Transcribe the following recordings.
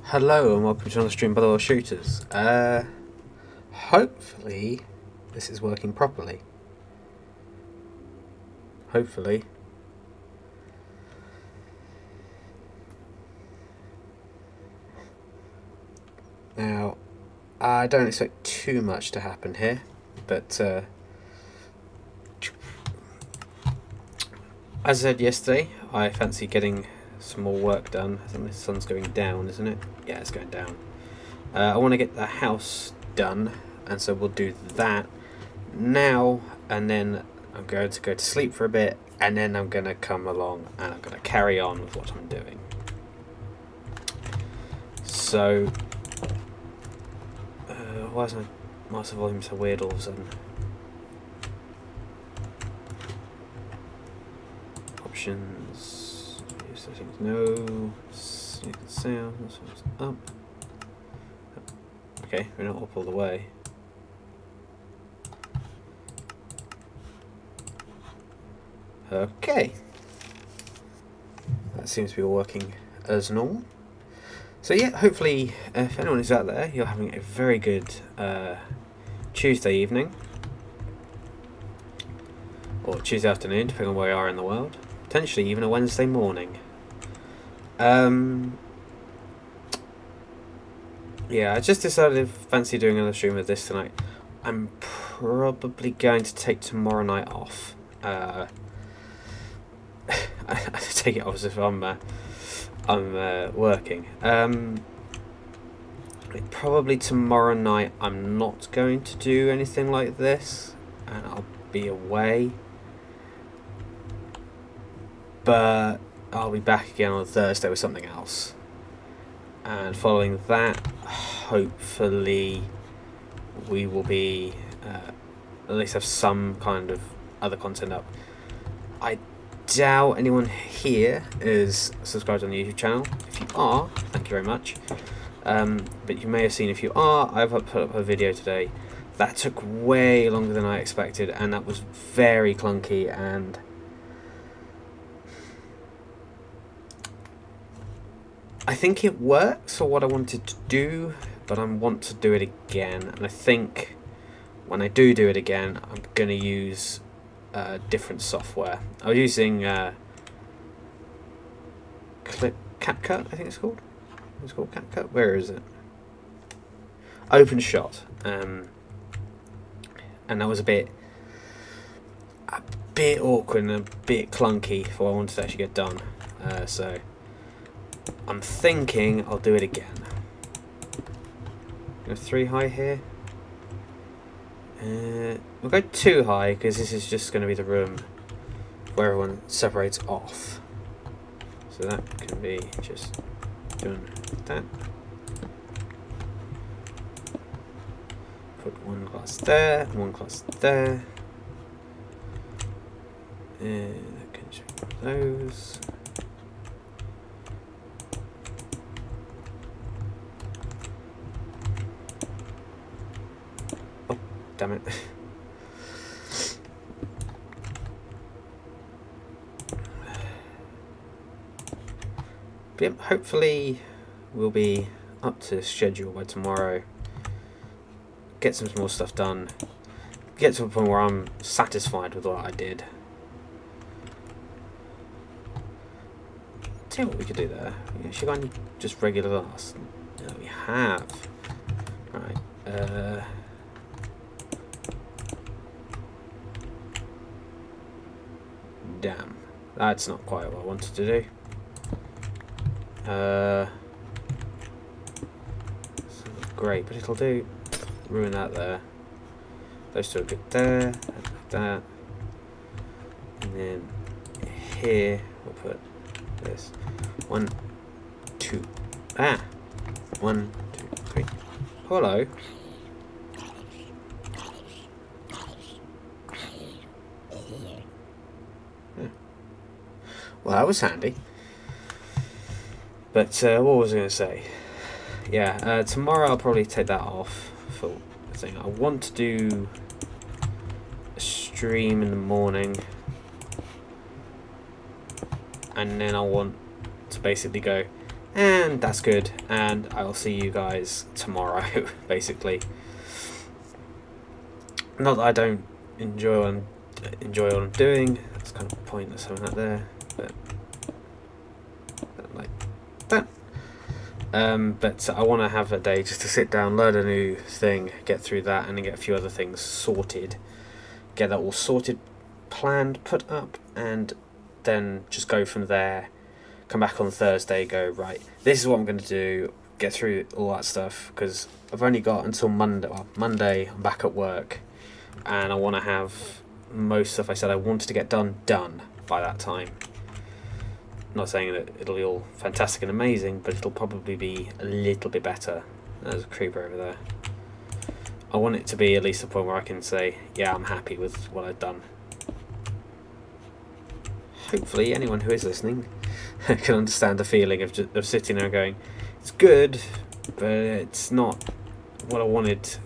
Hello and welcome to another stream by the World Shooters. Hopefully this is working properly. Hopefully. Now, I don't expect too much to happen here, but as I said yesterday, I fancy getting some more work done. I think the sun's going down, isn't it? Yeah, it's going down. I want to get the house done, and so we'll do that now, and then I'm going to go to sleep for a bit, and then I'm going to come along and I'm going to carry on with what I'm doing. So, why is my master volume so weird all of a sudden? Options, settings, no, sound, up. Okay, we're not up all the way. Okay, that seems to be all working as normal. So yeah, hopefully if anyone is out there, you're having a very good Tuesday evening, or Tuesday afternoon, depending on where you are in the world. Potentially even a Wednesday morning. Yeah, I just decided to fancy doing another stream of this tonight. I'm probably going to take tomorrow night off. I take it off as if I'm working. Probably tomorrow night I'm not going to do anything like this, and I'll be away. But I'll be back again on Thursday with something else. And following that, hopefully we will be at least have some kind of other content up. I doubt anyone here is subscribed on the YouTube channel. If you are, thank you very much. But you may have seen, if you are, I've put up a video today that took way longer than I expected, and that was very clunky, and I think it works for what I wanted to do, but I want to do it again. And I think when I do it again, I'm going to use different software. I was using CapCut, I think it's called. It's called CapCut. Where is it? OpenShot. And that was a bit awkward and a bit clunky for what I wanted to actually get done. So I'm thinking I'll do it again. Go 3 high here. We'll go 2 high because this is just going to be the room where everyone separates off. So that can be just doing that. Put 1 glass there, 1 glass there. And I can show those. Damn it. But yeah, hopefully we'll be up to schedule by tomorrow. Get some more stuff done. Get to a point where I'm satisfied with what I did. Tell you what we could do there. We actually got any just regular glass? No, we have. Right. Damn, that's not quite what I wanted to do. Great, but it'll do. Ruin that there. Those two are good there, like that. And then here we'll put this. 1, 2. Ah! 1, 2, 3. Hello. Well, that was handy. But what was I going to say? Yeah, tomorrow I'll probably take that off for the thing. I want to do a stream in the morning, and then I want to basically go And that's good, and I'll see you guys tomorrow, basically. Not that I don't enjoy what I'm doing, it's kind of pointless having that there, but like that. But I want to have a day just to sit down, learn a new thing, get through that, and then get a few other things sorted. Get that all sorted, planned, put up, and then just go from there. Come back on Thursday, go, right, this is what I'm going to do, get through all that stuff, because I've only got until Monday. Well, Monday I'm back at work, and I want to have most stuff I said I wanted to get done by that time. I'm not saying that it'll be all fantastic and amazing, but it'll probably be a little bit better. There's a creeper over there. I want it to be at least a point where I can say, yeah, I'm happy with what I've done. Hopefully anyone who is listening can understand the feeling of sitting there and going, it's good, but it's not what I wanted.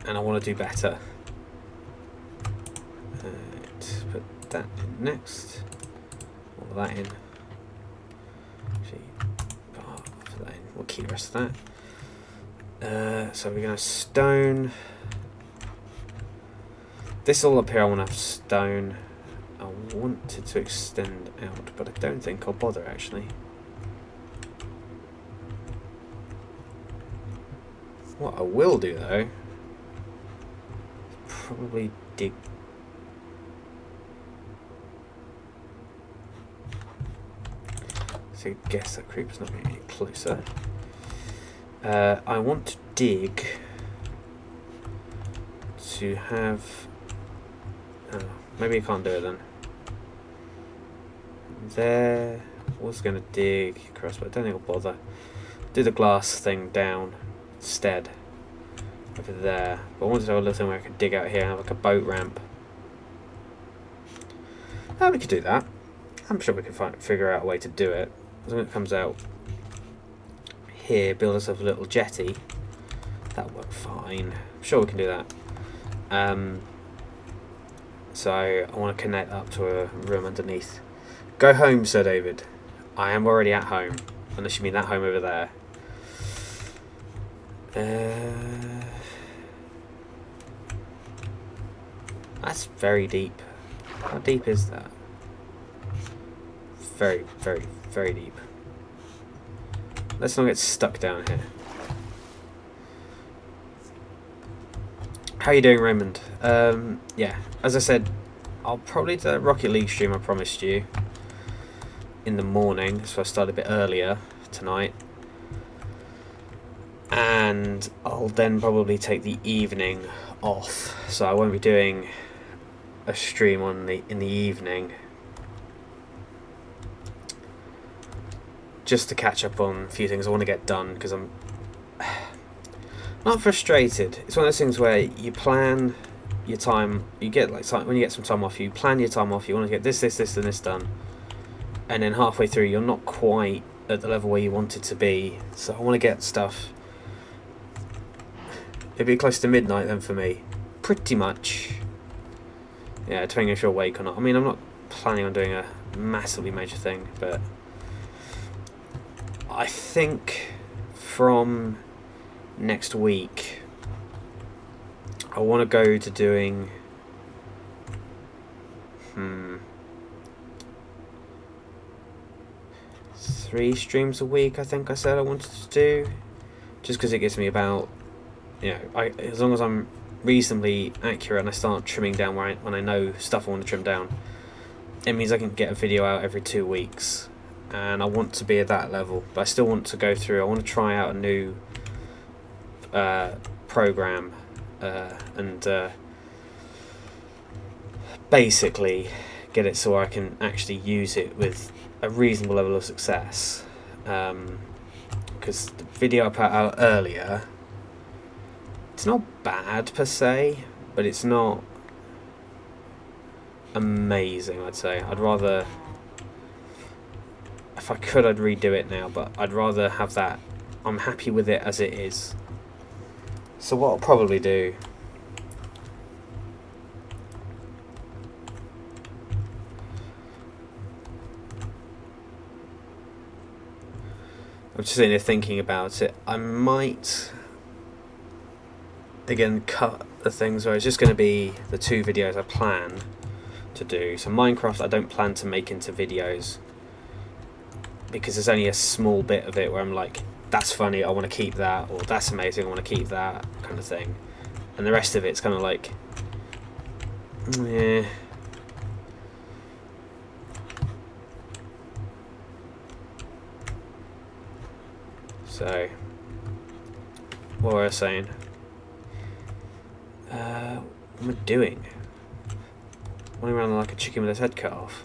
And I want to do better. Put that in next. All that in. Actually, put that in. We'll keep the rest of that. So we're going to stone. This all up here I want to have stone. I wanted to extend out, but I don't think I'll bother actually. What I will do though, is probably dig. So I guess that creeper's not getting any closer. I want to dig to have. Maybe I can't do it then. There, I was going to dig across, but I don't think I'll bother. Do the glass thing down instead over there. But I wanted to have a little thing where I could dig out here and have like a boat ramp. Oh, we could do that. I'm sure we can figure out a way to do it. As long as it comes out here, build us up a little jetty. That'll work fine. I'm sure we can do that. So I want to connect up to a room underneath. Go home, Sir David. I am already at home, unless you mean that home over there. That's very deep. How deep is that? Very, very, very deep. Let's not get stuck down here. How you doing, Raymond? Yeah, as I said, I'll probably do that Rocket League stream I promised you in the morning, so I start a bit earlier tonight. And I'll then probably take the evening off, so I won't be doing a stream in the evening. Just to catch up on a few things I want to get done, because I'm not frustrated. It's one of those things where you plan your time, you get like when you get some time off, you plan your time off, you want to get this and this done, and then halfway through you're not quite at the level where you want it to be, so I want to get stuff. It'd be close to midnight then for me, pretty much. Yeah, depending if you're awake or not. I mean, I'm not planning on doing a massively major thing, but I think from next week I want to go to doing 3 streams a week. I think I said I wanted to do, just because it gives me about, you know, as long as I'm reasonably accurate and I start trimming down when I know stuff I want to trim down, it means I can get a video out every 2 weeks, and I want to be at that level. But I still want to go through, I want to try out a new program and basically get it so I can actually use it with a reasonable level of success, because the video I put out earlier, it's not bad per se, but it's not amazing, I'd say. I'd rather, if I could, I'd redo it now, but I'd rather have that. I'm happy with it as it is. So what I'll probably do I'm just sitting here thinking about it. I might again cut the things where it's just going to be the 2 videos I plan to do. So Minecraft I don't plan to make into videos because there's only a small bit of it where I'm like, that's funny, I want to keep that, or that's amazing, I want to keep that, kind of thing. And the rest of it's kind of like, yeah. So, what was I saying? What am I doing? Running around like a chicken with its head cut off.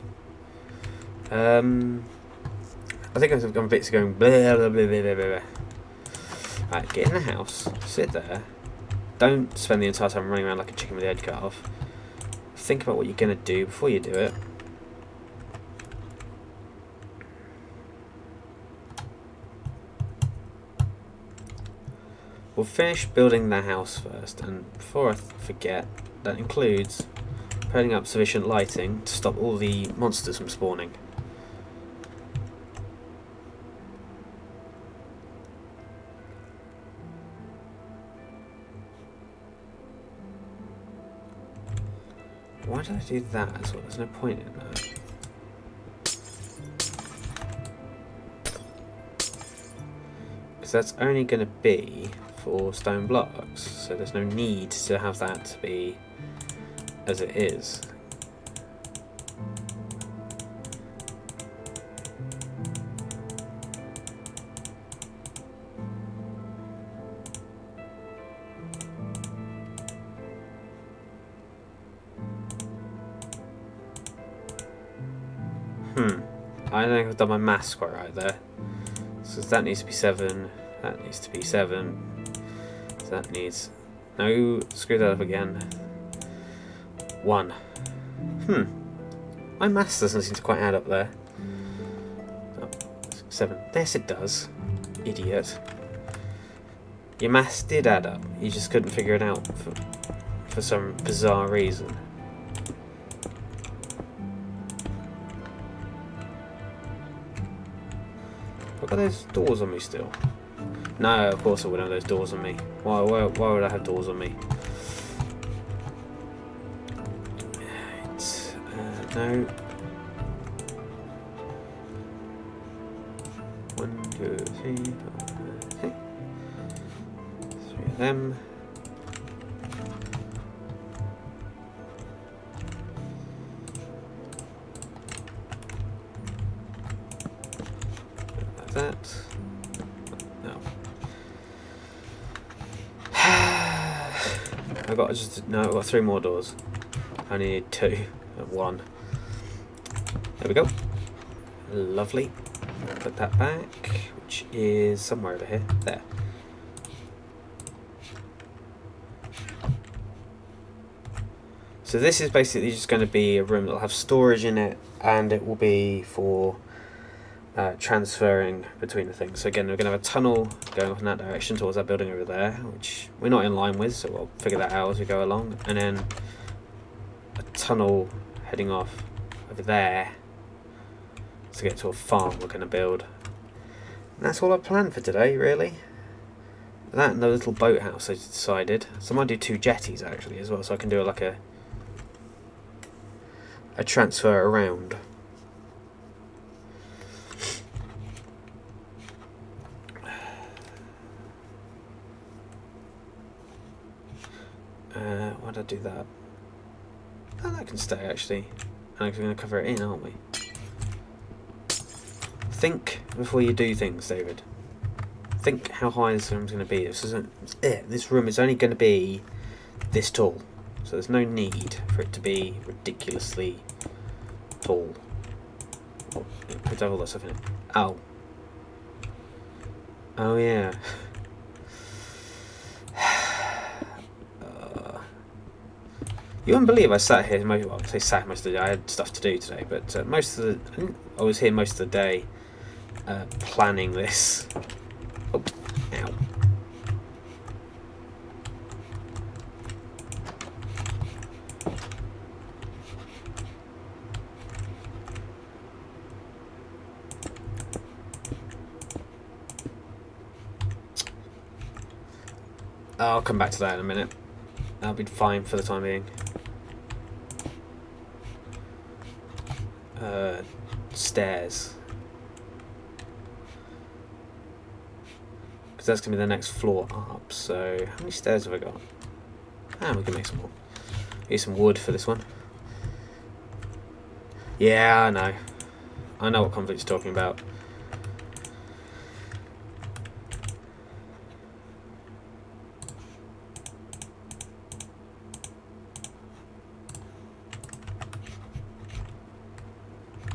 I think I've gone bits of going blah blah blah blah blah blah. Right, get in the house, sit there. Don't spend the entire time running around like a chicken with the head cut off. Think about what you're gonna do before you do it. We'll finish building the house first, and before I forget, that includes putting up sufficient lighting to stop all the monsters from spawning. Why did I do that as well? There's no point in that. Because that's only going to be for stone blocks, so there's no need to have that to be as it is. I don't think I've done my maths quite right there. So that needs to be 7, that needs to be 7, so that needs... No, screw that up again. 1. My maths doesn't seem to quite add up there. Oh, 7. Yes, it does. Idiot. Your maths did add up, you just couldn't figure it out for some bizarre reason. I've got those doors on me still. No, of course I wouldn't have those doors on me. Why would I have doors on me? It's, no. 1, 2, 3, 4, 5, 6. 3 of them. That. No. I've got 3 more doors. I only need 2. 1. There we go. Lovely. Put that back, which is somewhere over here. There. So this is basically just going to be a room that will have storage in it, and it will be for transferring between the things. So again, we're going to have a tunnel going off in that direction towards that building over there, which we're not in line with, so we'll figure that out as we go along. And then a tunnel heading off over there to get to a farm we're going to build. And that's all I planned for today, really. That and the little boathouse I decided. So I might do 2 jetties actually as well, so I can do like a transfer around. Why did I do that? Oh, that can stay actually. And we're going to cover it in, aren't we? Think before you do things, David. Think how high this room's going to be. This room is only going to be this tall, so there's no need for it to be ridiculously tall. Oh, put all that stuff in it. Oh. Oh yeah. You wouldn't believe I sat here most of the day. I had stuff to do today, but I was here most of the day planning this. Oh, ow. I'll come back to that in a minute. That'll be fine for the time being. Stairs. Because that's going to be the next floor up. So, how many stairs have I got? Ah, we can make some more. Use some wood for this one. Yeah, I know. I know what conflict you're talking about.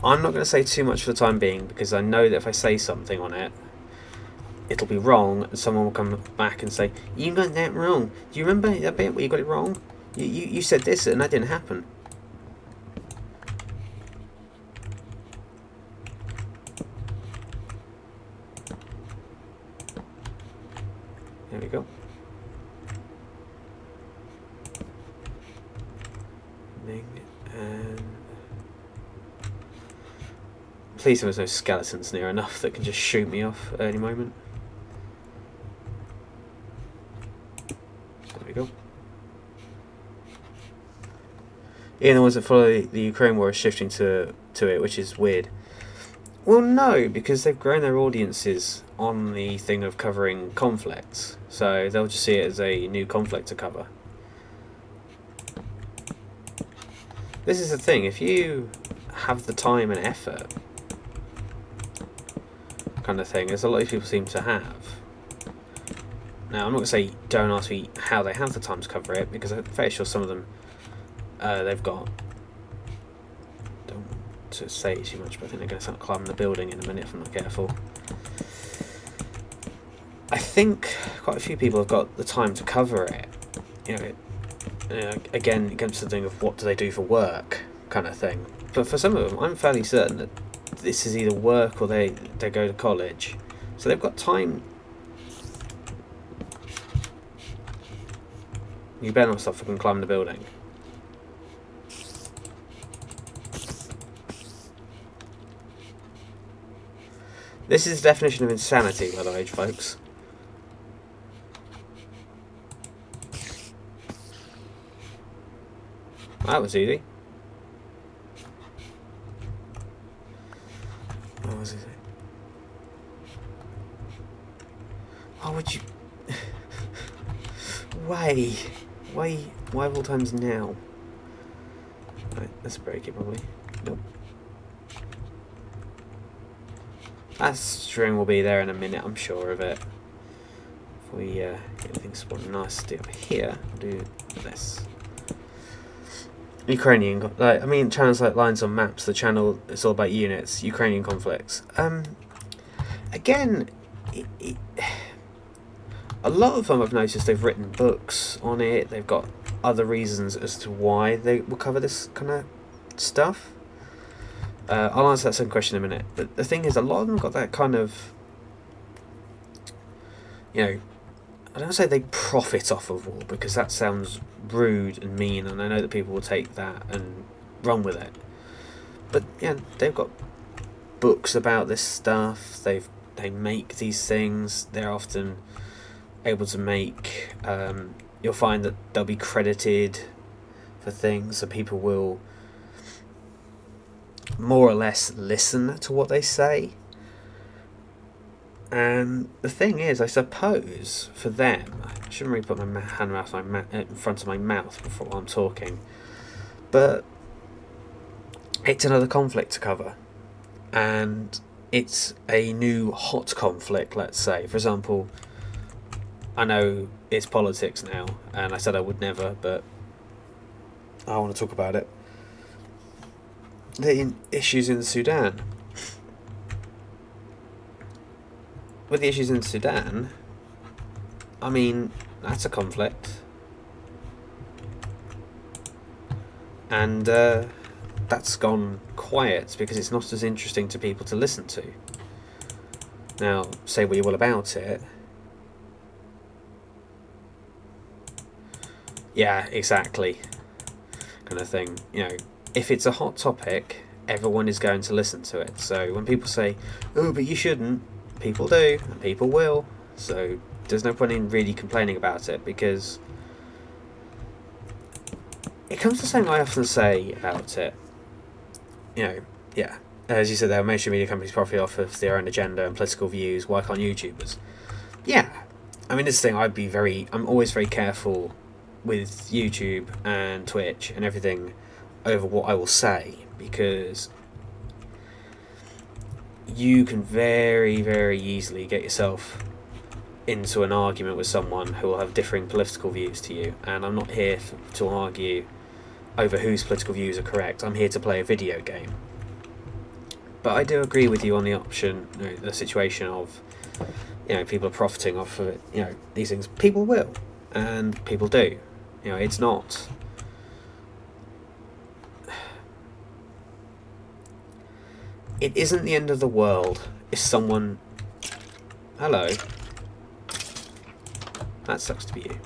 I'm not going to say too much for the time being, because I know that if I say something on it, it'll be wrong, and someone will come back and say, "You got that wrong. Do you remember that bit where you got it wrong? You said this and that didn't happen." There we go. And please there was no skeletons near enough that can just shoot me off at any moment. There we go. Even the ones that follow the Ukraine war are shifting to it, which is weird. Well, no, because they've grown their audiences on the thing of covering conflicts, so they'll just see it as a new conflict to cover. This is the thing, if you have the time and effort, kind of thing, as a lot of people seem to have. Now, I'm not going to say don't ask me how they have the time to cover it, because I'm fairly sure some of them, they've got... Don't want to say too much, but I think they're going to start climbing the building in a minute if I'm not careful. I think quite a few people have got the time to cover it. You know, again, it comes to the thing of what do they do for work, kind of thing. But for some of them, I'm fairly certain that this is either work or they go to college. So they've got time. You better not stop fucking climbing the building. This is the definition of insanity, by the way, folks. That was easy. What was it? Oh, would you... Why of all times now? Right, let's break it probably. Nope. That string will be there in a minute, I'm sure of it. If we get anything spawned nice to do over here, we'll do this. Ukrainian, like, I mean, channels like Lines on Maps, the channel, it's all about units, Ukrainian conflicts. Again, a lot of them I've noticed they've written books on it, they've got other reasons as to why they will cover this kind of stuff. I'll answer that same question in a minute, but the thing is, a lot of them got that kind of, you know, I don't say they profit off of war, because that sounds rude and mean, and I know that people will take that and run with it. But yeah, they've got books about this stuff. They make these things. They're often able to make. You'll find that they'll be credited for things, so people will more or less listen to what they say. And the thing is, I suppose, for them, I shouldn't really put my hand in front of my mouth before I'm talking, but it's another conflict to cover, and it's a new hot conflict, let's say. For example, I know it's politics now, and I said I would never, but I want to talk about it. The issues in Sudan. With the issues in Sudan, I mean, that's a conflict. And that's gone quiet because it's not as interesting to people to listen to. Now, say what you will about it. Yeah, exactly. Kind of thing. You know, if it's a hot topic, everyone is going to listen to it. So when people say, "Oh, but you shouldn't," people do, and people will. So there's no point in really complaining about it, because it comes to something I often say about it. You know, yeah, as you said, there are mainstream media companies profit off of their own agenda and political views. Why can't YouTubers? Yeah, I mean, this thing, I'm always very careful with YouTube and Twitch and everything over what I will say, because you can very, very easily get yourself into an argument with someone who will have differing political views to you, and I'm not here to argue over whose political views are correct. I'm here to play a video game. But I do agree with you on the option, the situation of, people are profiting off of it. These things, people will, and people do. It's not. It isn't the end of the world if someone. Hello. That sucks to be you.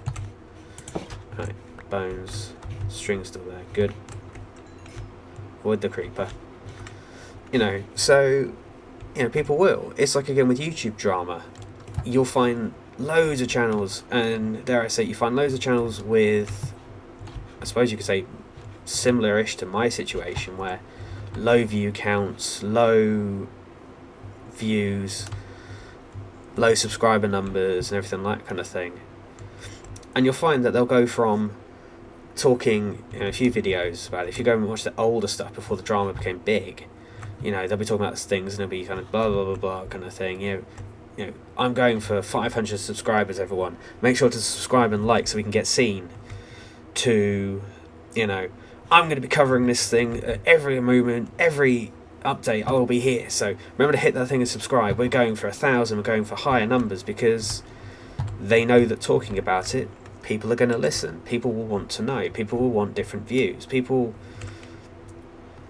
Right, bones, string still there. Good. Avoid the creeper. So, people will. It's like, again, with YouTube drama. You'll find loads of channels, and dare I say, you find loads of channels with, I suppose you could say, similar-ish to my situation, where low view counts, low views, low subscriber numbers, and everything like that kind of thing. And you'll find that they'll go from talking a few videos about it. If you go and watch the older stuff before the drama became big, they'll be talking about things, and they'll be kind of blah blah blah blah kind of thing. I'm going for 500 subscribers, everyone. Make sure to subscribe and like so we can get seen. To, I'm going to be covering this thing at every movement, every update. I will be here. So remember to hit that thing and subscribe. We're going for 1,000. We're going for higher numbers, because they know that talking about it, people are going to listen. People will want to know. People will want different views. People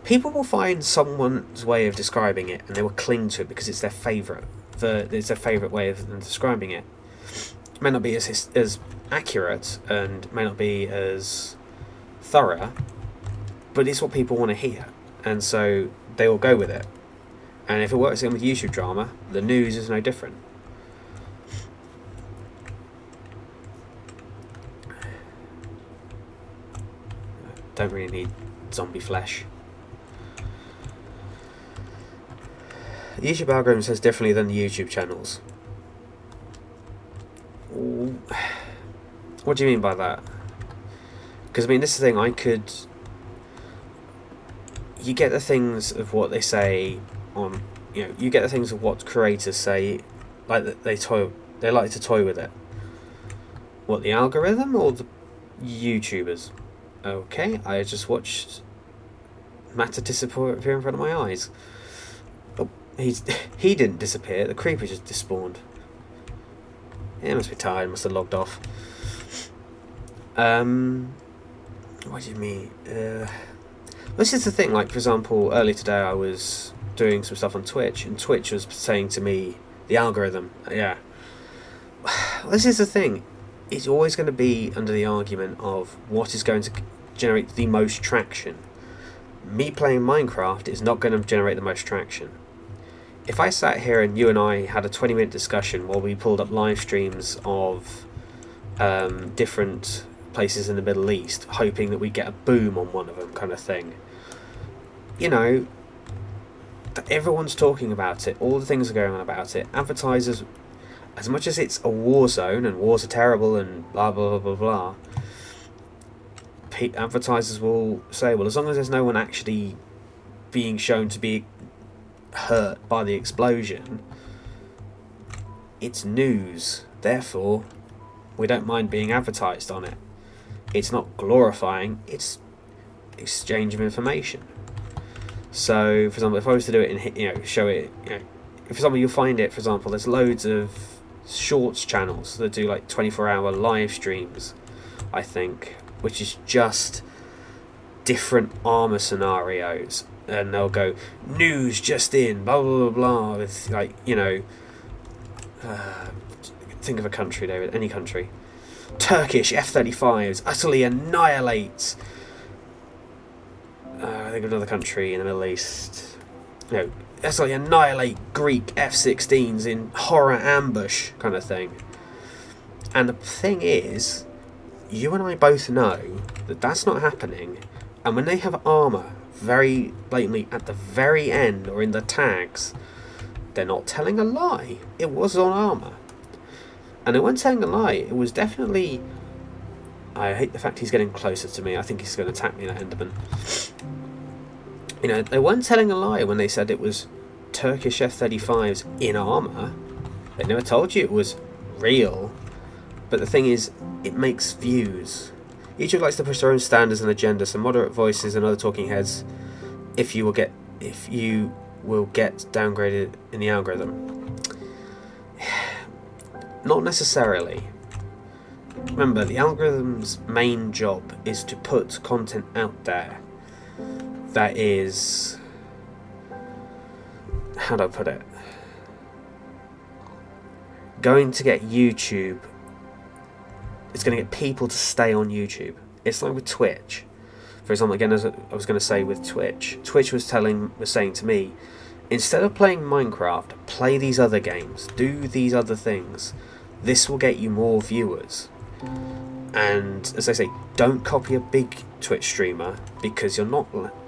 will find someone's way of describing it, and they will cling to it because it's their favourite. It's their favourite way of them describing it. It may not be as accurate, and may not be as thorough, but it's what people want to hear, and so they will go with it. And if it works in with YouTube drama, the news is no different. Don't really need zombie flesh. The YouTube algorithm says differently than the YouTube channels. What do you mean by that? Because, this is the thing, you get the things of what they say on, you get the things of what creators say, like they like to toy with it. What, the algorithm or the YouTubers? Okay, I just watched matter disappear in front of my eyes. Oh, he didn't disappear, the creeper just despawned. He must be tired, must have logged off. What do you mean? This is the thing, like, for example, earlier today I was doing some stuff on Twitch, and Twitch was saying to me, the algorithm, yeah. This is the thing, it's always going to be under the argument of what is going to generate the most traction. Me playing Minecraft is not going to generate the most traction. If I sat here and you and I had a 20-minute discussion while we pulled up live streams of different places in the Middle East, hoping that we get a boom on one of them kind of thing, everyone's talking about it, all the things are going on about it. Advertisers, as much as it's a war zone and wars are terrible and blah blah blah blah blah, advertisers will say, well, as long as there's no one actually being shown to be hurt by the explosion, it's news, therefore we don't mind being advertised on it. It's not glorifying, it's exchange of information. So, for example, if I was to do it and show it, for example, you'll find it, for example, there's loads of shorts channels that do like 24-hour live streams, I think, which is just different armor scenarios, and they'll go, news just in, blah blah blah blah, with like, think of a country, David, any country. Turkish F-35s utterly annihilates. I think of another country in the Middle East. Utterly annihilate Greek F-16s in horror ambush kind of thing. And the thing is, you and I both know that that's not happening. And when they have armour very blatantly at the very end or in the tags, they're not telling a lie. It was on armour. And they weren't telling a lie. It was definitely... I hate the fact he's getting closer to me. I think he's going to attack me, that Enderman. You know, they weren't telling a lie when they said it was Turkish F-35s in armour. They never told you it was real. But the thing is, it makes views. YouTube likes to push their own standards and agenda, so moderate voices and other talking heads, if you will get downgraded in the algorithm. Not necessarily. Remember, the algorithm's main job is to put content out there that is... how do I put it? Going to get YouTube... it's going to get people to stay on YouTube. It's like with Twitch. For example, again, as I was going to say with Twitch, Twitch was saying to me, instead of playing Minecraft, play these other games, do these other things. This will get you more viewers. And as I say, don't copy a big Twitch streamer, because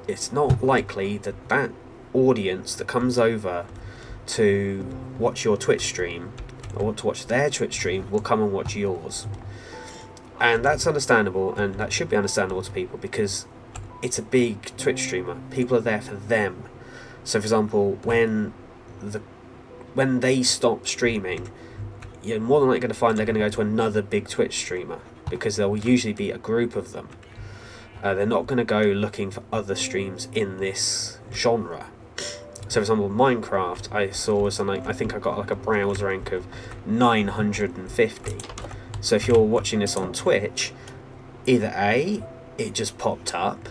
it's not likely that that audience that comes over to watch your Twitch stream or to watch their Twitch stream will come and watch yours. And that's understandable, and that should be understandable to people, because it's a big Twitch streamer. People are there for them. So for example, when they stop streaming, you're more than likely going to find they're going to go to another big Twitch streamer, because there will usually be a group of them. They're not going to go looking for other streams in this genre. So for example, Minecraft, I saw something, I think I got like a browse rank of 950. So if you're watching this on Twitch, either A, it just popped up,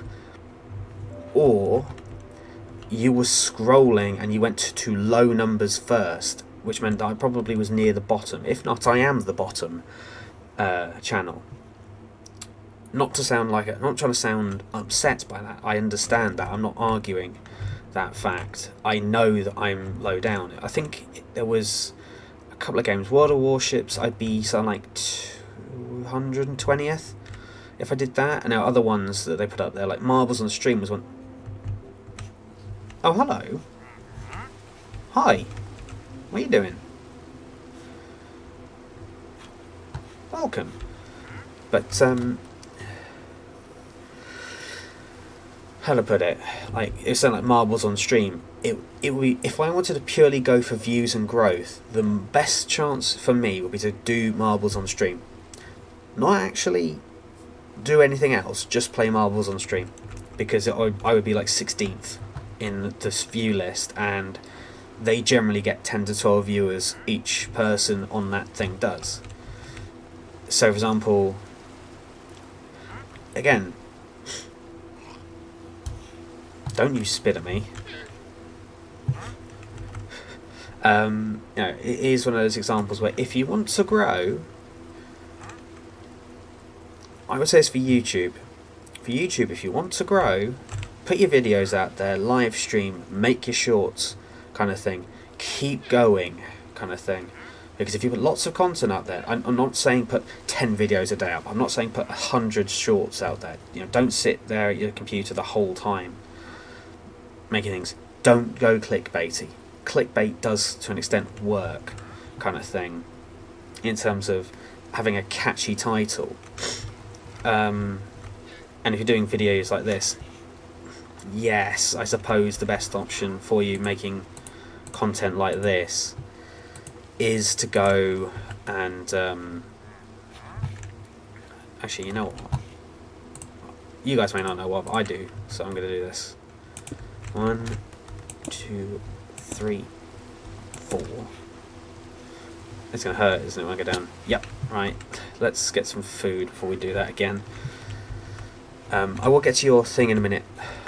or you were scrolling and you went to low numbers first, which meant that I probably was near the bottom. If not, I am the bottom channel. Not to sound like I'm not trying to sound upset by that. I understand that. I'm not arguing that fact. I know that I'm low down. I think there was a couple of games. World of Warships, I'd be something like 220th if I did that. And now other ones that they put up there, like Marbles on the Stream was one. Oh, hello. Hi. What are you doing? Welcome. But, how to put it? Like, it was something like Marbles on Stream. It would be, if I wanted to purely go for views and growth, the best chance for me would be to do Marbles on Stream. Not actually do anything else, just play Marbles on Stream. Because I would be like 16th in this view list, and they generally get 10 to 12 viewers each person on that thing does. So for example, again, don't you spit at me. You know, it is one of those examples where if you want to grow, I would say it's for YouTube. For YouTube, if you want to grow, put your videos out there, live stream, make your shorts, kind of thing. Keep going, kind of thing. Because if you put lots of content out there, I'm not saying put 10 videos a day up. I'm not saying put 100 shorts out there. You know, don't sit there at your computer the whole time making things. Don't go clickbaity. Clickbait does, to an extent, work, kind of thing, in terms of having a catchy title. And if you're doing videos like this, yes, I suppose the best option for you making content like this is to go and actually, you know what, you guys may not know what I do, so I'm going to do this. 1, 2, 3, 4. It's going to hurt, isn't it, when I go down? Yep, right. Let's get some food before we do that again. I will get to your thing in a minute,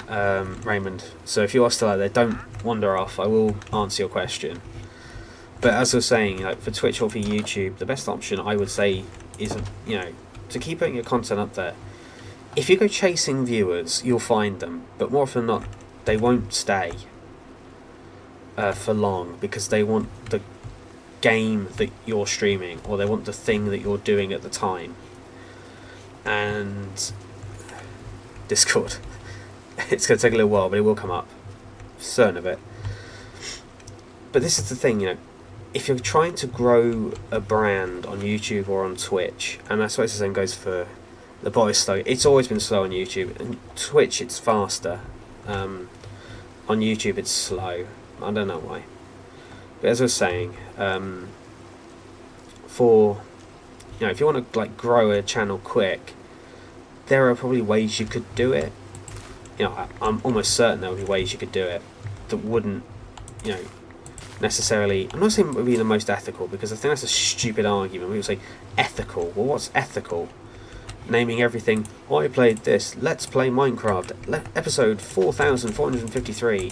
Raymond. So if you are still out there, don't wander off. I will answer your question. But as I was saying, like for Twitch or for YouTube, the best option I would say is, you know, to keep putting your content up there. If you go chasing viewers, you'll find them. But more often than not, they won't stay for long, because they want game that you're streaming, or they want the thing that you're doing at the time. And Discord, it's going to take a little while, but it will come up. Certain of it. But this is the thing, you know, if you're trying to grow a brand on YouTube or on Twitch, and I suppose the same goes for the boys slow. It's always been slow on YouTube. And Twitch, it's faster. On YouTube, it's slow. I don't know why. But as I was saying, for, you know, if you want to like grow a channel quick, there are probably ways you could do it. You know, I'm almost certain there would be ways you could do it that wouldn't, you know, necessarily. I'm not saying it would be the most ethical, because I think that's a stupid argument. People say ethical. Well, what's ethical? Naming everything. I played this. Let's play Minecraft. Episode 4453.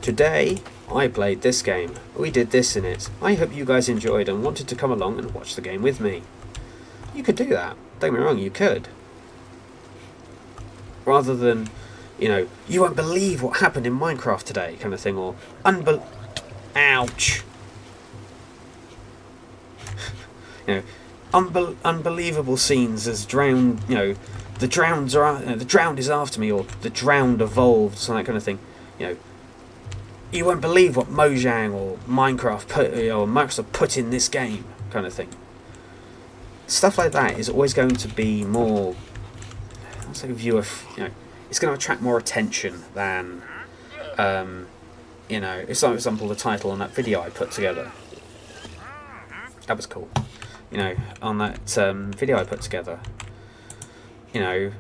Today, I played this game. We did this in it. I hope you guys enjoyed and wanted to come along and watch the game with me. You could do that. Don't get me wrong, you could. Rather than, you know, you won't believe what happened in Minecraft today, kind of thing, or ouch. You know, unbelievable scenes as drowned. You know, the drowned is after me, or the drowned evolved, so that kind of thing. You know, you won't believe what Mojang or Minecraft or Microsoft put in this game, kind of thing. Stuff like that is always going to be more. It's like a viewer. You know, it's going to attract more attention than. You know, it's like, for example, the title on that video I put together. That was cool. You know, on that video I put together. You know,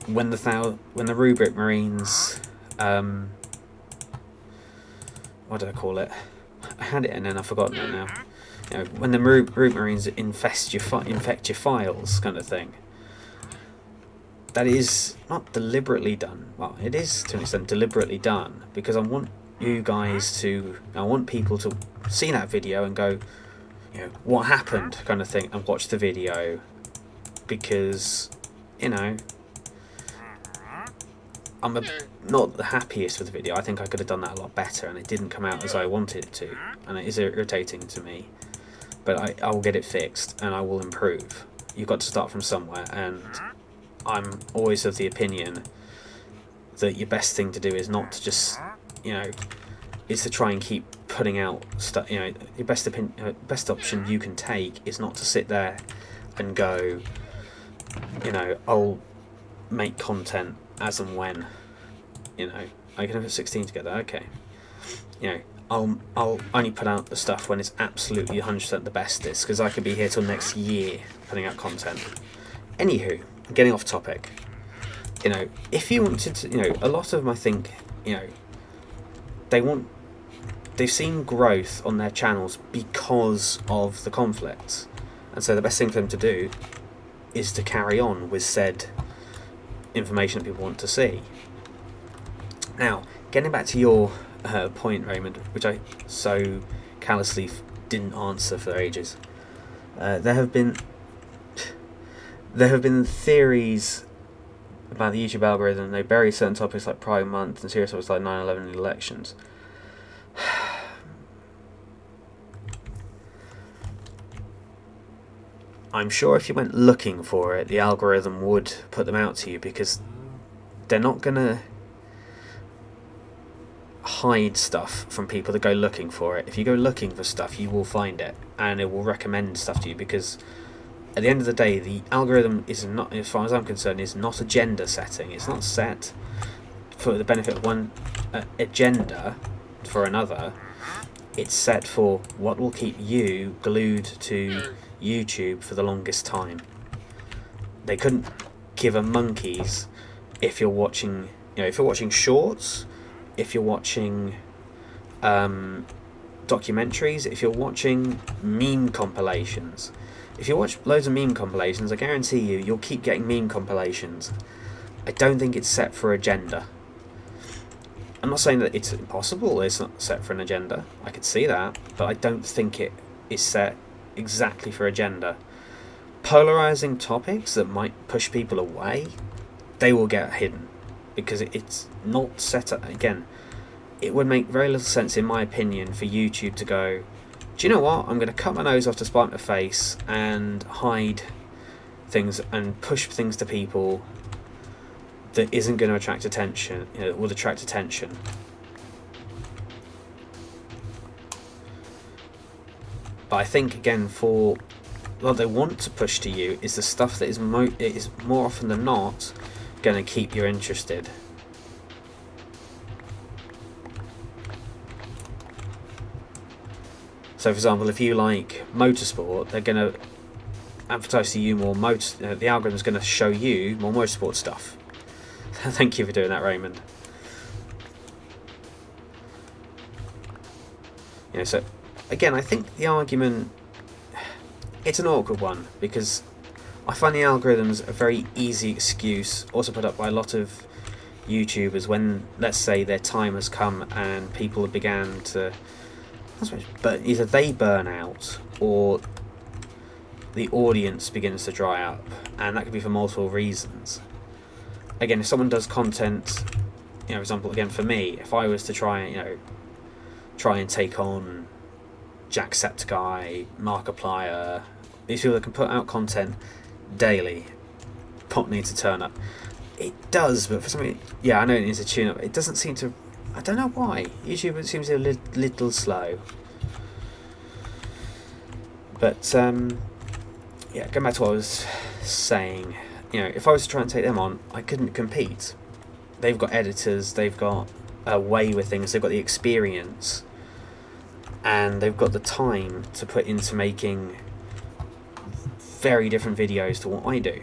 when the Rubric Marines, what did I call it? I had it and then I've forgotten it now. You know, when the Rubric Marines infect your files, kind of thing. That is not deliberately done. Well, it is to an extent deliberately done, because I want people to see that video and go, you know, what happened, kind of thing, and watch the video, because, you know, I'm not the happiest with the video. I think I could have done that a lot better, and it didn't come out as I wanted it to, and it is irritating to me. But I will get it fixed, and I will improve. You've got to start from somewhere, and I'm always of the opinion that your best thing to do is not to just, you know, is to try and keep putting out stuff. You know, your best option you can take is not to sit there and go, you know, I'll make content as and when, you know, I can have 16 together, okay. You know, I'll only put out the stuff when it's absolutely 100% the bestest, because I could be here till next year putting out content. Anywho, getting off topic. You know, if you wanted to, you know, a lot of them, I think, you know, they've seen growth on their channels because of the conflicts, and so the best thing for them to do is to carry on with said information that people want to see. Now, getting back to your point, Raymond, which I so callously didn't answer for ages, there have been theories about the YouTube algorithm. They bury certain topics like Pride Month and serious topics like 9/11 elections. I'm sure if you went looking for it, the algorithm would put them out to you, because they're not going to hide stuff from people that go looking for it. If you go looking for stuff, you will find it, and it will recommend stuff to you, because at the end of the day, the algorithm is not, as far as I'm concerned, is not a gender setting. It's not set for the benefit of one agenda for another. It's set for what will keep you glued to YouTube for the longest time. They couldn't give a monkeys if you're watching, you know, if you're watching shorts, if you're watching documentaries, if you're watching meme compilations. If you watch loads of meme compilations, I guarantee you'll keep getting meme compilations. I don't think it's set for agenda. I'm not saying that it's impossible, it's not set for an agenda. I could see that, but I don't think it is set exactly for agenda. Polarizing topics that might push people away, they will get hidden, because it's not set up. Again, it would make very little sense, in my opinion, for YouTube to go, do you know what? I'm going to cut my nose off to spite my face and hide things and push things to people that isn't going to attract attention, you know, will attract attention. But I think, again, for what they want to push to you is the stuff that is more often than not going to keep you interested. So, for example, if you like motorsport, they're going to advertise to you more the algorithm's going to show you more motorsport stuff. Thank you for doing that, Raymond. You know, so again, I think the argument, it's an awkward one, because I find the algorithms a very easy excuse, also put up by a lot of YouTubers when, let's say, their time has come and people began to, but either they burn out or the audience begins to dry up, and that could be for multiple reasons. Again, if someone does content, you know, for example, again for me, if I was to try and take on Jacksepticeye, Markiplier, these people that can put out content daily, pot needs to turn up. It does, but for something, yeah, I know it needs to tune up. It doesn't seem to. I don't know why. YouTube seems a little slow. But yeah, going back to what I was saying, you know, if I was to try and take them on, I couldn't compete. They've got editors, they've got a way with things, they've got the experience, and they've got the time to put into making very different videos to what I do.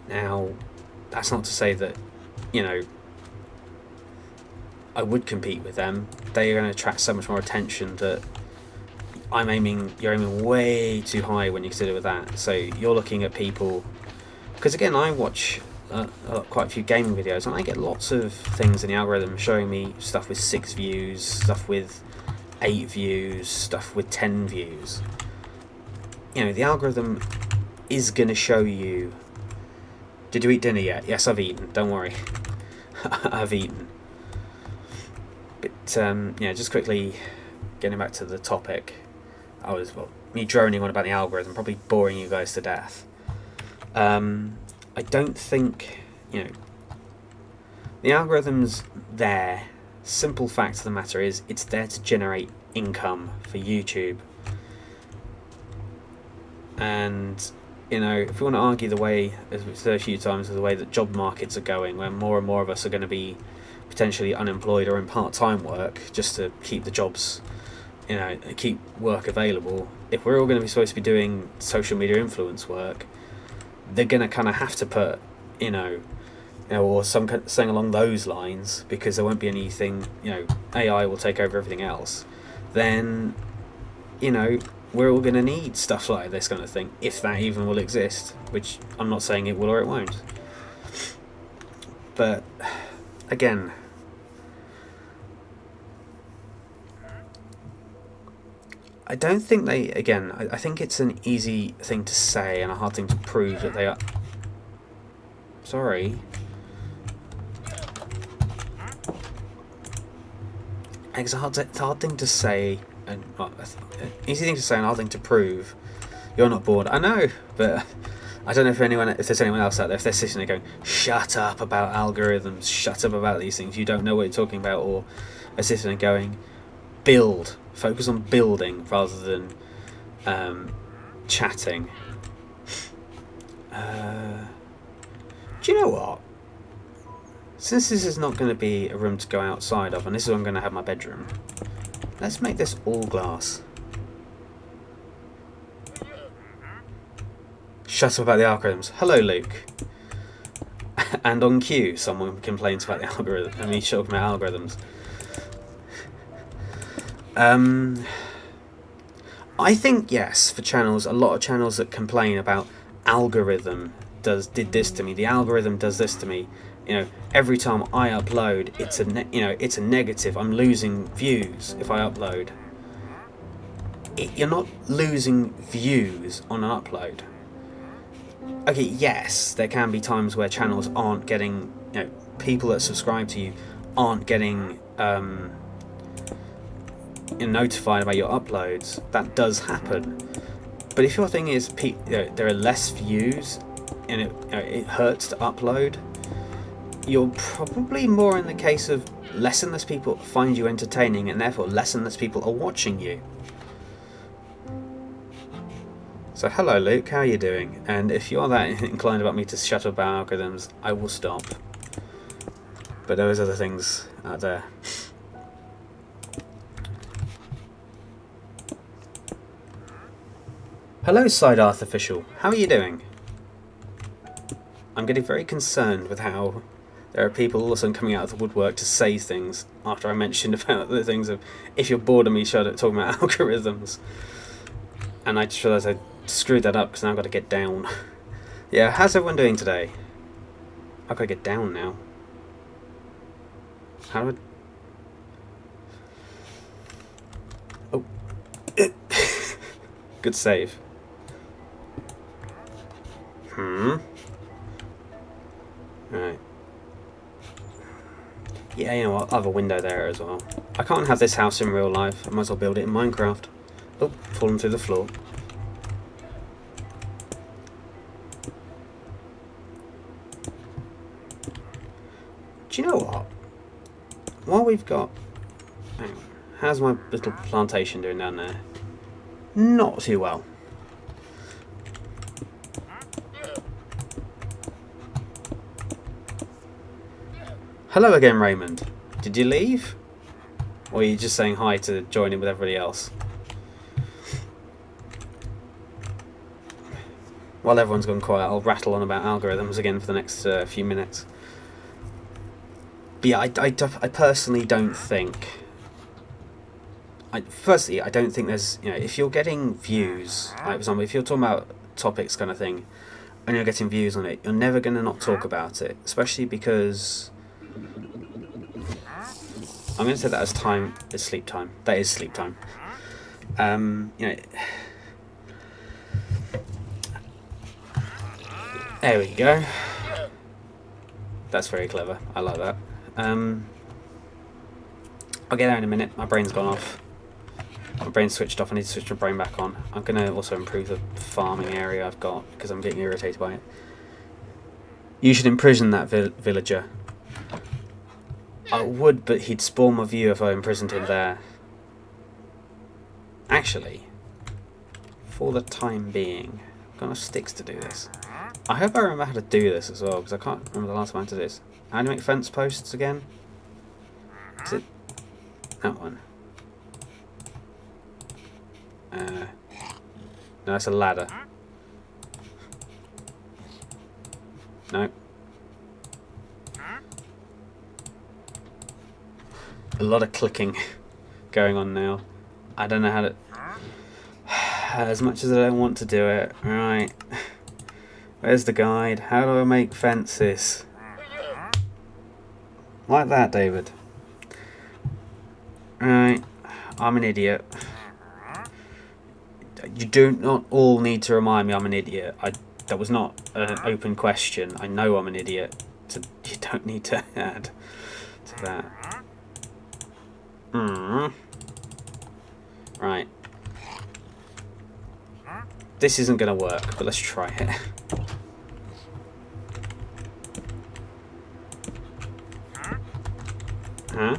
Now, that's not to say that, you know, I would compete with them. They are going to attract so much more attention that you're aiming way too high when you consider with that. So you're looking at people, because again, I watch quite a few gaming videos, and I get lots of things in the algorithm showing me stuff with 6 views, stuff with 8 views, stuff with 10 views. You know, the algorithm is going to show you, did you eat dinner yet? Yes, I've eaten, don't worry. I've eaten. But yeah, just quickly getting back to the topic, me droning on about the algorithm, probably boring you guys to death. I don't think, you know, the algorithm's there. Simple fact of the matter is, it's there to generate income for YouTube. And, you know, if we want to argue the way, as we've said a few times, the way that job markets are going, where more and more of us are going to be potentially unemployed or in part-time work just to keep the jobs, you know, keep work available. If we're all going to be supposed to be doing social media influence work, they're going to kind of have to put, you know, or something along those lines, because there won't be anything, you know, AI will take over everything else. Then, you know, we're all going to need stuff like this kind of thing, if that even will exist, which I'm not saying it will or it won't. But again, I don't think they, again, I think it's an easy thing to say and a hard thing to prove that they are. Sorry. It's a hard thing to say, and easy thing to say and a hard thing to prove. You're not bored. I know, but I don't know if there's anyone else out there, if they're sitting there going, shut up about algorithms, shut up about these things, you don't know what you're talking about, or are sitting there going, build, focus on building rather than chatting. Do you know what? Since this is not going to be a room to go outside of, and this is where I'm going to have my bedroom, let's make this all glass. Shut up about the algorithms. Hello, Luke. And on cue, someone complains about the algorithm. I mean, talking about algorithms. I think, yes, for channels, a lot of channels that complain about algorithm did this to me, the algorithm does this to me. You know, every time I upload, it's a negative. I'm losing views if I upload. You're not losing views on an upload. Okay, yes, there can be times where channels aren't getting, you know, people that subscribe to you aren't getting notified about your uploads. That does happen. But if your thing is there are less views and it hurts to upload, you're probably more in the case of less and less people find you entertaining, and therefore less and less people are watching you. So hello Luke, how are you doing? And if you're that inclined about me to shut up about algorithms, I will stop. But there is other things out there. Hello Side Artificial, how are you doing? I'm getting very concerned with how there are people all of a sudden coming out of the woodwork to say things after I mentioned about the things of if you're bored of me talking about algorithms. And I just realised I screwed that up because now I've got to get down. Yeah, how's everyone doing today? I've got to get down now. How do I... Oh. Good save. Right. Yeah, you know what? I have a window there as well. I can't have this house in real life. I might as well build it in Minecraft. Oh, fallen through the floor. Do you know what? While we've got... Hang on. How's my little plantation doing down there? Not too well. Hello again, Raymond. Did you leave? Or are you just saying hi to join in with everybody else? While everyone's gone quiet, I'll rattle on about algorithms again for the next few minutes. But yeah, I personally don't think... Firstly, I don't think there's... You know, if you're getting views, like for example, if you're talking about topics kind of thing, and you're getting views on it, you're never going to not talk about it. Especially because... I'm going to say that as time is sleep time. That is sleep time. You know... There we go. That's very clever. I like that. I'll get there in a minute. My brain's gone off. My brain's switched off. I need to switch my brain back on. I'm going to also improve the farming area I've got because I'm getting irritated by it. You should imprison that villager. I would, but he'd spoil my view if I imprisoned him there. Actually, for the time being, I've got enough sticks to do this. I hope I remember how to do this as well, because I can't remember the last time I did this. How do you make fence posts again? Is it that one? No, it's a ladder. No. A lot of clicking going on now. I don't know how to... As much as I don't want to do it. Right. Where's the guide? How do I make fences? Like that, David. Right. I'm an idiot. You do not all need to remind me I'm an idiot. That was not an open question. I know I'm an idiot. So you don't need to add to that. Right. This isn't going to work, but let's try it. Huh?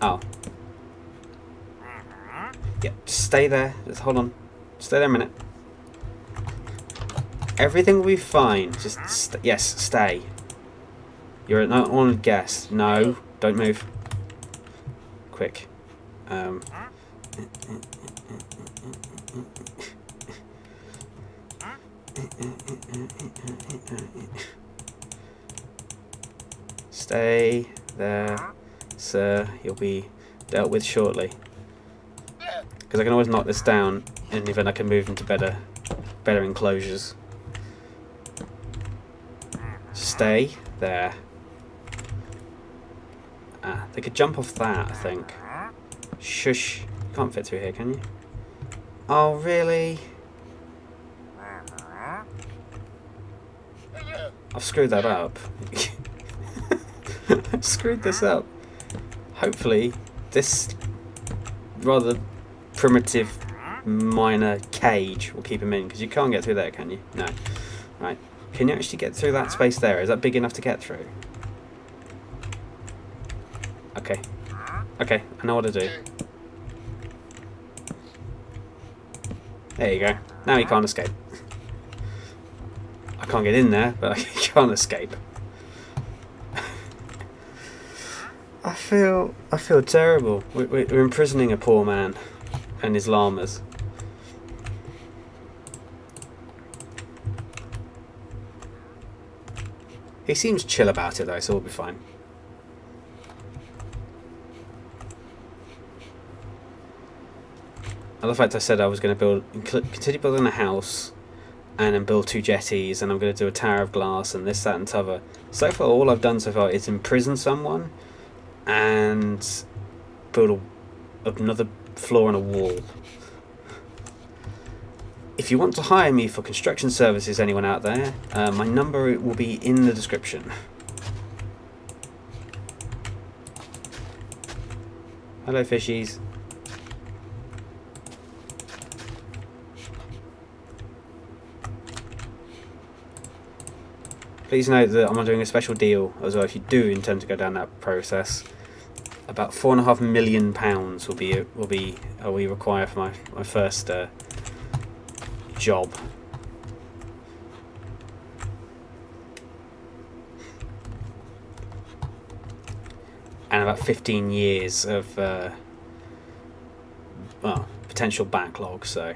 Oh. Yeah, just stay there. Just hold on. Stay there a minute. Everything will be fine. Just, yes, stay. You're an honoured guest. No, don't move. Quick. Stay there, sir. You'll be dealt with shortly. Because I can always knock this down in the event I can move into better enclosures. Stay there. Ah, they could jump off that, I think. Shush. You can't fit through here, can you? Oh, really? I've screwed that up. I've screwed this up. Hopefully this rather primitive minor cage will keep him in, because you can't get through there, can you? No. Right. Can you actually get through that space there? Is that big enough to get through? Okay. Okay, I know what to do. There you go. Now you can't escape. I can't get in there, but I can't escape. I feel terrible. We're imprisoning a poor man and his llamas. He seems chill about it though, so we'll be fine. I love the fact I said I was going to continue building a house and then build 2 jetties, and I'm going to do a tower of glass and this, that and t'other. So far all I've done so far is imprison someone and build another floor and a wall. If you want to hire me for construction services, anyone out there, my number will be in the description. Hello fishies. Please note that I'm doing a special deal as well if you do intend to go down that process. About £4.5 million will be required for my first job. And about 15 years of well, potential backlog. So,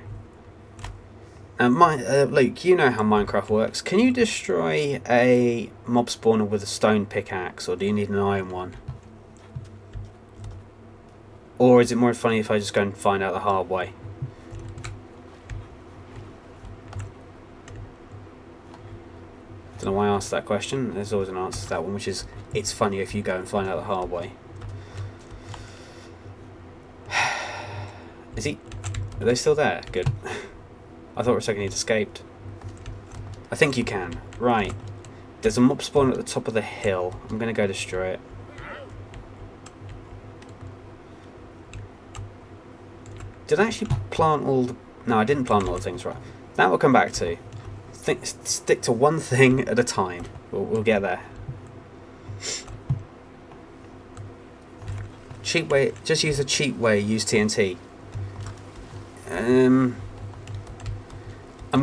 Luke, you know how Minecraft works. Can you destroy a mob spawner with a stone pickaxe, or do you need an iron one? Or is it more funny if I just go and find out the hard way? Don't know why I asked that question. There's always an answer to that one, which is it's funny if you go and find out the hard way. Is he? Are they still there? Good. I thought for a second he'd escaped. I think you can. Right. There's a mob spawn at the top of the hill. I'm going to go destroy it. Did I actually plant all the... No, I didn't plant all the things, right. That we'll come back to. Stick to one thing at a time. We'll get there. Cheap way... Just use a cheap way. Use TNT. I'm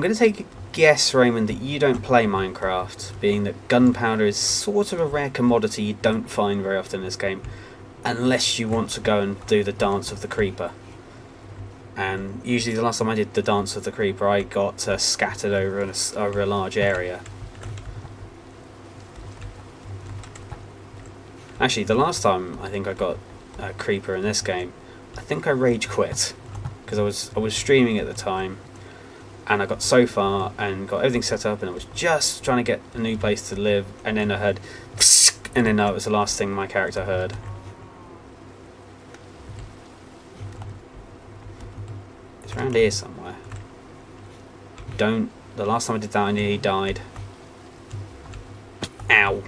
going to take a guess, Raymond, that you don't play Minecraft, being that gunpowder is sort of a rare commodity you don't find very often in this game, unless you want to go and do the dance of the creeper. And usually the last time I did the dance of the creeper, I got scattered over a large area. Actually, the last time I think I got a creeper in this game, I think I rage quit, because I was streaming at the time. And I got so far and got everything set up, and I was just trying to get a new place to live, and then I heard psst, and then that was the last thing my character heard. It's around here somewhere. The last time I did that I nearly died. Ow.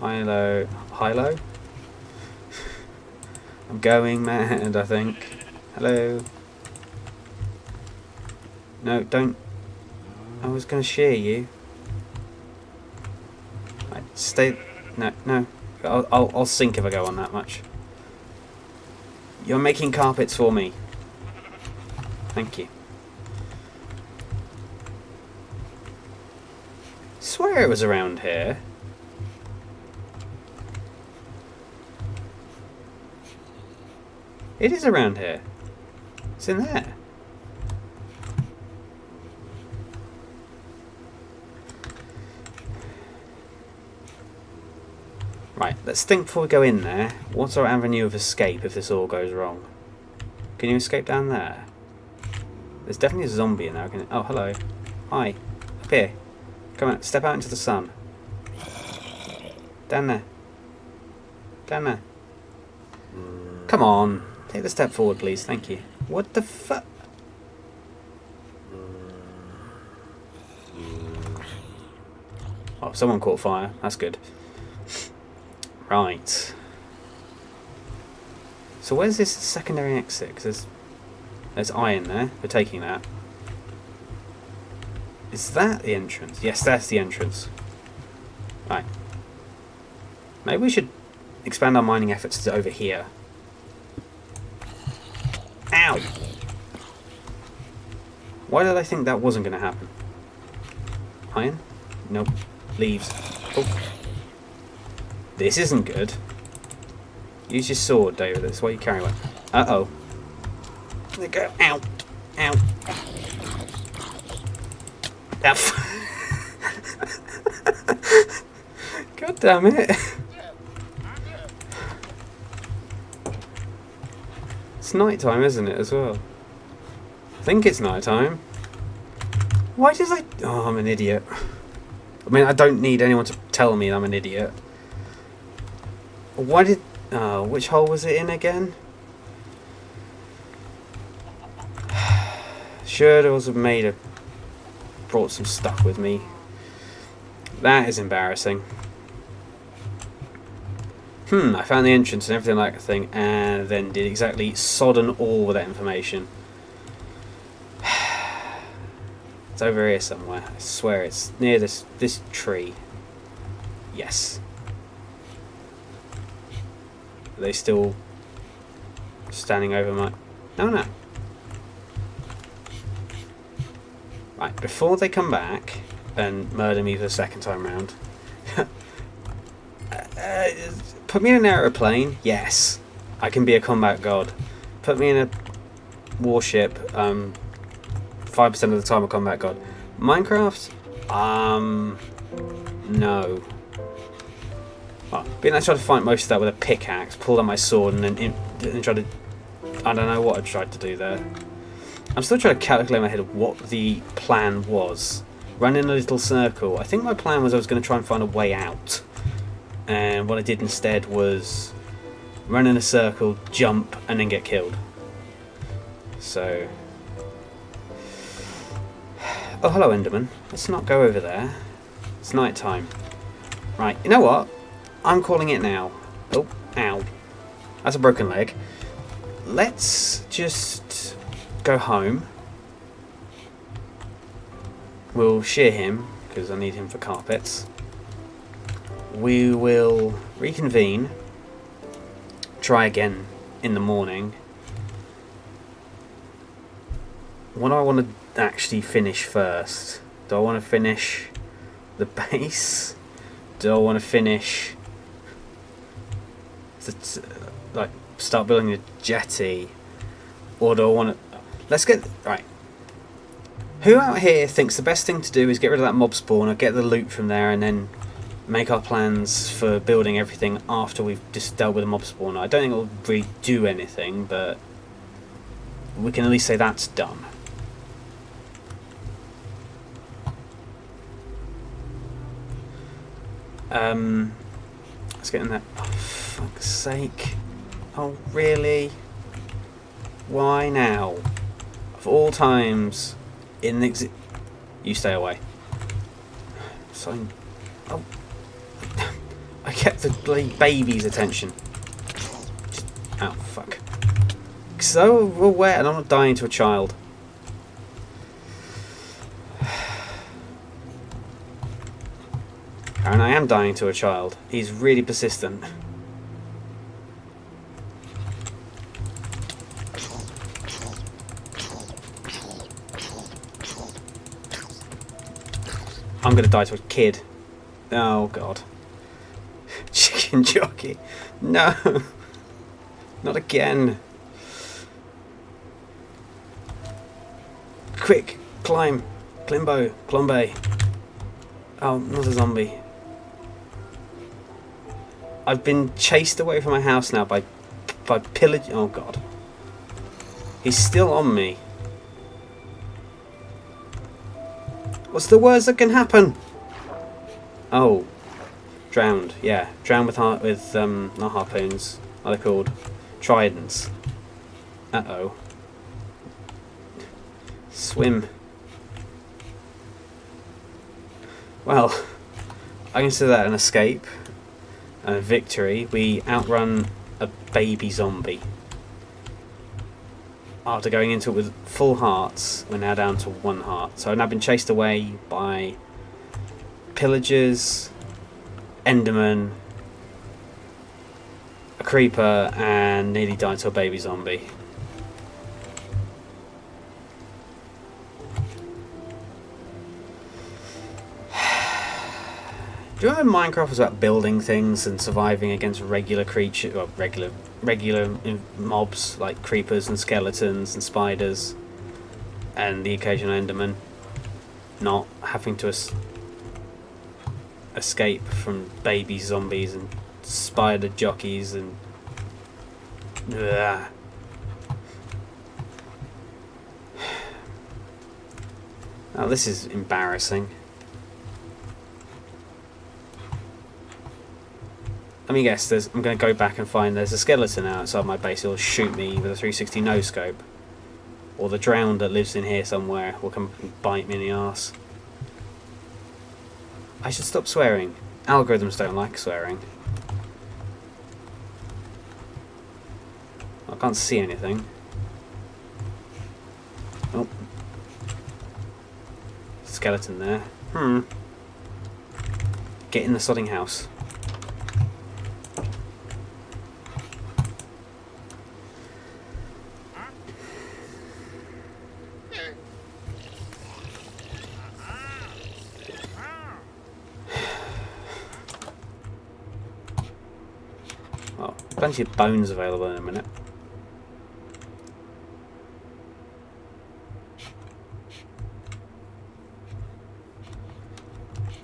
Hilo. Hilo? I'm going mad, I think. Hello. No, don't. I was going to shear you. Right, stay. No, no. I'll sink if I go on that much. You're making carpets for me. Thank you. Swear it was around here. It is around here. It's in there. Right, let's think before we go in there. What's our avenue of escape if this all goes wrong? Can you escape down there? There's definitely a zombie in there. Oh, hello. Hi. Up here. Come on, step out into the sun. Down there. Down there. Come on. Take the step forward, please. Thank you. What the fuck? Oh, Oh, someone caught fire. That's good. Right. So where's this secondary exit? Because there's iron there. We're taking that. Is that the entrance? Yes, that's the entrance. Right. Maybe we should expand our mining efforts to over here. Ow! Why did I think that wasn't going to happen? Iron? Nope. Leaves. Oh. This isn't good. Use your sword, David. That's why you carry one. Uh-oh. There you go. Ow. Ow. Ow. God damn it. It's night time, isn't it, as well? I think it's night time. Why did I... Oh, I'm an idiot. I mean, I don't need anyone to tell me I'm an idiot. Why did... Oh, which hole was it in again? Should have made a... Brought some stuff with me. That is embarrassing. I found the entrance and everything like a thing, and then did exactly sodden all with that information. It's over here somewhere. I swear it's near this tree. Yes. Are they still standing over my... No. Right, before they come back and murder me for the second time round... put me in an aeroplane, yes. I can be a combat god. Put me in a warship, 5% of the time a combat god. Minecraft? No. Well, being I tried to fight most of that with a pickaxe, pulled out my sword and then tried to... I don't know what I tried to do there. I'm still trying to calculate in my head of what the plan was. Run in a little circle. I think my plan was I was going to try and find a way out. And what I did instead was run in a circle, jump, and then get killed. So... Oh, hello, Enderman. Let's not go over there. It's night time. Right, you know what? I'm calling it now. Oh, ow. That's a broken leg. Let's just go home. We'll shear him, because I need him for carpets. We will reconvene. Try again in the morning. What do I want to actually finish first? Do I want to finish the base? Do I want to finish like start building the jetty, or do I want to... Let's get right. Who out here thinks the best thing to do is get rid of that mob spawner, get the loot from there, and then make our plans for building everything after we've just dealt with the mob spawner? I don't think it'll really do anything, but we can at least say that's done. Let's get in there. Oh, fuck's sake. Oh, really? Why now? Of all times in the... You stay away. So... Oh. I kept the bloody baby's attention. Oh, fuck. So aware, and I'm not dying to a child. And I am dying to a child. He's really persistent. I'm gonna die to a kid. Oh god. Chicken jockey. No. Not again. Quick. Climb. Climbo. Clombe. Oh, not a zombie. I've been chased away from my house now by pillage. Oh god. He's still on me. What's the worst that can happen? Oh. Drowned. Yeah. Drowned with not harpoons. What are they called? Tridents. Uh-oh. Swim. Well, I consider that an escape and a victory. We outrun a baby zombie. After going into it with full hearts, we're now down to 1 heart. So I've now been chased away by pillagers, Enderman, a creeper, and nearly died to a baby zombie. Do you remember Minecraft was about building things and surviving against regular creatures, or regular mobs like creepers and skeletons and spiders, and the occasional Enderman, not having to escape from baby zombies and spider jockeys and. Ugh. Now this is embarrassing. Let me guess, I'm going to go back and find there's a skeleton outside my base. It'll shoot me with a 360 no scope. Or the drowned that lives in here somewhere will come and bite me in the arse. I should stop swearing. Algorithms don't like swearing. I can't see anything. Oh. Skeleton there. Get in the sodding house. Oh, plenty of bones available in a minute.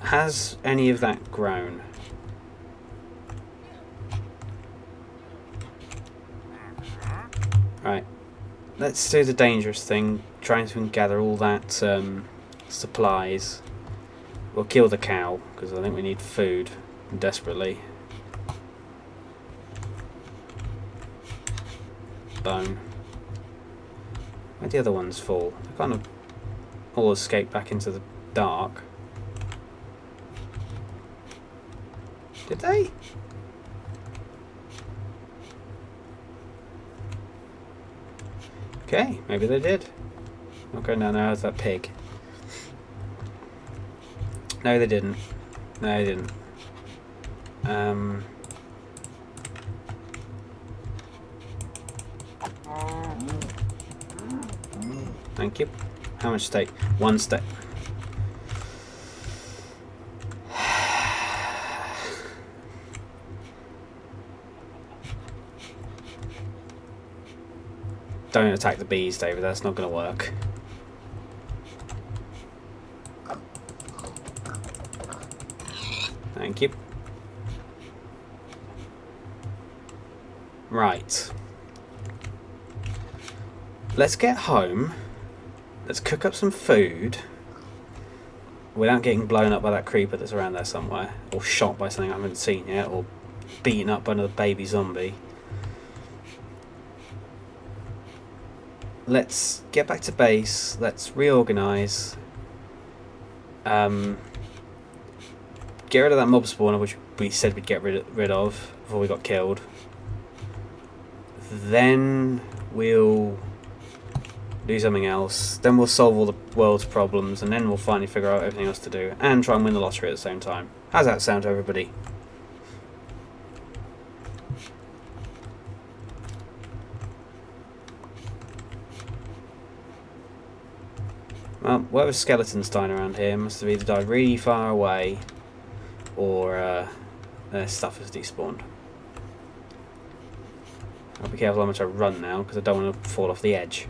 Has any of that grown? Right. Let's do the dangerous thing. Trying to gather all that supplies. We'll kill the cow, because I think we need food desperately. Bone. Where'd the other ones fall? They kind of all escaped back into the dark. Did they? Okay, maybe they did. Okay, now there's that pig. No, they didn't. No, they didn't. Thank you. How much steak? 1 steak. Don't attack the bees, David. That's not going to work. Thank you. Right. Let's get home. Let's cook up some food without getting blown up by that creeper that's around there somewhere, or shot by something I haven't seen yet, or beaten up by another baby zombie. Let's get back to base. Let's reorganize. Get rid of that mob spawner, which we said we'd get rid of before we got killed. Then we'll do something else. Then we'll solve all the world's problems, and then we'll finally figure out everything else to do, and try and win the lottery at the same time. How's that sound to everybody? Well, whatever skeleton's dying around here must have either died really far away, or their stuff has despawned. I'll be careful how much I run now, because I don't want to fall off the edge.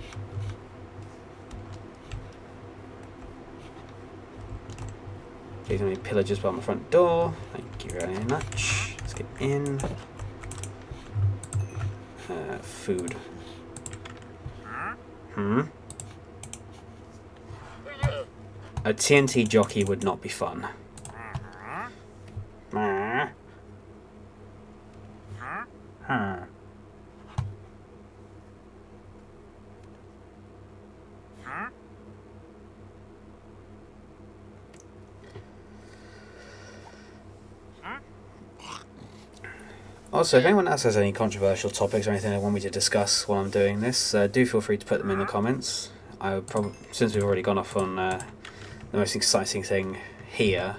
There's any pillagers by my front door. Thank you very much. Let's get in. Food. A TNT jockey would not be fun. Also, if anyone else has any controversial topics or anything they want me to discuss while I'm doing this, do feel free to put them in the comments. I would probably, since we've already gone off on the most exciting thing here,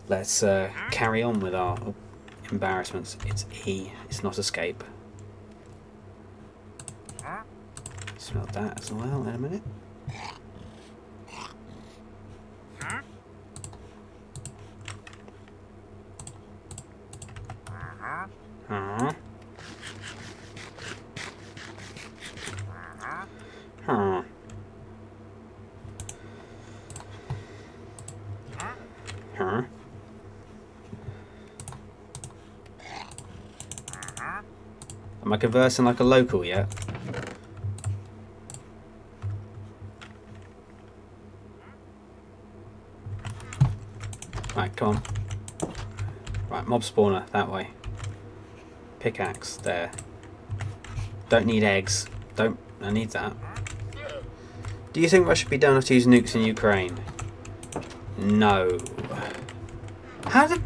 let's carry on with our embarrassments. It's E, it's not escape. Smell that as well in a minute. Huh. Huh. Huh. Am I conversing like a local yet? Right, come on. Right, mob spawner, that way. Pickaxe, there. Don't need eggs. I need that. Do you think Russia should be done enough to use nukes in Ukraine? No. How did...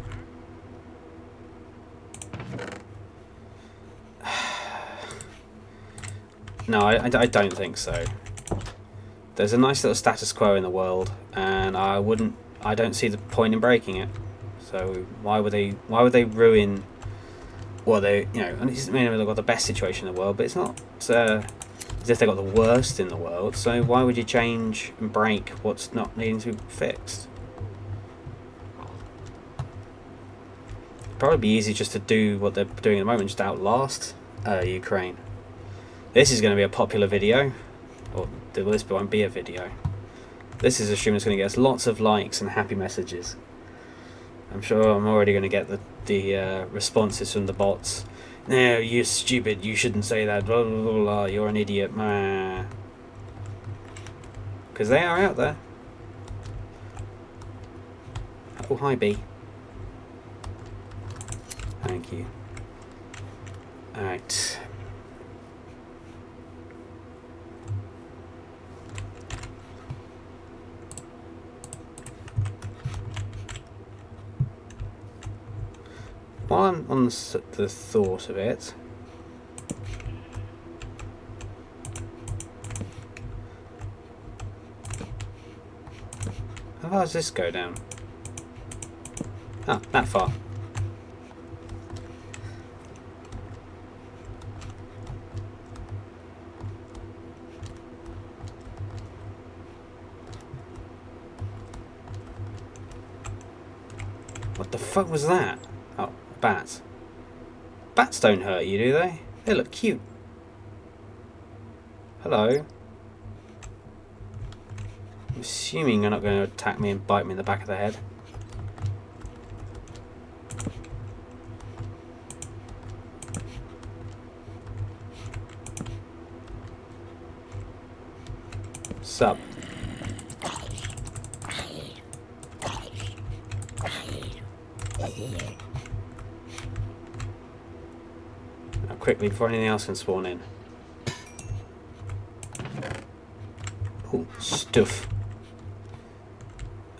No, I don't think so. There's a nice little status quo in the world, and I don't see the point in breaking it. So why would they ruin? Well, they, you know, and it may not have got the best situation in the world, but it's not as if they got the worst in the world. So why would you change and break what's not needing to be fixed? It'd probably be easy just to do what they're doing at the moment, just outlast Ukraine. This is going to be a popular video, or this won't be a video. This is assuming it's going to get us lots of likes and happy messages. I'm sure I'm already going to get the responses from the bots. No, you're stupid, you shouldn't say that, blah, blah, blah, blah. You're an idiot. Because they are out there. Oh, hi B. Thank you. Alright. While I'm on the thought of it, how far does this go down? Ah, that far. What the fuck was that? Oh. Bats. Bats don't hurt you, do they? They look cute. Hello. I'm assuming you're not going to attack me and bite me in the back of the head. Sup? Quickly before anything else can spawn in. Oh, stuff.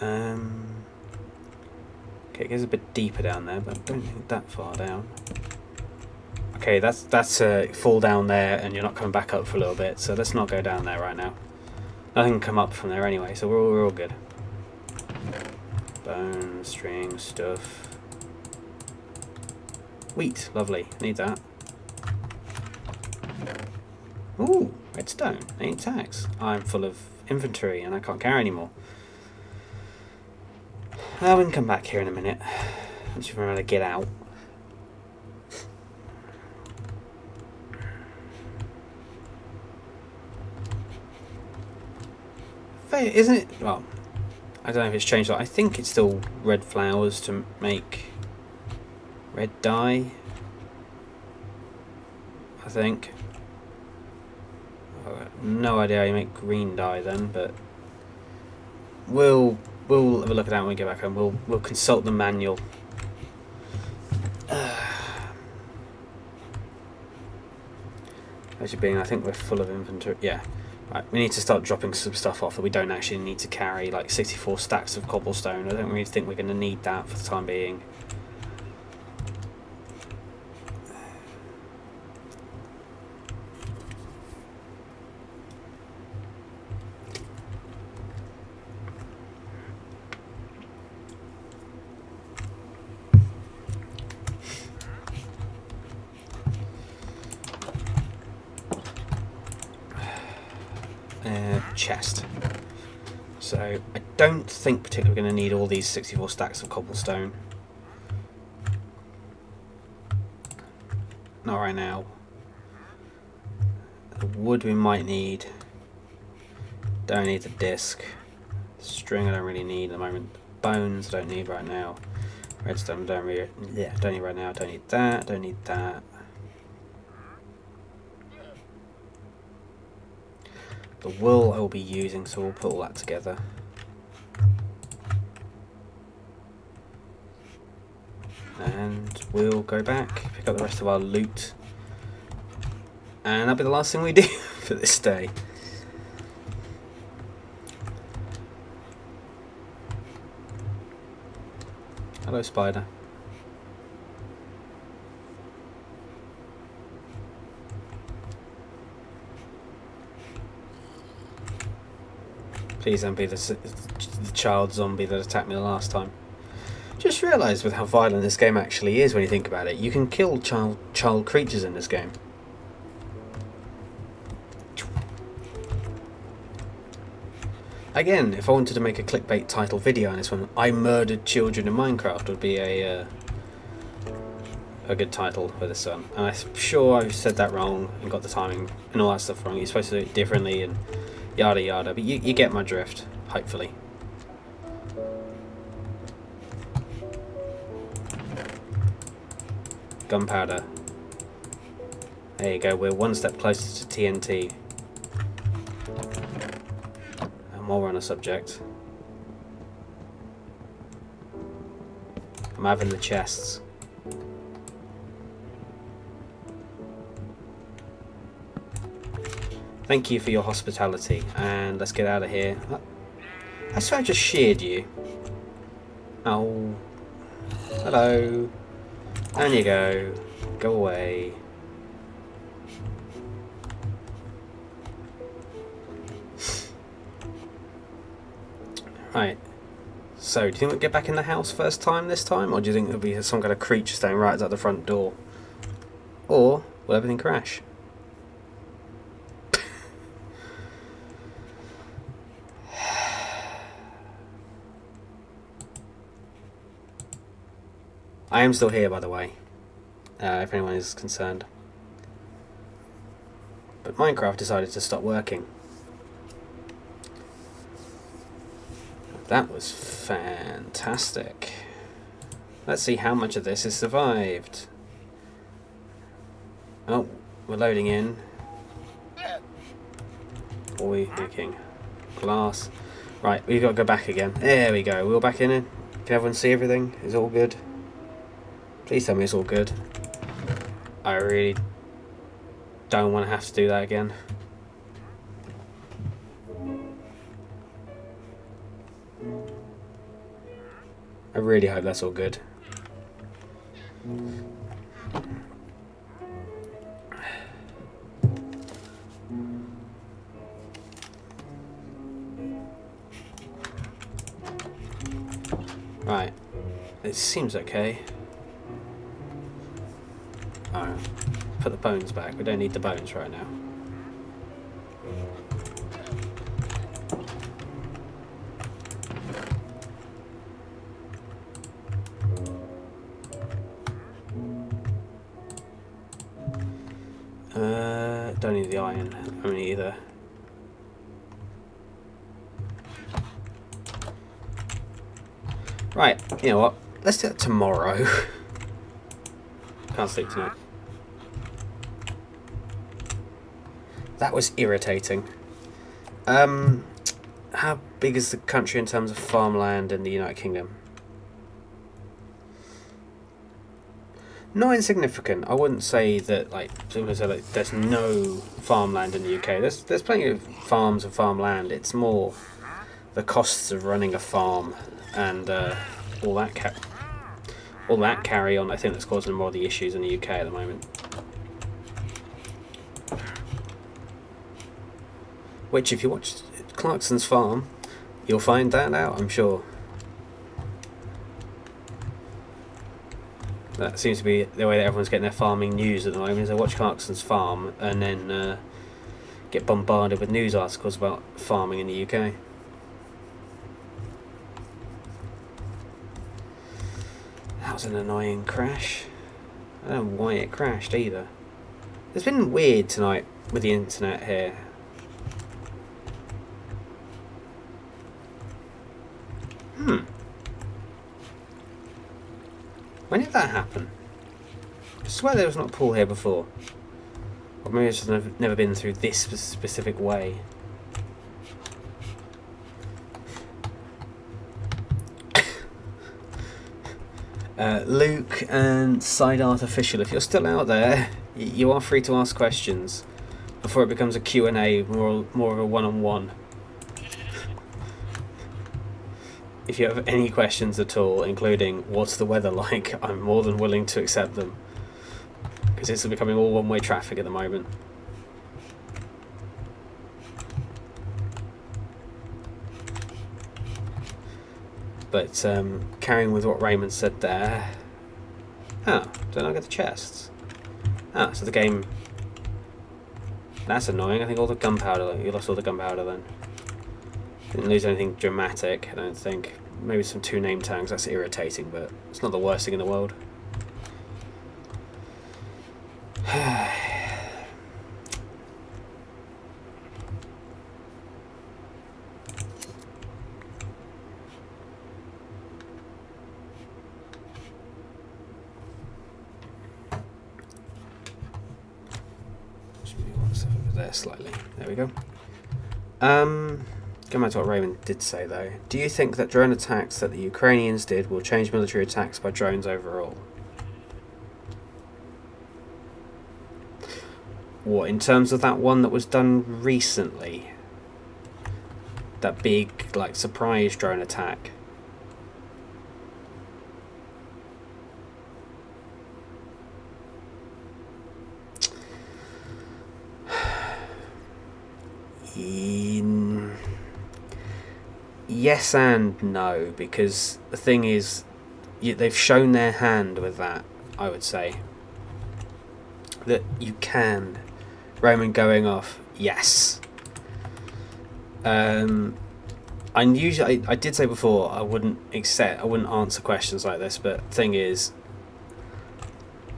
Okay, it goes a bit deeper down there, but I don't think that far down. Okay, that's fall down there, and you're not coming back up for a little bit, so let's not go down there right now. Nothing can come up from there anyway, so we're all good. Bone, string, stuff. Wheat, lovely. Need that. Ooh, redstone, 8 tags. I'm full of inventory and I can't carry anymore. I will come back here in a minute. Once you've remembered to get out. Isn't it? Well, I don't know if it's changed. I think it's still red flowers to make red dye. I think. No idea how you make green dye then, but we'll have a look at that when we get back home. We'll consult the manual. Actually, being I think we're full of inventory. Yeah, right. We need to start dropping some stuff off that we don't actually need to carry, like 64 stacks of cobblestone. I don't really think we're going to need that for the time being. chest. So I don't think particularly going to need all these 64 stacks of cobblestone. Not right now. The wood we might need. Don't need the disc. String I don't really need at the moment. Bones I don't need right now. Redstone don't need right now. Don't need that. Don't need that. The wool I will be using, so we'll put all that together. And we'll go back, pick up the rest of our loot. And that'll be the last thing we do for this day. Hello, spider. Please don't be the child zombie that attacked me the last time. Just realised with how violent this game actually is when you think about it. You can kill child creatures in this game. Again, if I wanted to make a clickbait title video on this one, I murdered children in Minecraft would be a good title for this one. And I'm sure I've said that wrong and got the timing and all that stuff wrong. You're supposed to do it differently and yada yada, but you get my drift, hopefully. Gunpowder. There you go, we're one step closer to TNT. And while we're on the subject, I'm having the chests. Thank you for your hospitality, and let's get out of here. I swear I just sheared you. Oh. Hello. Down you go. Go away. Right. So, do you think we'll get back in the house first time this time? Or do you think there'll be some kind of creature staying right at the front door? Or will everything crash? I am still here, by the way, if anyone is concerned. But Minecraft decided to stop working. That was fantastic. Let's see how much of this has survived. Oh, we're loading in. What are we making? Glass. Right, we've got to go back again. There we go, we're all back in it. Can everyone see everything? Is it all good? Please tell me it's all good. I really don't want to have to do that again. I really hope that's all good. Right. It seems okay. Oh, put the bones back. We don't need the bones right now. Don't need the iron. I mean either. Right, you know what? Let's do that tomorrow. Can't sleep tonight. That was irritating. How big is the country in terms of farmland in the United Kingdom? Not insignificant. I wouldn't say that there's no farmland in the UK. There's plenty of farms and farmland. It's more the costs of running a farm and all that carry on. I think that's causing more of the issues in the UK at the moment. Which, if you watch Clarkson's Farm, you'll find that out, I'm sure. That seems to be the way that everyone's getting their farming news at the moment, is they watch Clarkson's Farm and then get bombarded with news articles about farming in the UK. That was an annoying crash. I don't know why it crashed either. It's been weird tonight with the internet here. When did that happen? I swear there was not a pool here before. Or maybe it's just never been through this specific way. Luke and Side Art Official, if you're still out there, you are free to ask questions before it becomes a Q&A, more of a one-on-one. If you have any questions at all, including what's the weather like, I'm more than willing to accept them. Because it's becoming all one-way traffic at the moment. But carrying with what Raymond said there... Oh, don't I get the chests? Ah, so the game... That's annoying. I think all the gunpowder... You lost all the gunpowder then. Didn't lose anything dramatic, I don't think. Maybe some 2 name tags, that's irritating, but it's not the worst thing in the world. Just move all this over there slightly. There we go. Going back to what Raymond did say though, do you think that drone attacks that the Ukrainians did will change military attacks by drones overall? What, in terms of that one that was done recently? That big, like, surprise drone attack? Yes and no, because the thing is, they've shown their hand with that, I would say. That you can. Roman going off, yes. I did say before I wouldn't answer questions like this, but the thing is,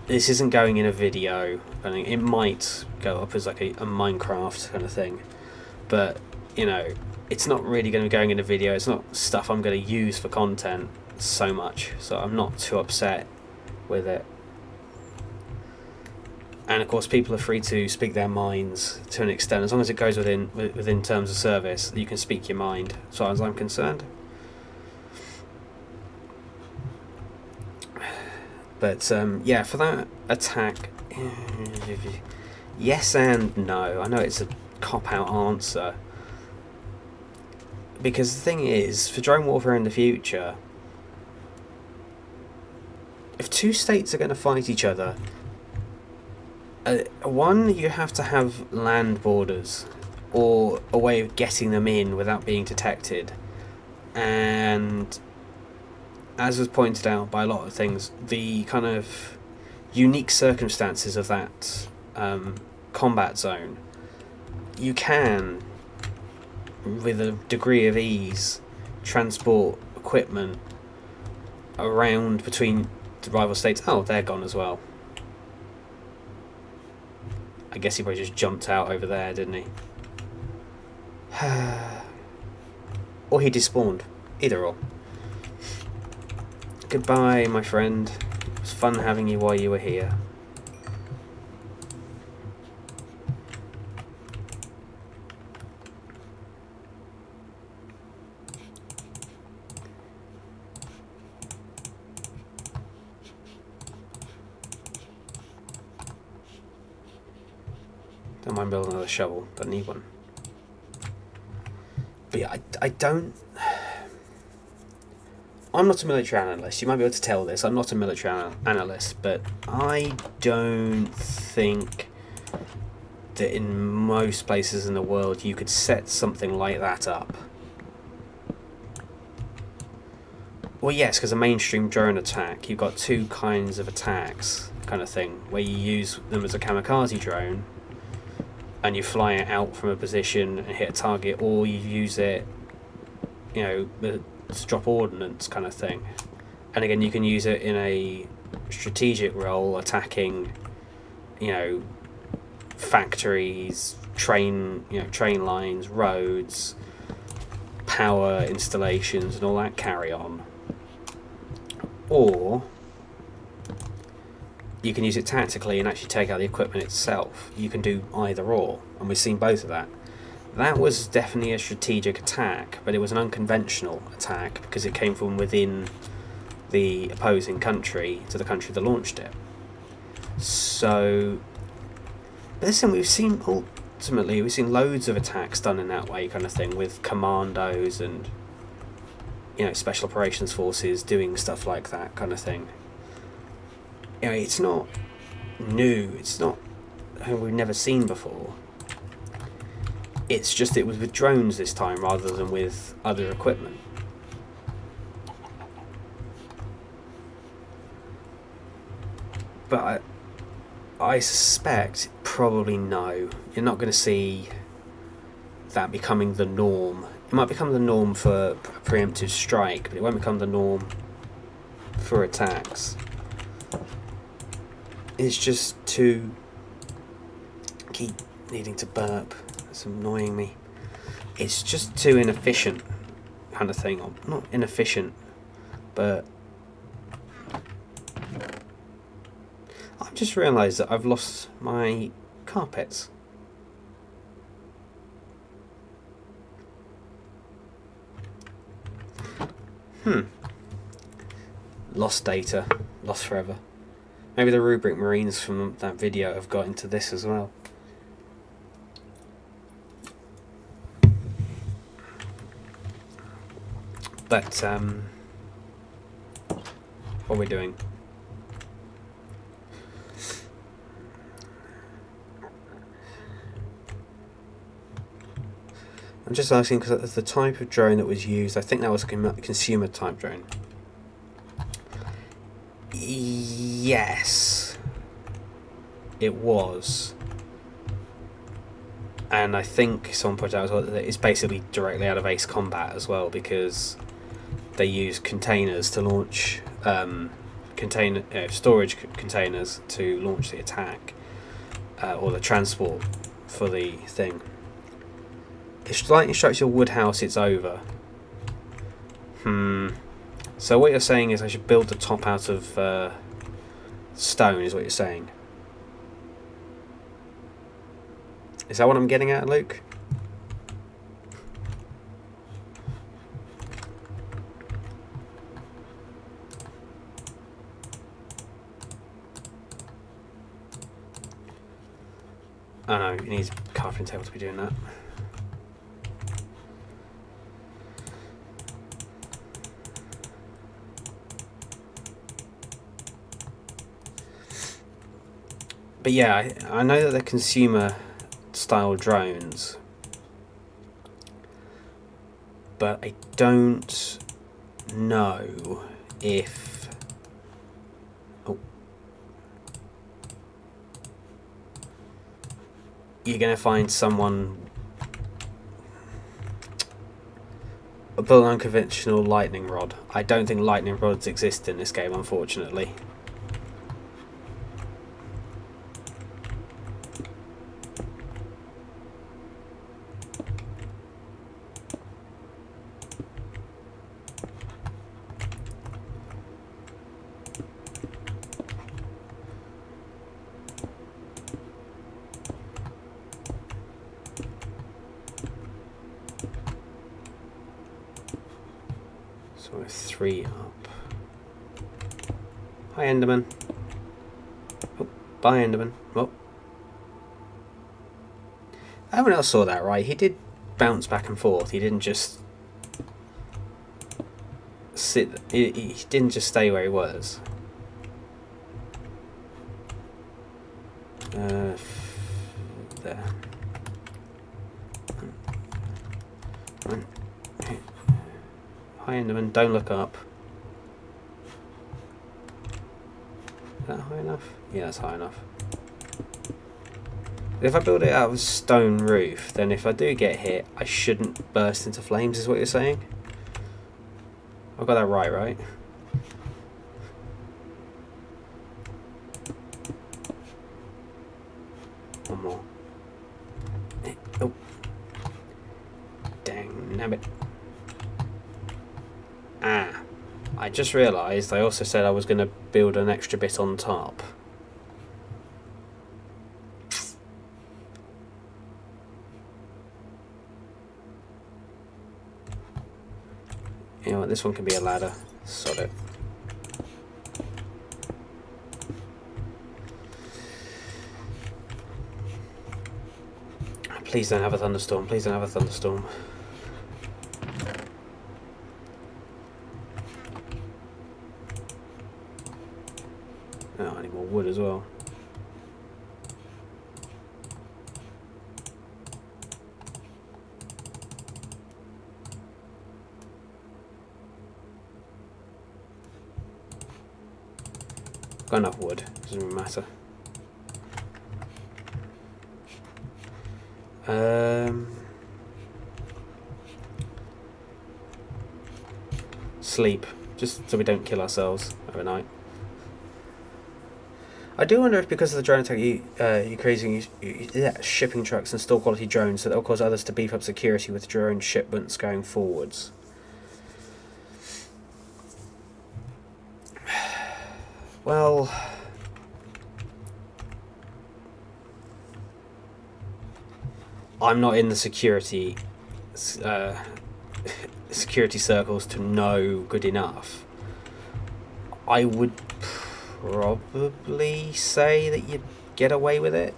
this isn't going in a video. I think it might go up as like a Minecraft kind of thing, but you know, it's not really going to be going in a video. It's not stuff I'm going to use for content so much, so I'm not too upset with it. And of course, people are free to speak their minds to an extent, as long as it goes within terms of service. You can speak your mind, as far as I'm concerned. But yeah, for that attack, yes and no. I know it's a cop-out answer, because the thing is, for drone warfare in the future, if 2 states are going to fight each other, one, you have to have land borders or a way of getting them in without being detected, and as was pointed out by a lot of things, the kind of unique circumstances of that combat zone, you can, with a degree of ease, transport equipment around between the rival states. Oh, they're gone as well. I guess he probably just jumped out over there, didn't he? Or he despawned. Either or. Goodbye, my friend. It was fun having you while you were here. Don't mind building another shovel, don't need one. But yeah, I don't... I'm not a military analyst, you might be able to tell this, I'm not a military analyst, but I don't think that in most places in the world you could set something like that up. Well, yes, because a mainstream drone attack, you've got 2 kinds of attacks, kind of thing, where you use them as a kamikaze drone, and you fly it out from a position and hit a target, or you use it, you know, to drop ordnance kind of thing. And again, you can use it in a strategic role, attacking, you know, factories, train lines, roads, power installations, and all that carry on. Or you can use it tactically and actually take out the equipment itself. You can do either or, and we've seen both of that. That was definitely a strategic attack, but it was an unconventional attack because it came from within the opposing country to the country that launched it. So, listen, we've seen loads of attacks done in that way, kind of thing, with commandos and, you know, special operations forces doing stuff like that kind of thing. You know, it's not new. It's not something we've never seen before. It's just it was with drones this time rather than with other equipment. But I suspect probably no. You're not going to see that becoming the norm. It might become the norm for a preemptive strike, but it won't become the norm for attacks. It's just too... keep needing to burp. It's annoying me. It's just too inefficient kind of thing. Not inefficient, but... I've just realised that I've lost my carpets. Lost data. Lost forever. Maybe the Rubric Marines from that video have got into this as well. But, what are we doing? I'm just asking because the type of drone that was used, I think that was a consumer type drone. Yes, it was. And I think someone pointed out as well that it's basically directly out of Ace Combat as well, because they use containers to launch storage containers to launch the attack, or the transport for the thing. If lightning strikes your wood house, it's over. So what you're saying is I should build the top out of stone, is what you're saying. Is that what I'm getting at, Luke? Oh no, he needs a carpentering table to be doing that. But yeah, I know that they're consumer style drones, but I don't know if... Oh. You're going to find someone... build an unconventional lightning rod. I don't think lightning rods exist in this game, unfortunately. So we're 3 up. Hi, Enderman. Oh, bye, Enderman. Oh. Everyone else saw that, right? He did bounce back and forth. He didn't just sit. He didn't just stay where he was. There. Hi, Enderman, don't look up. Is that high enough? Yeah, that's high enough. If I build it out of a stone roof, then if I do get hit, I shouldn't burst into flames, is what you're saying? I've got that right? One more. Oh. Dang, nabbit. Ah. I just realised I also said I was going to build an extra bit on top. You know what, this one can be a ladder. Sod it. Please don't have a thunderstorm. Please don't have a thunderstorm. Oh, I need more wood as well. Got enough wood. Doesn't really matter. Sleep, just so we don't kill ourselves overnight. I do wonder if because of the drone attack, you're creating shipping trucks and store quality drones, so that will cause others to beef up security with drone shipments going forwards. Well, I'm not in the security circles to know good enough. I would probably say that you'd get away with it.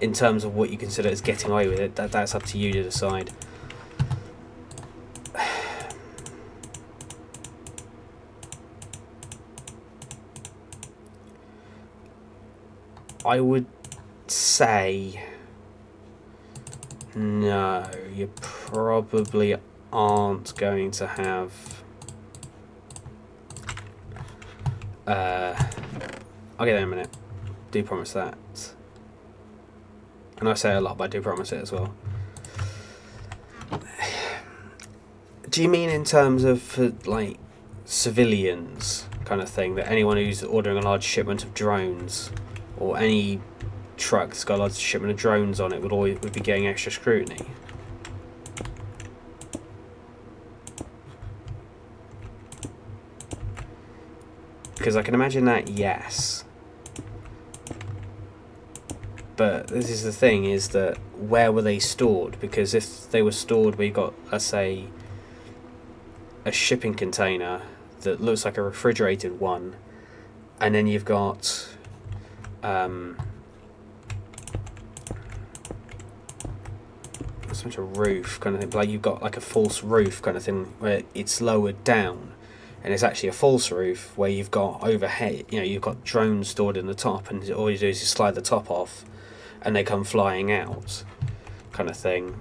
In terms of what you consider as getting away with it, that's up to you to decide. I would say no, you probably aren't going to have I'll get there in a minute. Do promise that. And I say a lot, but I do promise it as well. Do you mean in terms of like civilians kind of thing, that anyone who's ordering a large shipment of drones or any truck that's got a large shipment of drones on it would be getting extra scrutiny? Because I can imagine that, yes. But this is the thing, is that where were they stored? Because if they were stored where you've got, let's say, a shipping container that looks like a refrigerated one, and then you've got such a roof kind of thing, like you've got like a false roof kind of thing where it's lowered down, and it's actually a false roof where you've got overhead, you've got drones stored in the top, and all you do is you slide the top off and they come flying out kind of thing.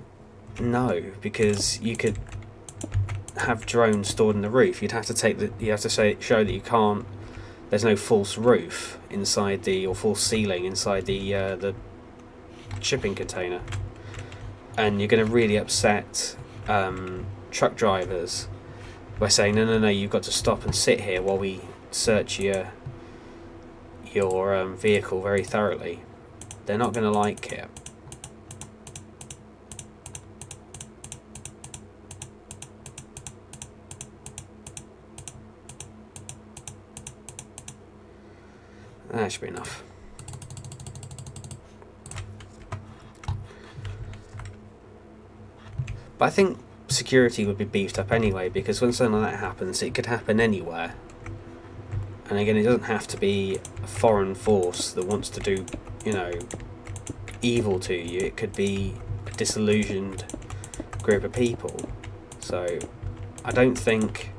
No, because you could have drones stored in the roof. You'd have to show that you can't, there's no false roof inside or false ceiling inside the shipping container, and you're going to really upset truck drivers by saying no, you've got to stop and sit here while we search your vehicle very thoroughly. They're not going to like it. That should be enough. But I think security would be beefed up anyway, because when something like that happens, it could happen anywhere. And again, it doesn't have to be a foreign force that wants to do, evil to you. It could be a disillusioned group of people. So I don't think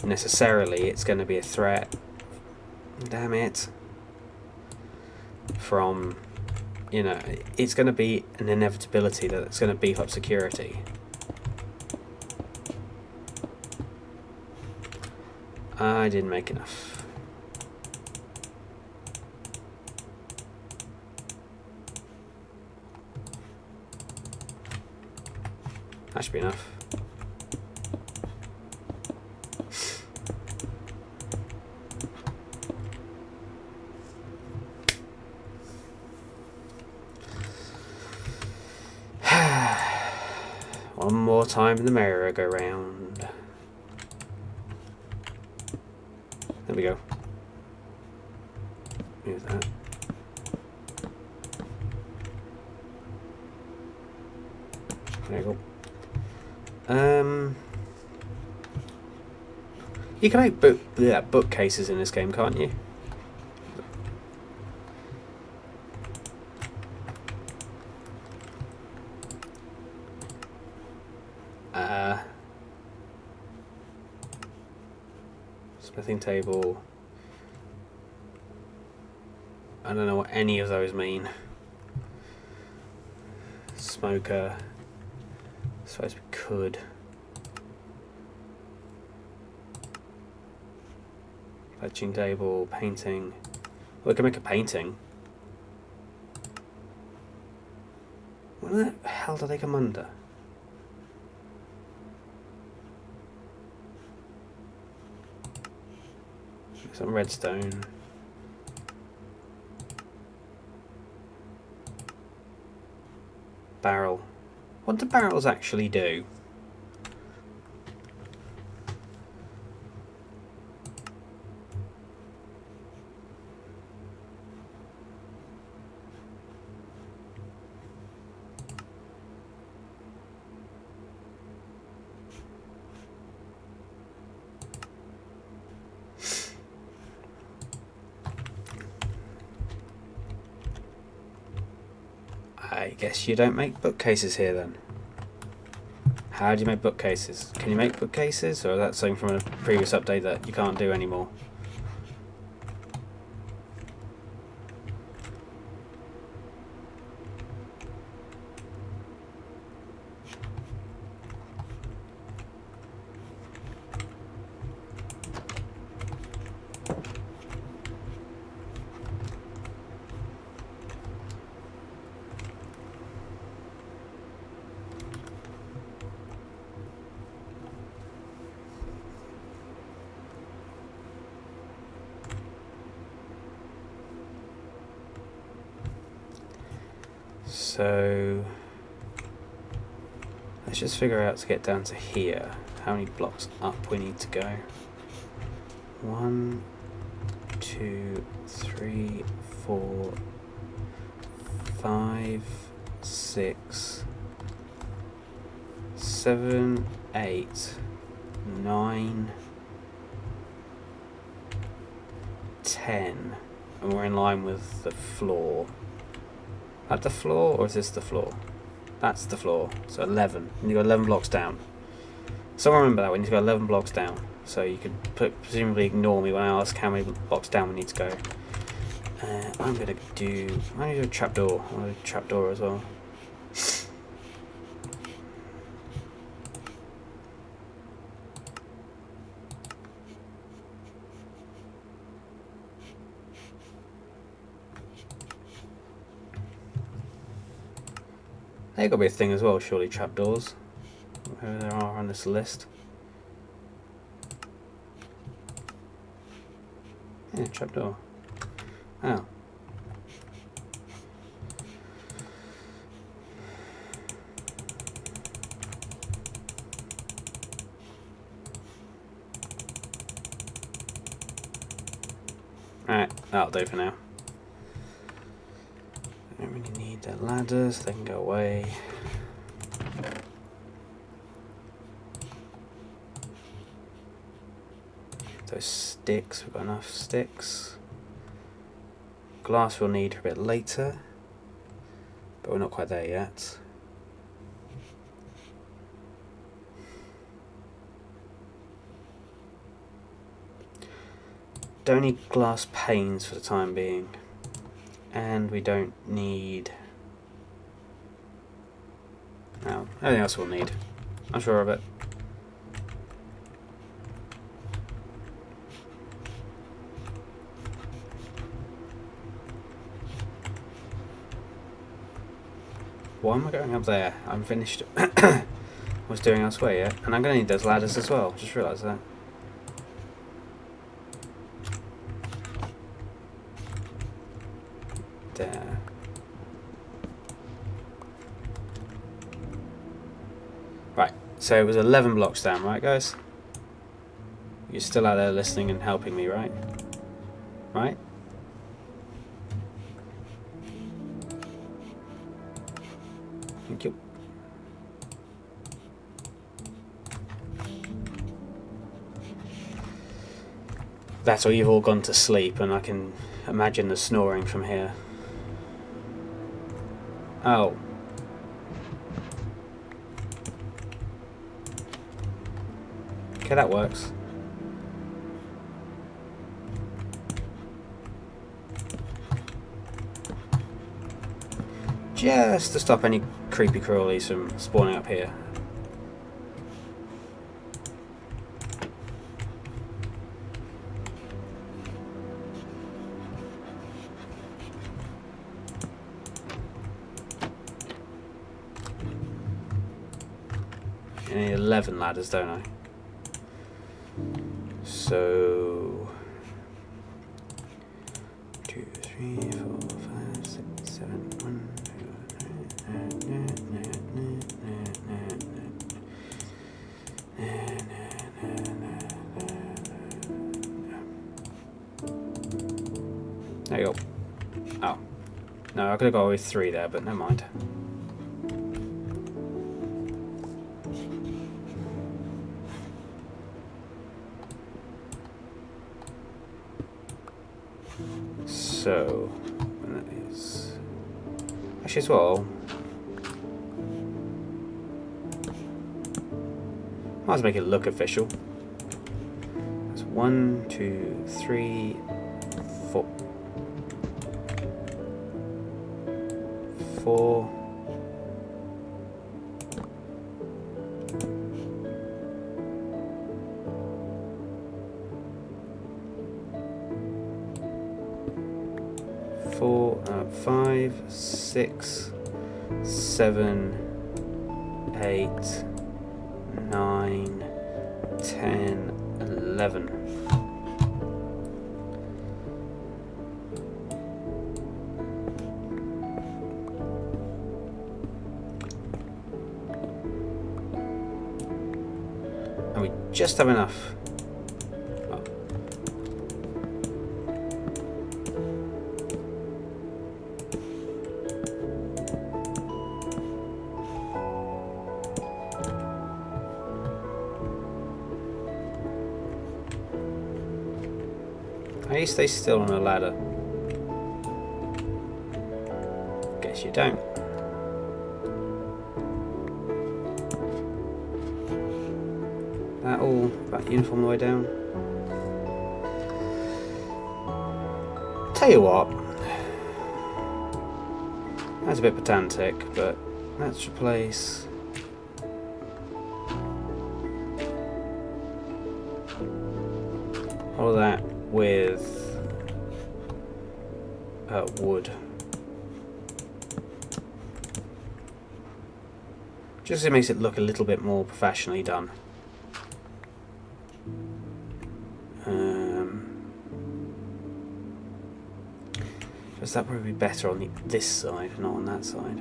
necessarily it's going to be a threat, damn it, from, it's going to be an inevitability that it's going to beef up security. I didn't make enough. That should be enough. One more time in the merry-go-round. There we go. Move that. There you go. You can make bookcases in this game, can't you? Smithing table. I don't know what any of those mean. Smoker. I suppose we could. Fetching table, painting. Well, we can make a painting. Where the hell do they come under? Some redstone. Barrel. What do barrels actually do? I guess you don't make bookcases here then. How do you make bookcases? Can you make bookcases, or is that something from a previous update that you can't do anymore? So let's just figure out to get down to here how many blocks up we need to go. 1, 2, 3, 4, 5, 6, 7, 8, 9, 10, and we're in line with the floor. At the floor, or is this the floor? That's the floor. So 11. You go 11 blocks down. Someone remember that. We need to go 11 blocks down. So you could presumably ignore me when I ask how many blocks down we need to go. I'm gonna do a trapdoor. I want a trapdoor as well. They've got to be a thing as well, surely, trapdoors. Where there are on this list. Yeah, trapdoor. Oh. Alright, that'll do for now. I don't really need the ladders, they can go away. Those sticks, we've got enough sticks. Glass we'll need for a bit later, but we're not quite there yet. Don't need glass panes for the time being. And we don't need... No, anything else we'll need. I'm sure of it. Why am I going up there? I'm finished. was doing elsewhere yet. And I'm going to need those ladders as well. Just realised that. There. Right, so it was 11 blocks down, right guys? You're still out there listening and helping me, right? Right? Thank you. That's where you've all gone to sleep, and I can imagine the snoring from here. Oh. Okay, that works. Just to stop any creepy crawlies from spawning up here. I need 11 ladders, don't I? So 2, 3, 4, 5, 6, 7, 1, 2. There you go. Oh. No, I could have got with 3 there, but never mind. So, and that is actually as well. Might as well make it look official. That's 1, 2, 3, 4. 4. Four, 5, 6, 7, 8, 9, 10, 11. And we just have enough. How do you stay still on a ladder? Guess you don't. That all about uniform the way down. Tell you what, that's a bit pedantic, but let's replace all of that with wood. Just so it makes it look a little bit more professionally done. Just that would be better on this side, not on that side.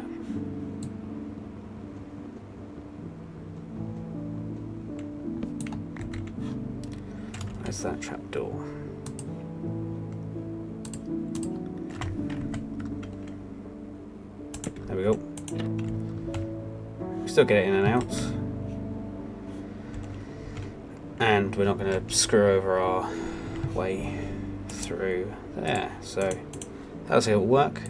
Where's that trapdoor? There we go. Still get it in and out. And we're not going to screw over our way through there. So that'll see it'll work.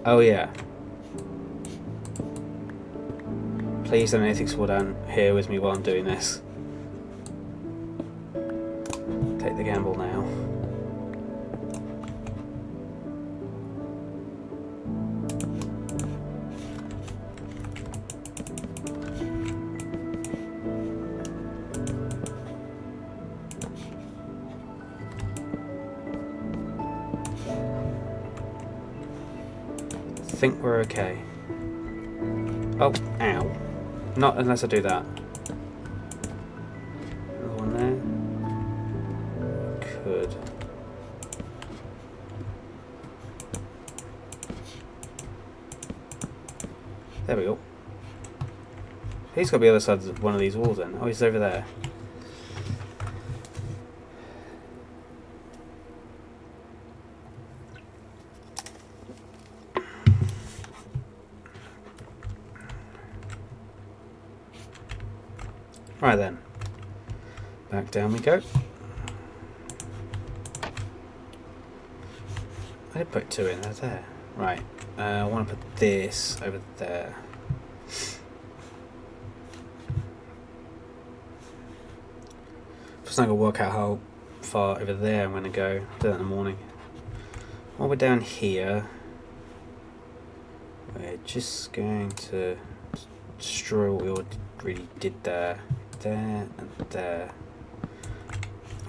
Oh yeah. Please don't anything fall down here with me while I'm doing this. Take the gamble now. I think we're okay. Oh, ow. Not unless I do that. Another one there. Could. There we go. He's got to be the other side of one of these walls then. Oh, he's over there. Right then, back down we go. I did put 2 in there. Right, I want to put this over there. Just not going to work out how far over there I'm going to go. Do that in the morning. While we're down here, we're just going to destroy what we already did there. There and there.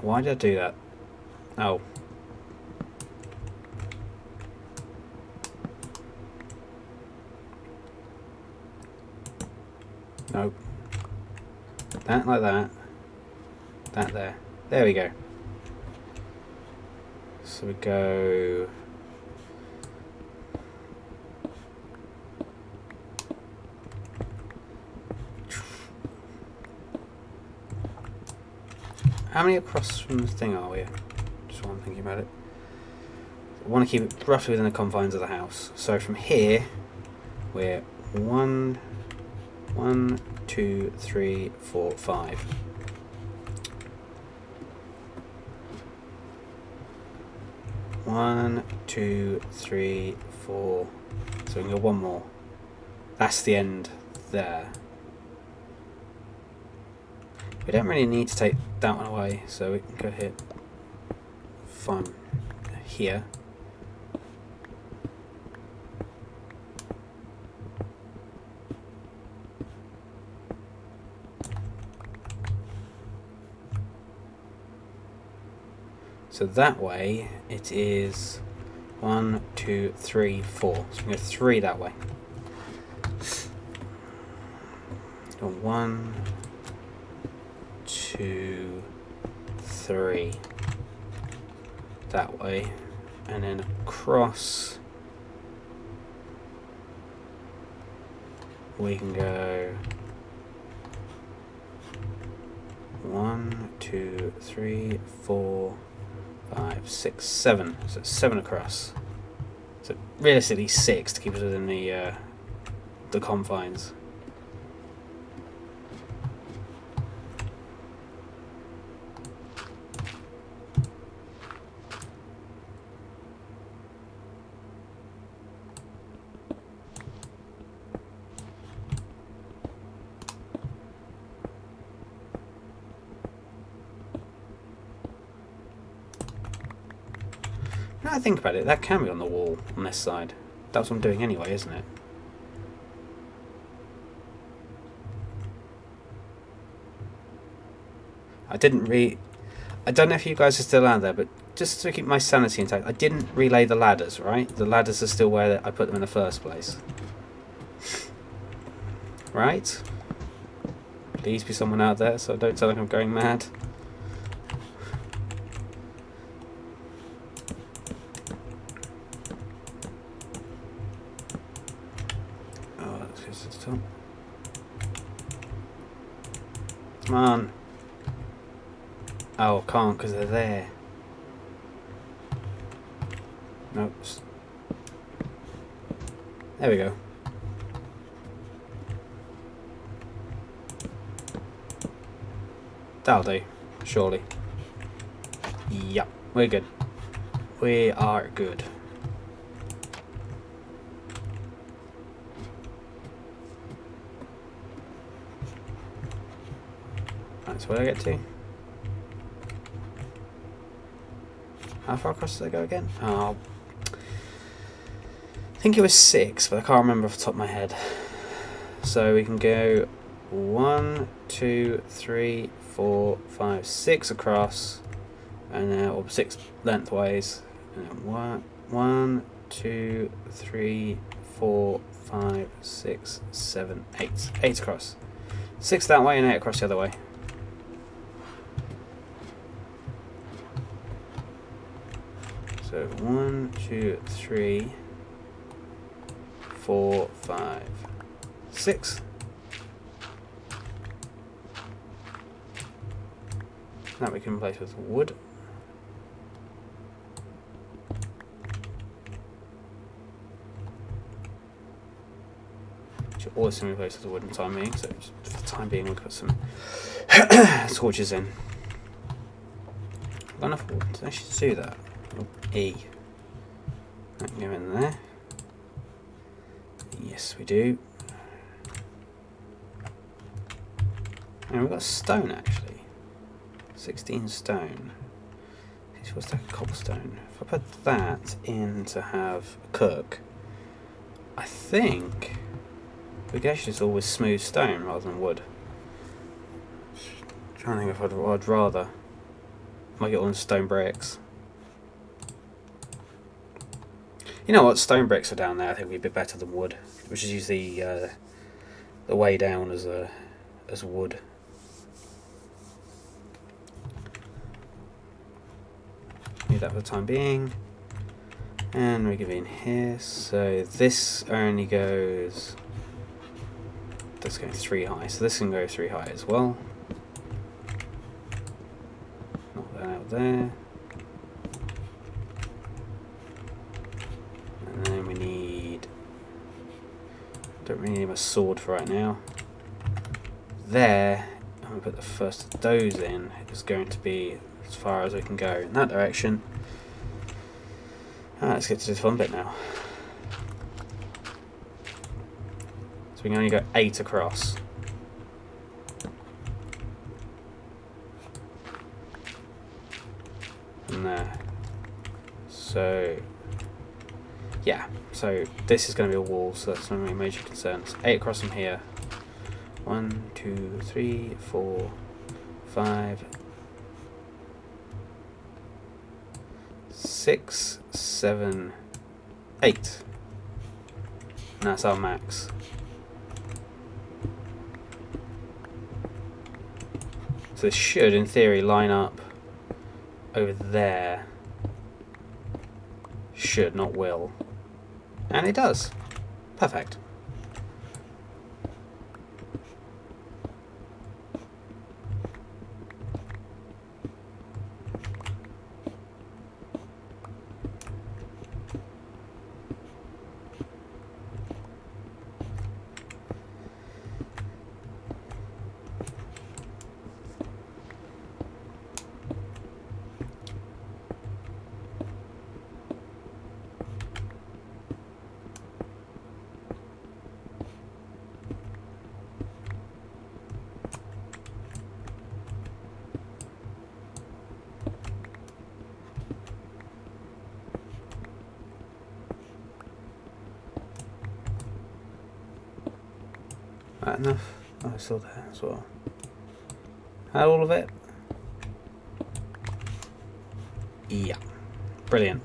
Why did I do that? Oh. Nope. That like that. That there. There we go. So we go... How many across from the thing are we? Just while I'm thinking about it. I want to keep it roughly within the confines of the house. So from here, we're 1, 2, 3, 4, 5. One, 2, 3, 4. So we can go one more. That's the end there. We don't really need to take that one away, so we can go here. Fine. Here. So that way it is 1, 2, 3, 4. So we can go 3 that way. So 1, 2, 3 that way, and then across we can go 1, 2, 3, 4, 5, 6, 7. So it's 7 across. So realistically 6 to keep us within the confines. Now I think about it, that can be on the wall on this side. That's what I'm doing anyway, isn't it? I don't know if you guys are still out there, but just to keep my sanity intact, I didn't relay the ladders, right? The ladders are still where I put them in the first place. Right? Please be someone out there so I don't sound like I'm going mad. Come on. Oh, can't because they're there. Nope. There we go. That'll do, surely. Yep, we're good. We are good. So where do I get to? How far across did I go again? Oh, I think it was 6, but I can't remember off the top of my head. So we can go 1, 2, 3, 4, 5, 6 across, and now or 6 lengthways. And then 1, 2, 3, 4, 5, 6, 7, 8. 8 across. 6 that way and 8 across the other way. So 1, 2, 3, 4, 5, 6. That we can replace with wood. Which always can replace with wood in time being, so for the time being we'll put some torches in. Got enough wood to actually do that. E. That can go in there. Yes, we do. And we've got stone actually. 16 stone. It's supposed to have cobblestone. If I put that in to have a cook, I think we can actually just always smooth stone rather than wood. I'm trying to think if I'd rather. Might get on stone bricks. You know what? Stone bricks are down there. I think would be a bit better than wood, which is usually the way down as wood. Leave that for the time being, and we give it in here. So this only goes. That's going 3 high, so this can go 3 high as well. Knock that out there. And then we need. Don't really need my sword for right now. There, I'm going to put the first of those in. It's going to be as far as we can go in that direction. Let's get to this fun bit now. So we can only go 8 across. And there. So yeah, so this is going to be a wall, so that's one of my major concerns. 8 across from here. 1, 2, 3, 4, 5, 6, 7, 8. And that's our max. So this should, in theory, line up over there. Should, not will. And it does. Perfect. That enough? Oh, it's still there as well. Had all of it? Yeah. Brilliant.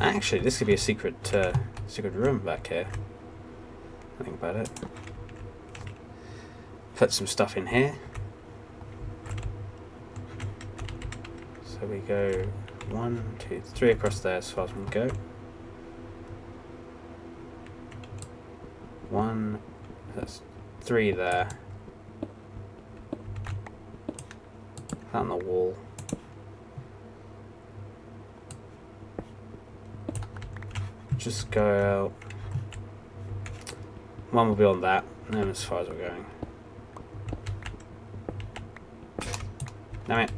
Actually, this could be a secret room back here. Think about it. Put some stuff in here. So we go 1, 2, 3 across there as far as we can go. 1, that's 3 there. That on the wall. Just go out. 1 will be on that, and then as far as we're going. Damn it.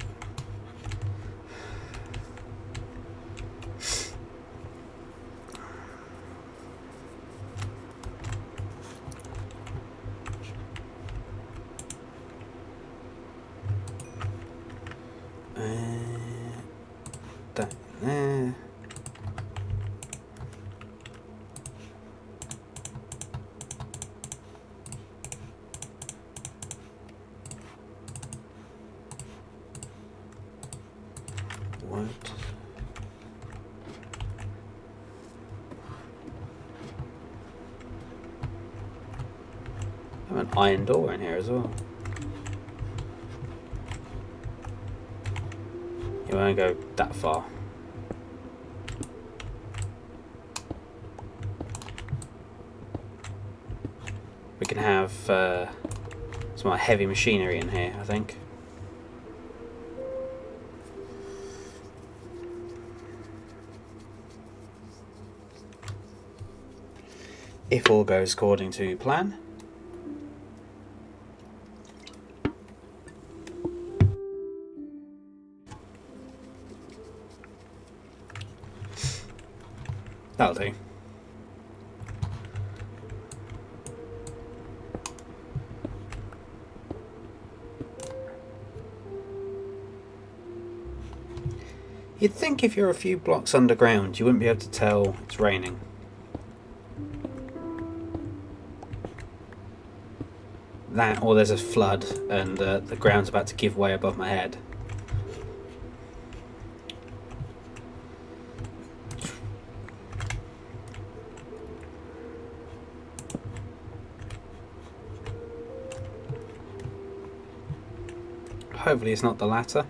That there. What? I have an iron door in here as well. You won't go that far. We can have some more heavy machinery in here, I think. If all goes according to plan. That'll do. You'd think if you're a few blocks underground, you wouldn't be able to tell it's raining. That, or there's a flood and the ground's about to give way above my head. Hopefully it's not the latter.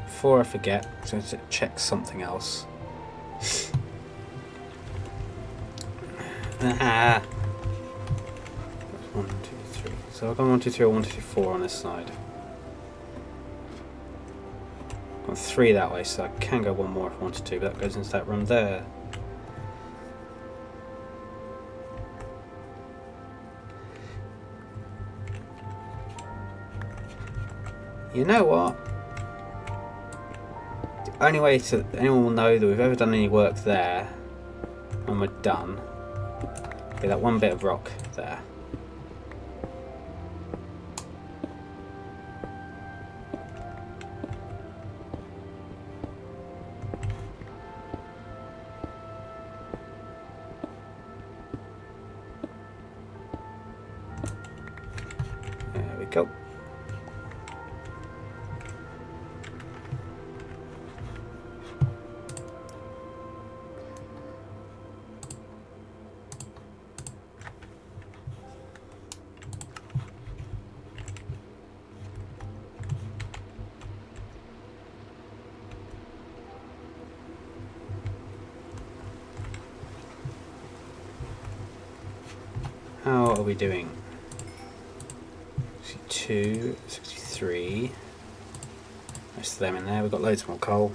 Before I forget, I'm going to check something else. Ah. 1, 2, 3. So I've got 1, 2, 3, or 1, 2, 3, 4 on this side. I've got 3 that way, so I can go 1 more if I wanted to, but that goes into that room there. You know what? The only way to anyone will know that we've ever done any work there when we're done be that one bit of rock there. There we go. How are we doing? 62, 63. Most of them in there. We've got loads more coal.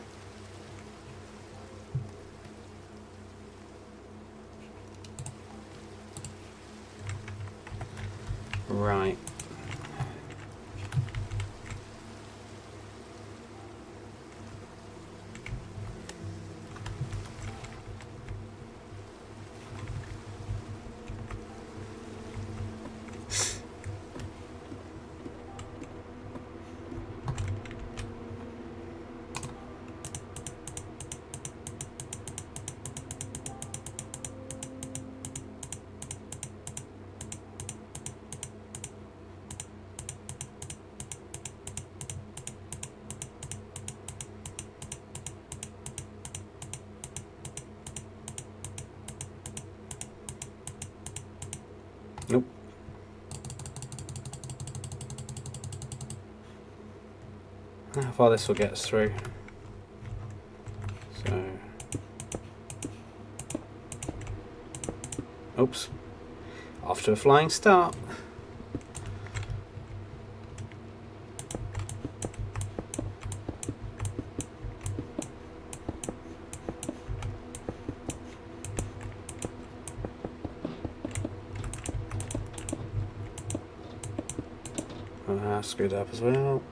Right. Nope. How far this will get us through. So, oops, off to a flying start. Screwed up as well.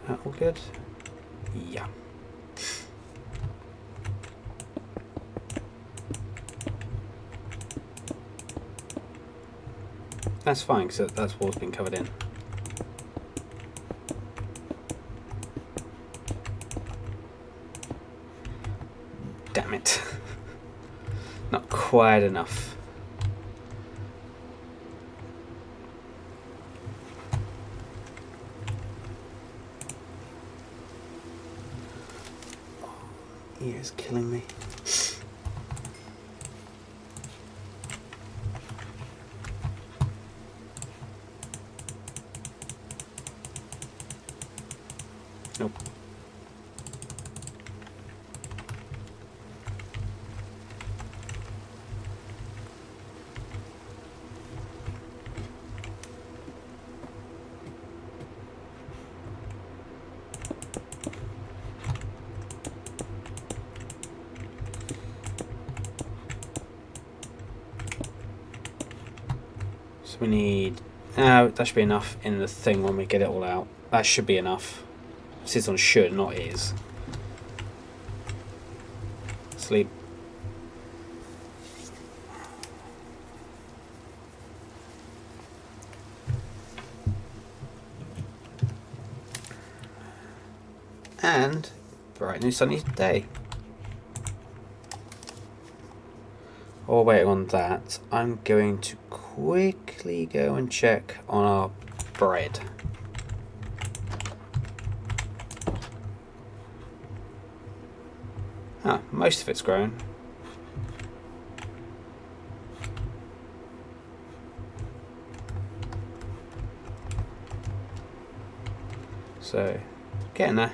That all good? Yeah. That's fine, because that's what's been covered in. Damn it. Not quite enough. Ear's killing me. Nope. So we need... that should be enough in the thing when we get it all out. That should be enough. It sits on should, not is. Sleep. And bright new sunny day. While waiting on that, I'm going to quickly go and check on our bread. Most of it's grown. So, getting there.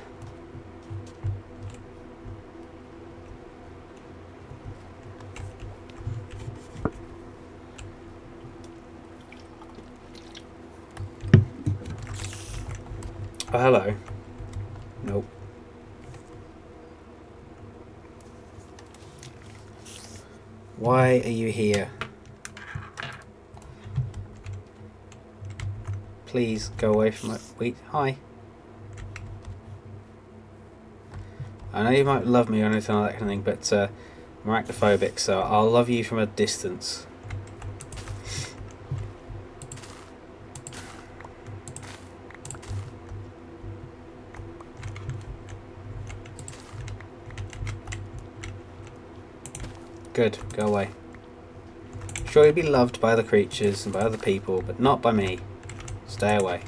Oh, hello. Nope. Why are you here? Please go away from my... Wait, hi. I know you might love me or anything like that kind of thing, but I'm arachnophobic, so I'll love you from a distance. Good, go away. Sure, you'll be loved by other creatures and by other people, but not by me. Stay away.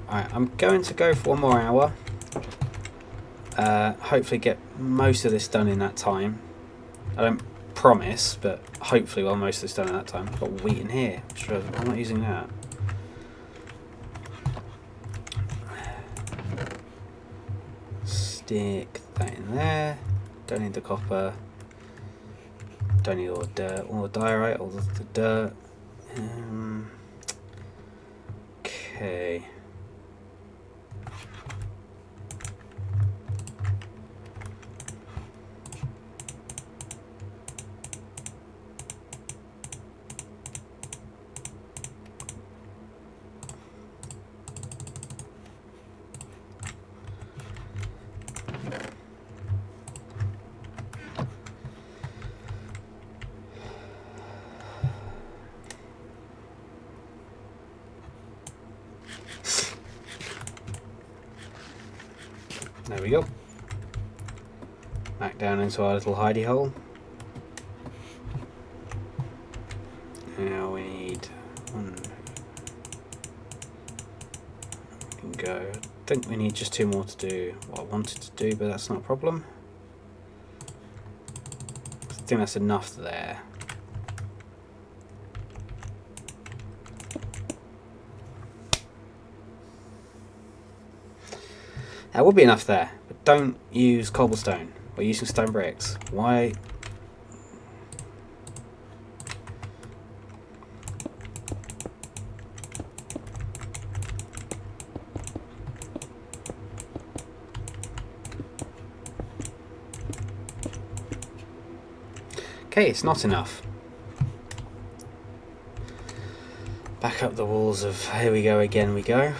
Alright, I'm going to go for one more hour. Hopefully get most of this done in that time. I don't promise, but hopefully well most of this done in that time. I've got wheat in here. Sure, I'm not using that. Stick that in there. Don't need the copper. Don't need all the dirt, all the diorite, all the dirt. Okay. There we go. Back down into our little hidey hole. Now we need one. We can go. I think we need just 2 more to do what I wanted to do, but that's not a problem. I think that's enough there. That would be enough there, but don't use cobblestone. We're using stone bricks. Why? Okay, it's not enough. Back up the walls of, here we go again, we go.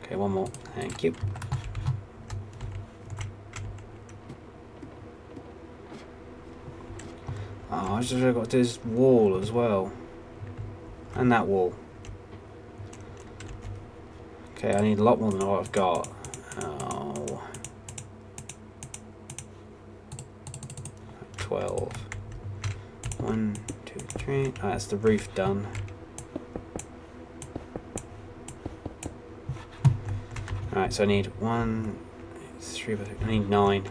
Okay, one more, thank you. Oh, I just got to do this wall as well. And that wall. Okay, I need a lot more than what I've got. Oh. 12. 1, 2, 3. Oh, that's the roof done. Alright, so I need 1, 3, I need 9.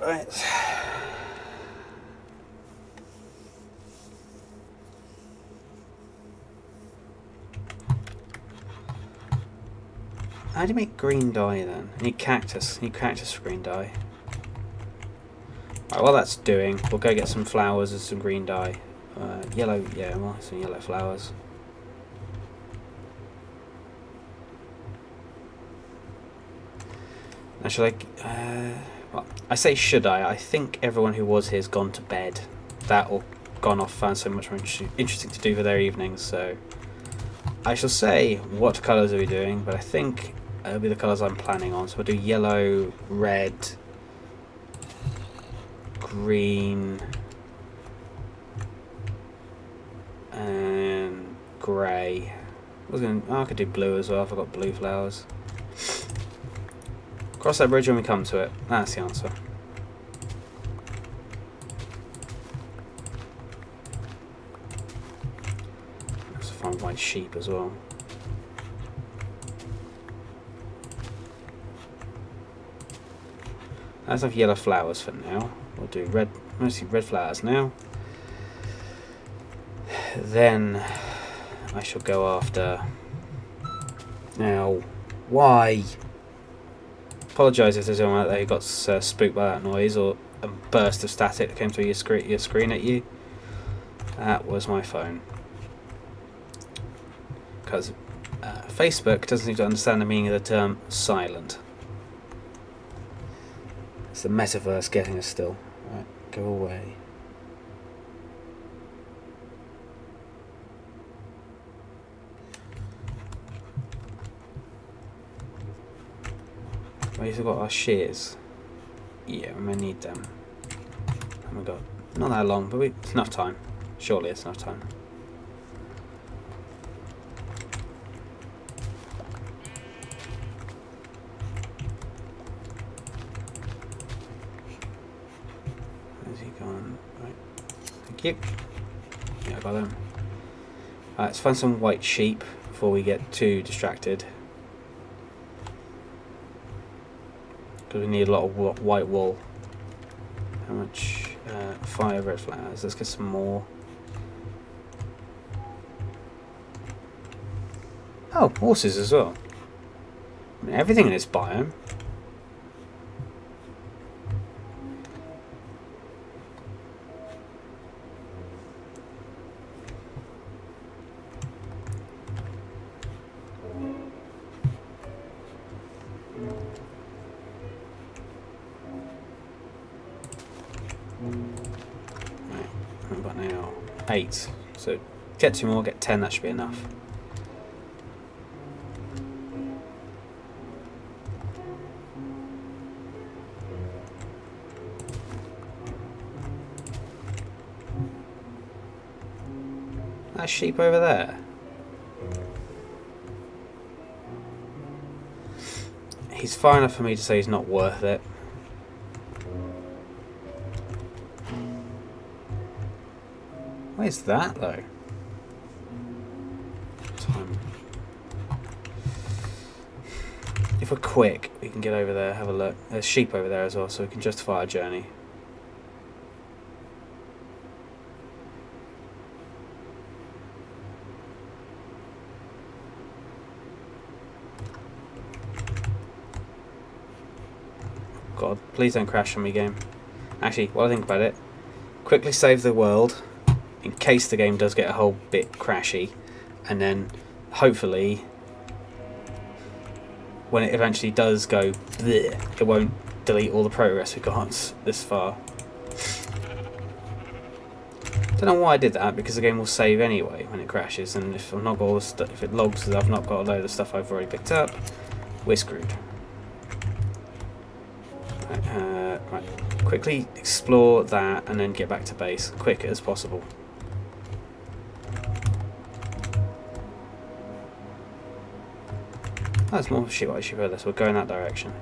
Right. How do you make green dye then? I need cactus. I need cactus for green dye. Right, while that's doing, we'll go get some flowers and some green dye. Yellow, yeah, well, some yellow flowers. Now should I... well, I say should I think everyone who was here has gone to bed. That or gone off, found so much more interesting to do for their evenings, so... I shall say what colours are we doing, but I think it'll be the colours I'm planning on. So we'll do yellow, red, green, and grey. I could do blue as well if I've got blue flowers. Cross that bridge when we come to it. That's the answer. Let's find white sheep as well. Let's have yellow flowers for now. We'll do red, mostly red flowers now. Then I shall go after... Now, why? Apologise if there's anyone out there who got spooked by that noise or a burst of static that came through your screen at you. That was my phone. Because Facebook doesn't seem to understand the meaning of the term silent. It's the metaverse getting us still. Right, go away. We've got our shears. Yeah, we may need them. Oh my god. Not that long, but it's enough time. Surely it's enough time. Where's he gone? Right. Thank you. Yeah, I got them. Let's find some white sheep before we get too distracted. Because we need a lot of white wool. How much? 5 red flowers. Let's get some more. Oh, horses as well. I mean, everything in this biome. Right, I've got now 8. So get 2 more, get 10, that should be enough. that sheep over there? He's far enough for me to say he's not worth it. Where's that though? Time. If we're quick, we can get over there, have a look. There's sheep over there as well, so we can justify our journey. God, please don't crash on me, game. Actually, while I think about it, quickly save the world in case the game does get a whole bit crashy, and then hopefully when it eventually does go bleh, it won't delete all the progress we've got this far. Don't know why I did that, because the game will save anyway when it crashes, and if I've not got all the stuff, if it logs that I've not got a load of stuff I've already picked up, we're screwed. Right, quickly explore that and then get back to base quick as possible. Oh, there's more sheep. I should heard this. We'll go in that direction.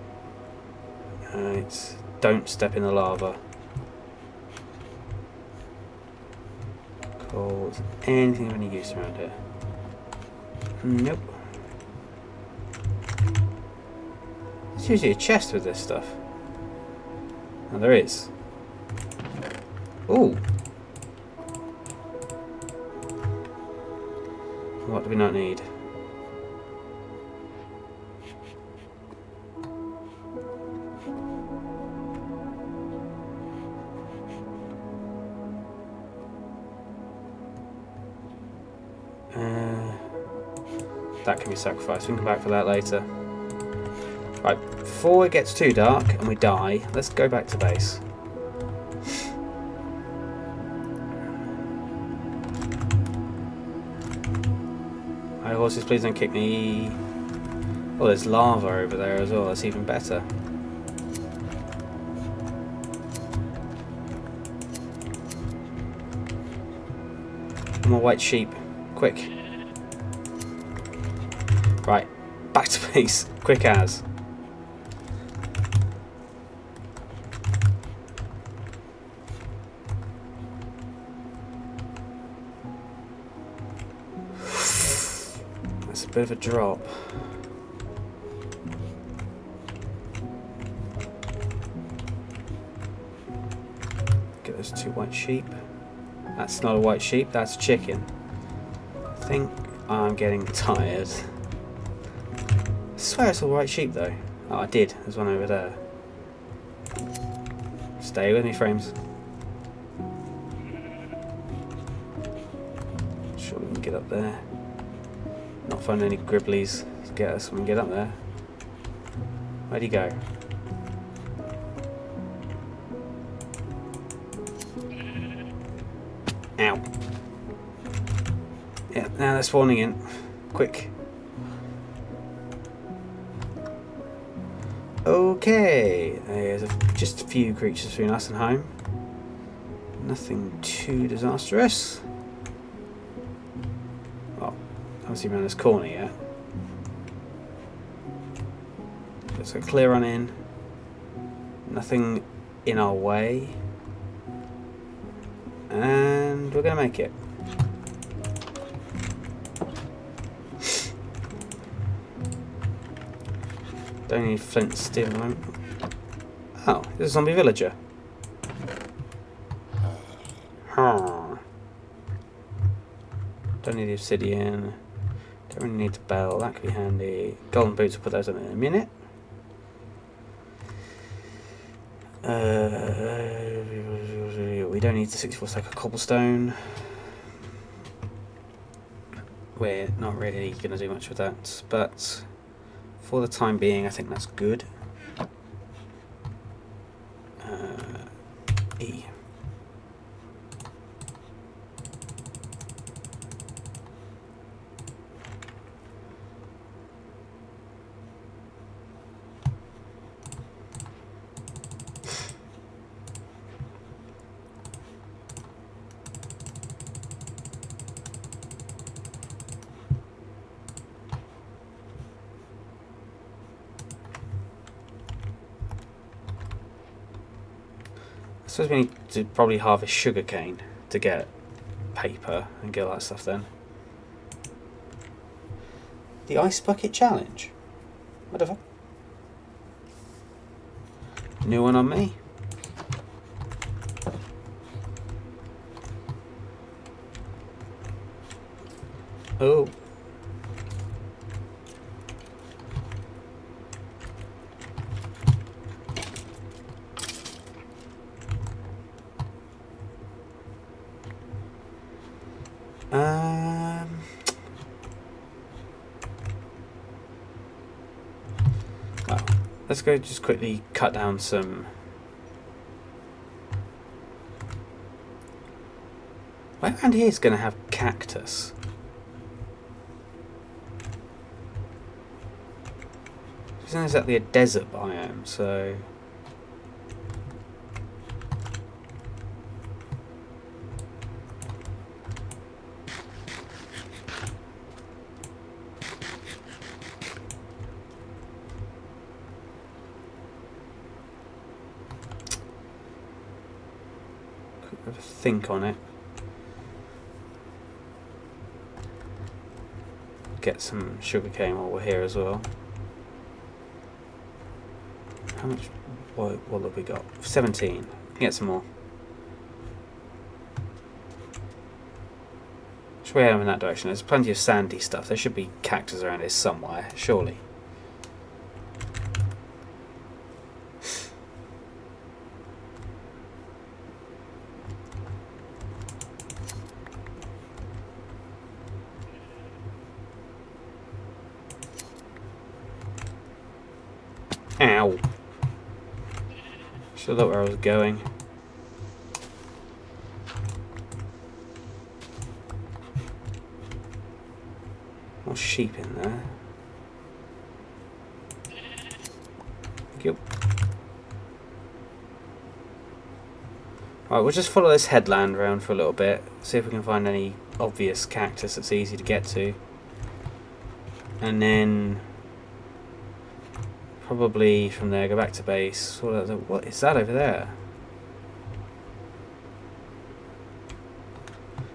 Right, don't step in the lava. Cool. Is anything of any use around here? Nope. There's usually a chest with this stuff. Oh, there is. Ooh. What do we not need? That can be sacrificed. We can come back for that later. Right, before it gets too dark and we die, let's go back to base. Hi horses, please don't kick me. Oh, there's lava over there as well. That's even better. More white sheep. Quick. Right, back to base. Quick as. That's a bit of a drop. Get those 2 white sheep. That's not a white sheep, that's chicken. I think I'm getting tired. I swear I saw white sheep though. Oh, I did. There's one over there. Stay with me, frames. Sure we can get up there. Not find any gribblies to get us when we get up there. Where'd he go? Ow. Yeah, now they're spawning in. Quick. Okay, there's just a few creatures between us and home. Nothing too disastrous. Well, I haven't seen around this corner yet. Let's go clear on in. Nothing in our way. And we're going to make it. Don't need flint and steel at the moment. Oh, there's a zombie villager. Huh. Don't need the obsidian. Don't really need the bell. That could be handy. Golden boots, will put those on in a minute. We don't need the 64 stack of cobblestone. We're not really going to do much with that, but for the time being, I think that's good. E. suppose we need to probably harvest sugarcane to get paper and get all that stuff then. The Ice Bucket Challenge? Whatever. New one on me. Oh. Well, let's go just quickly cut down some. Where around here is going to have cactus? It's not exactly a desert biome, so. Have a think on it. Get some sugarcane while we're here as well. How much? What have we got? 17. Get some more. Should we head in that direction? There's plenty of sandy stuff. There should be cactus around here somewhere, surely. Ow. Should have looked where I was going. More sheep in there. Thank you. Right, we'll just follow this headland around for a little bit. See if we can find any obvious cactus that's easy to get to. And then probably from there go back to base. What is that over there?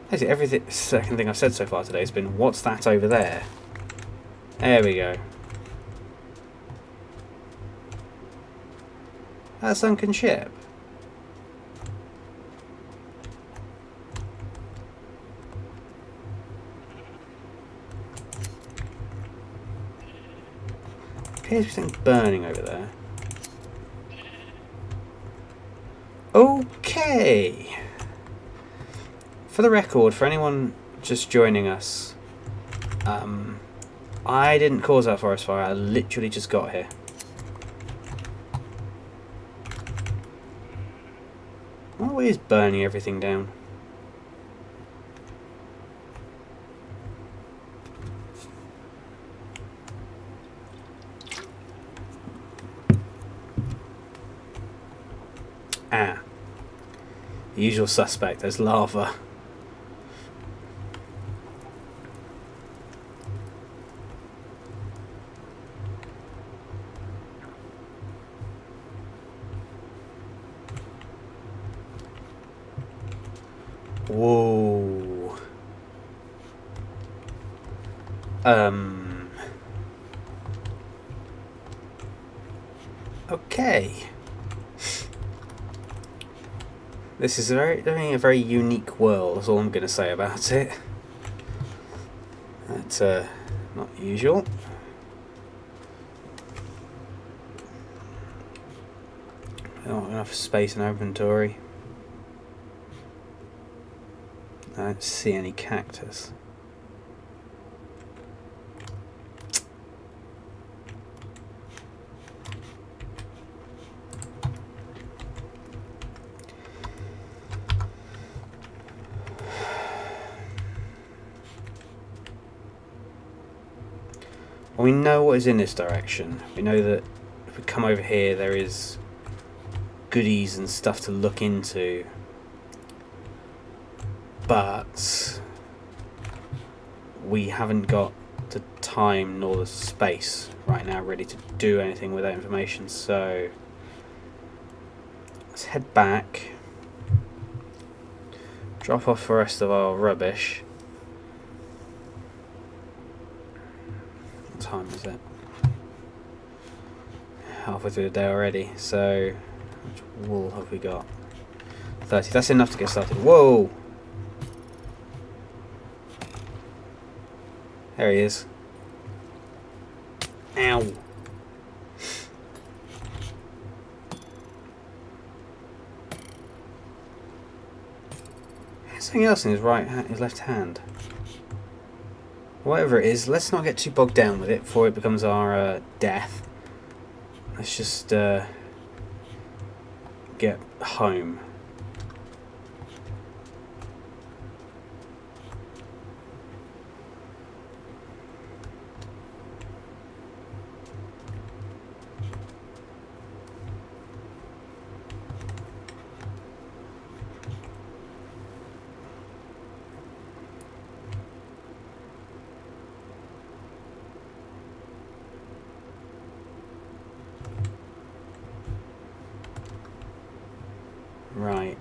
Basically, everything. Second thing I've said so far today has been, what's that over there? There we go. That sunken ship. Appears to be something burning over there. Okay. For the record, for anyone just joining us, I didn't cause that forest fire. I literally just got here. What is burning everything down? Ah. The usual suspect, there's lava. Whoa. Okay. This is a very unique world, that's all I'm going to say about it. That's not usual. Not enough space in our inventory. I don't see any cactus. We know what is in this direction. We know that if we come over here there is goodies and stuff to look into, but we haven't got the time nor the space right now really to do anything with that information, so let's head back. Drop off the rest of our rubbish. What time is it? Halfway through the day already. So, how much wool have we got? 30. That's enough to get started. Whoa! There he is. Ow! There's something else in his left hand. Whatever it is, let's not get too bogged down with it before it becomes our death. Let's just get home. Right,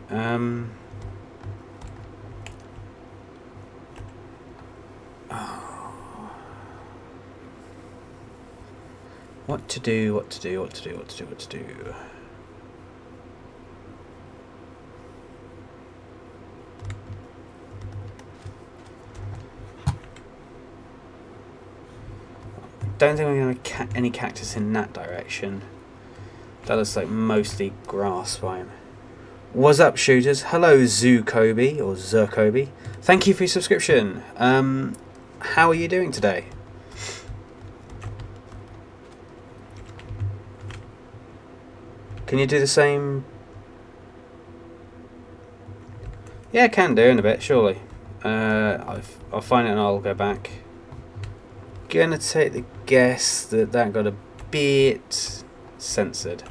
what to do. Don't think we're going to have any cactus in that direction. That looks like mostly grass biome. What's up, shooters? Hello, Zukobi or Zerkobi. Thank you for your subscription. How are you doing today? Can you do the same? Yeah, I can do in a bit, surely. I'll find it and I'll go back. Gonna take the guess that got a bit censored.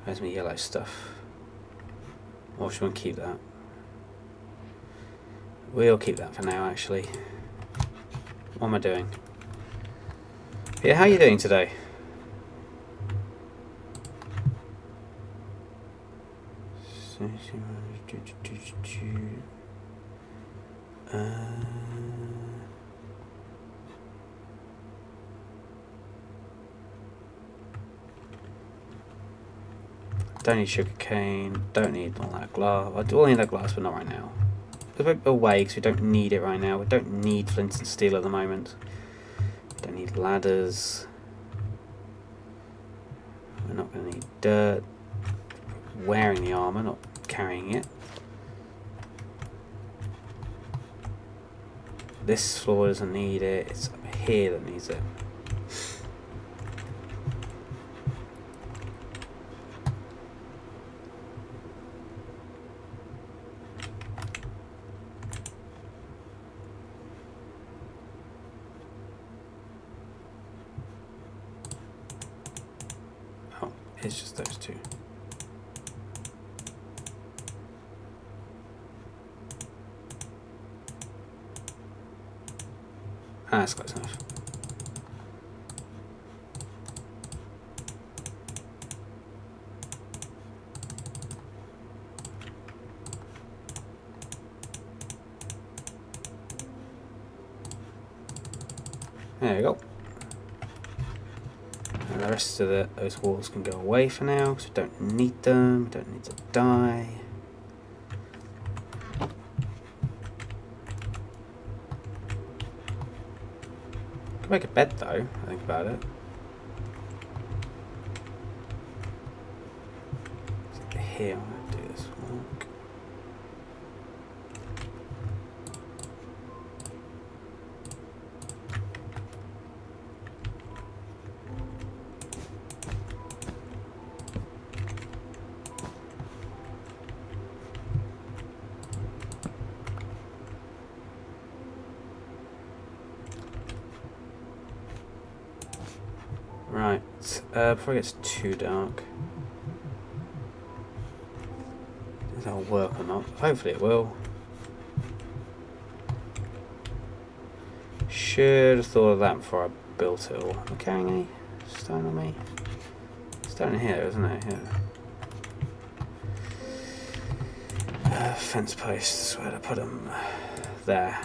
Where's my yellow stuff? Or should we keep that? We'll keep that for now, actually. What am I doing? Yeah, how are you doing today? Don't need sugar cane, don't need all that glass. I do need that glass, but not right now. A bit away because we don't need it right now. We don't need flint and steel at the moment. We don't need ladders. We're not going to need dirt. Wearing the armour, not carrying it. This floor doesn't need it. It's up here that needs it. It's just those two. That's close enough. There we go. And the rest of those walls can go away for now because we don't need them. We don't need to die. Can make a bed though. I think about it. Here, I'm gonna do this work. Right, before it gets too dark. If that'll work or not. Hopefully it will. Should have thought of that before I built it all. Am I carrying any stone on me? Stone in here, isn't it? Yeah. Fence posts, where to put them? There.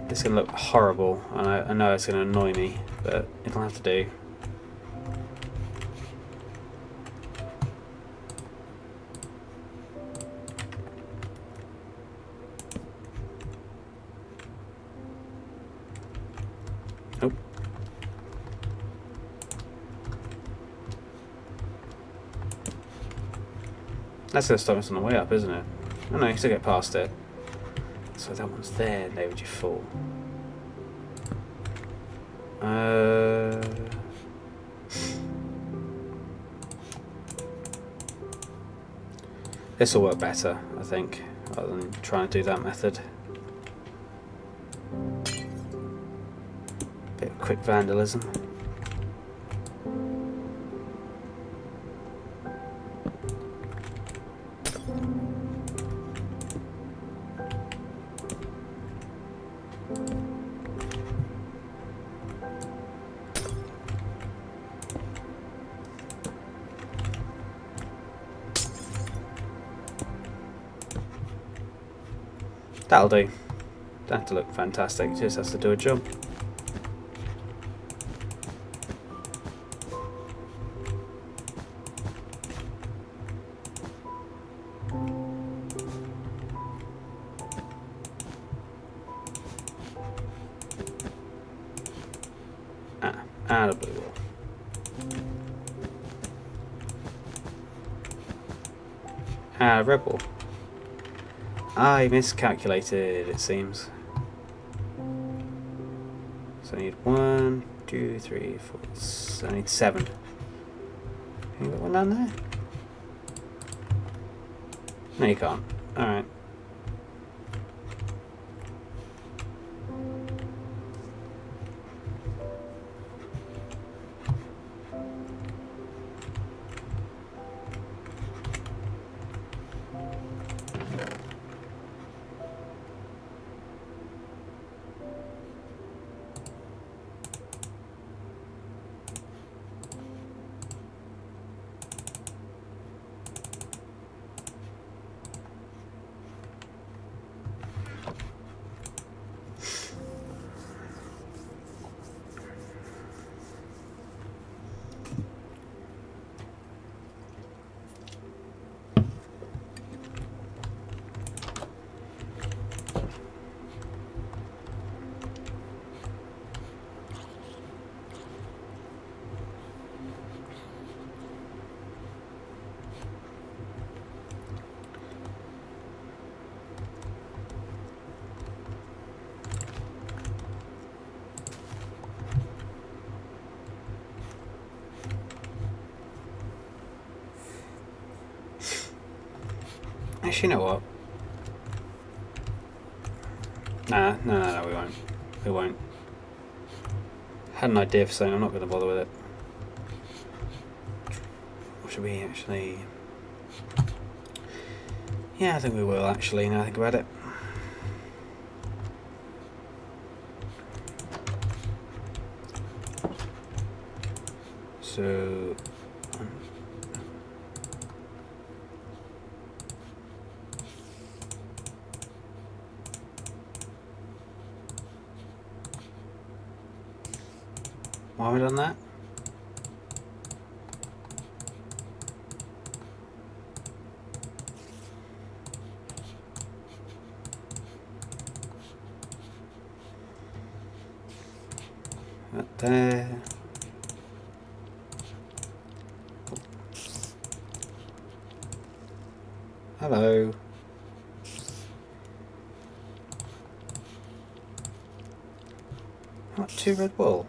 It's going to look horrible, and I know it's going to annoy me, but it'll have to do. Nope. That's going to stop us on the way up, isn't it? Oh no, you still get past it. So that one's there, David, you fool. This will work better, I think, rather than trying to do that method. Bit of quick vandalism. That'll do. Don't have to look fantastic, just has to do a job. And a blue wall. Red wall. I miscalculated, it seems. So I need 1, 2, 3, 4. I need 7. Can you get one down there? No, you can't. Alright. Actually, you know what? No, we won't. We won't. Had an idea for something, I'm not going to bother with it. Or should we actually... Yeah, I think we will actually, now I think about it. So... why have we done that? That there. Hello. What, 2 red wool?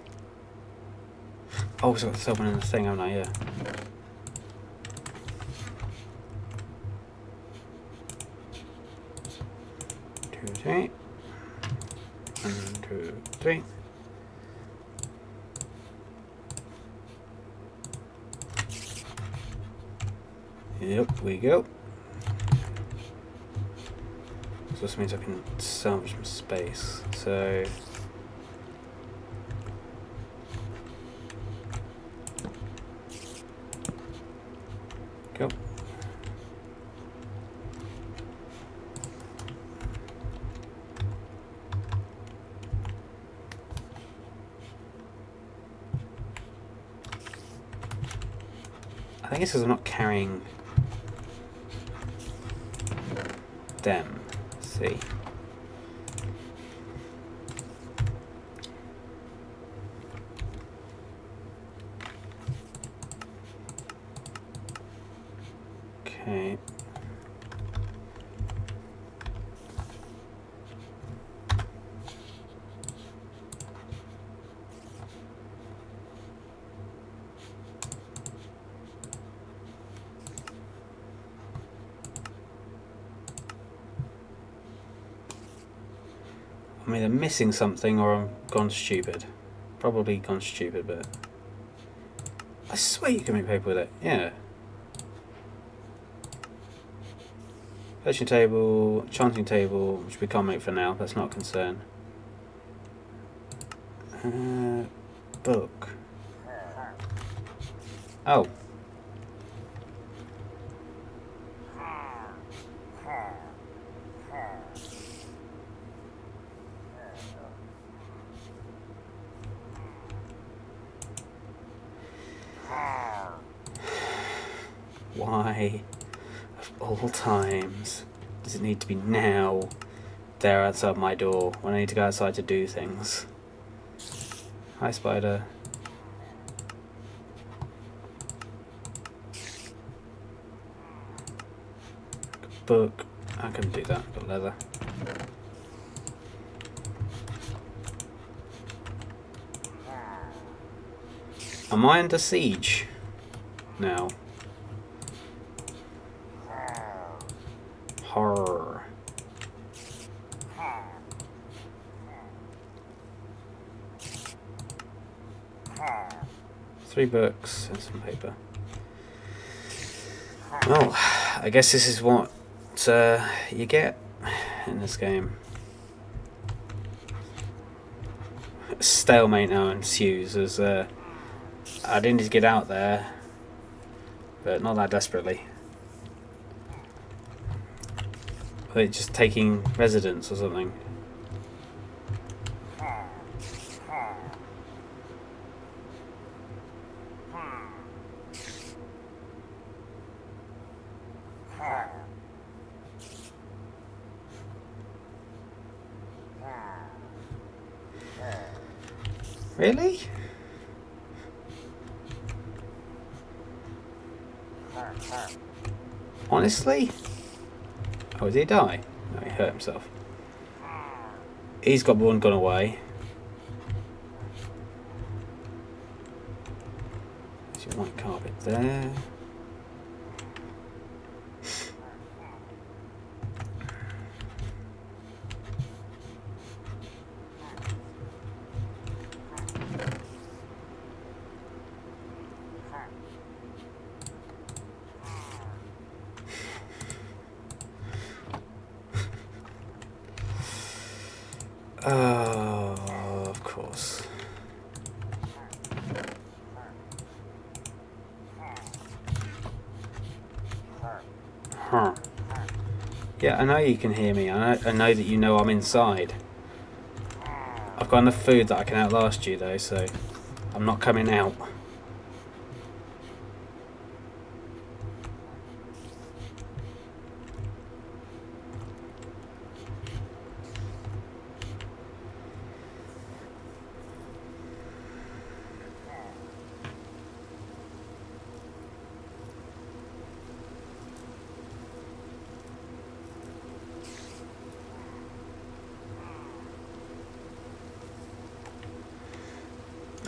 Oh, so I've got to throw one in the thing, haven't I? Yeah. Two, 3. 1, 2, 3. Yep, we go. So this means I can salvage some space. So go. I think it's because I'm not carrying them. Let's see. Okay. I'm either missing something or I'm gone stupid. Probably gone stupid, but I swear you can make paper with it. Yeah. Fetching table, chanting table, which we can't make for now. That's not a concern. Book. Oh. Why, of all times, does it need to be now there outside my door when I need to go outside to do things? Hi, spider. Book. I couldn't do that. Got leather. Am I under siege now? Horror. 3 books and some paper. Well, I guess this is what you get in this game. Stalemate now ensues as I didn't need to get out there, but not that desperately. Are they just taking residence or something? Really? Honestly? Oh, did he die? No, he hurt himself. He's got one gone away. There's your white carpet there. Oh, of course. Huh. Yeah, I know you can hear me. I know that you know I'm inside. I've got enough food that I can outlast you, though, so I'm not coming out.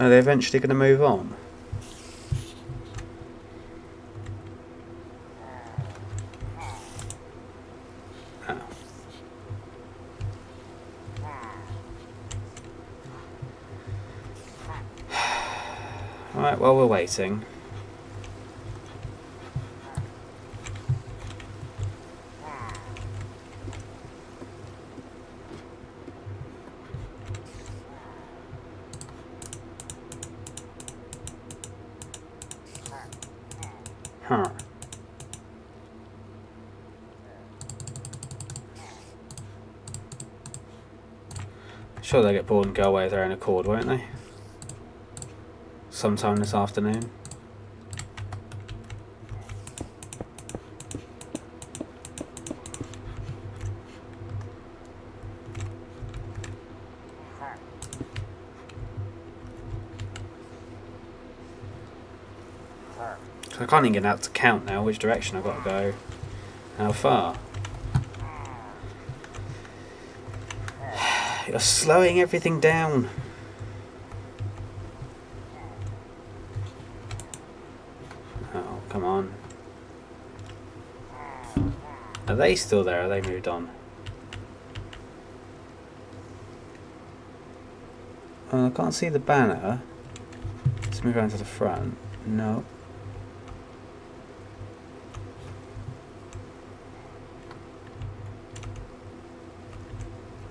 Are they eventually going to move on? Oh. Alright, while we're waiting, Huh. Sure they'll get bored and go away of their own accord, won't they? Sometime this afternoon. I can't even get out to count now which direction I've got to go. How far? You're slowing everything down. Oh, come on. Are they still there? Or are they moved on? I can't see the banner. Let's move around to the front. No.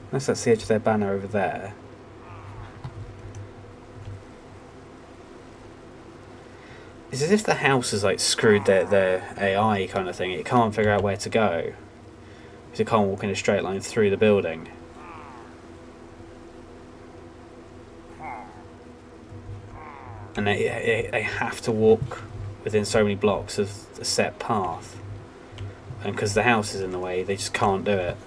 Unless that's the edge of their banner over there. It's as if the house has like screwed their AI kind of thing. It can't figure out where to go. Because it can't walk in a straight line through the building. And they have to walk within so many blocks of a set path. And because the house is in the way, they just can't do it.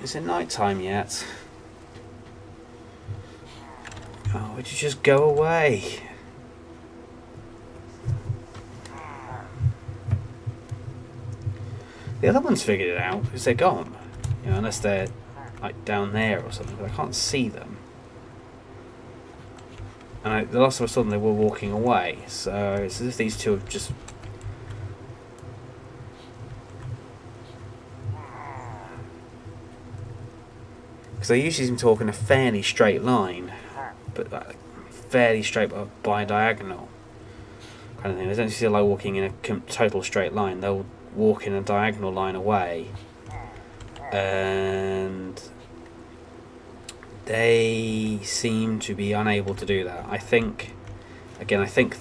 Is it night time yet? Oh, would you just go away? The other ones figured it out because they're gone. You know, unless they're like down there or something, but I can't see them. And the last time I saw them, they were walking away. So it's as if these two have just. Because they usually seem to walk in a fairly straight line, but like fairly straight by diagonal kind of thing. They don't feel like walking in a total straight line. They'll walk in a diagonal line away, and they seem to be unable to do that. I think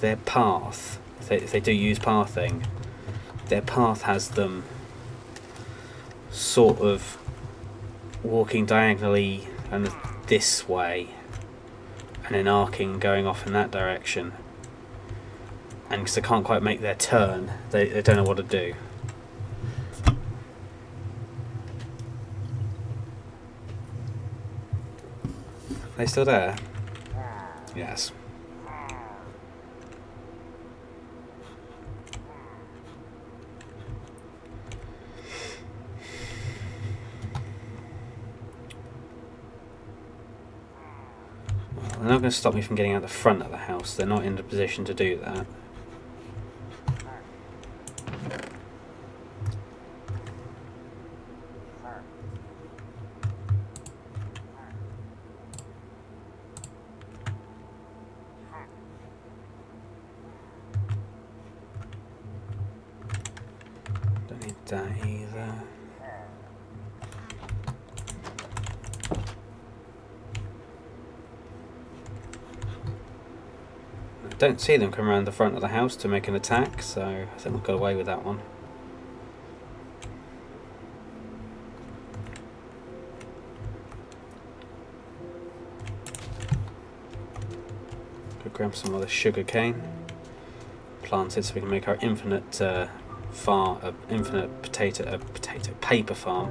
their path, if they do use pathing, their path has them sort of walking diagonally and this way and then arcing going off in that direction, and because they can't quite make their turn, they don't know what to do. Are they still there? Yes. They're not going to stop me from getting out the front of the house. They're not in a position to do that. Don't need that either. Don't see them come around the front of the house to make an attack, so I think we've got away with that one. Go grab some other sugar cane, plant it so we can make our infinite paper farm.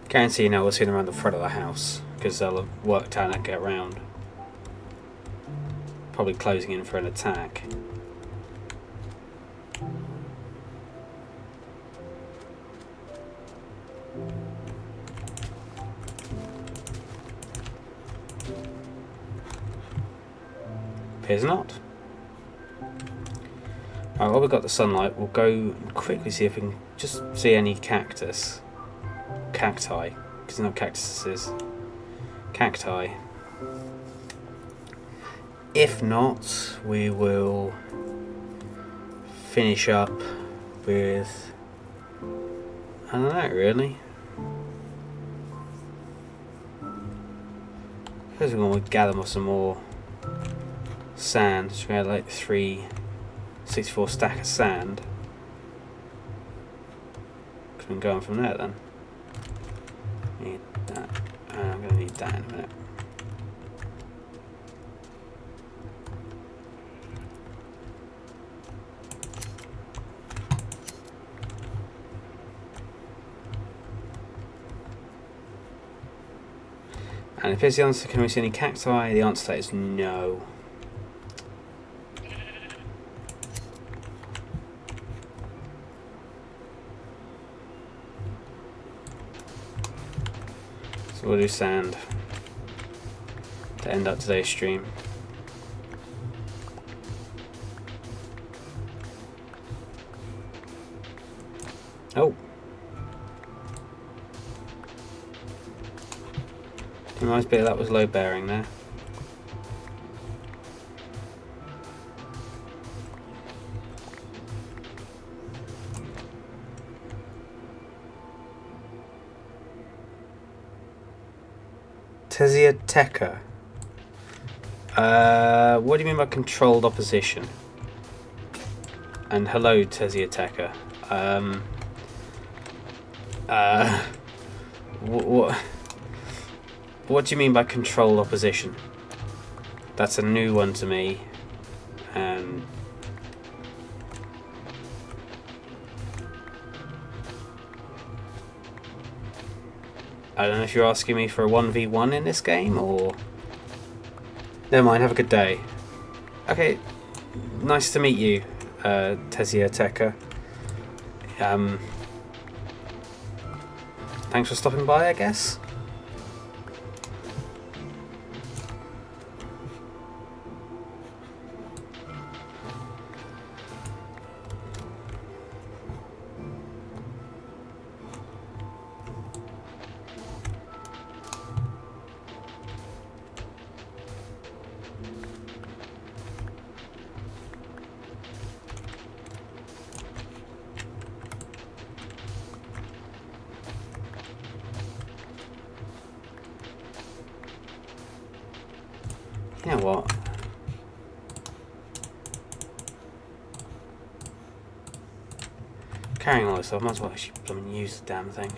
Guarantee you know we'll see them around the front of the house because they'll have worked out how to get around. probably closing in for an attack. Appears not. Alright, while we've got the sunlight, we'll go and quickly see if we can just see any cacti, because not cactuses, cacti. If not, we will finish up with, I don't know really. I suppose we're going to gather some more sand. So we had like 364 stack of sand. We can go on from there then. Need that. I'm going to need that in a minute. And if here's the answer, can we see any cacti? The answer to that is no. So we'll do sand to end up today's stream. Oh. A nice bit of that was low bearing there. Tesiateca. What do you mean by controlled opposition? And hello, Tesiateca. What do you mean by controlled opposition? That's a new one to me. And I don't know if you're asking me for a 1v1 in this game or... Never mind, have a good day. Okay, nice to meet you, Tesiateca. Thanks for stopping by, I guess. You know what? Carrying all this stuff, might as well actually use the damn thing.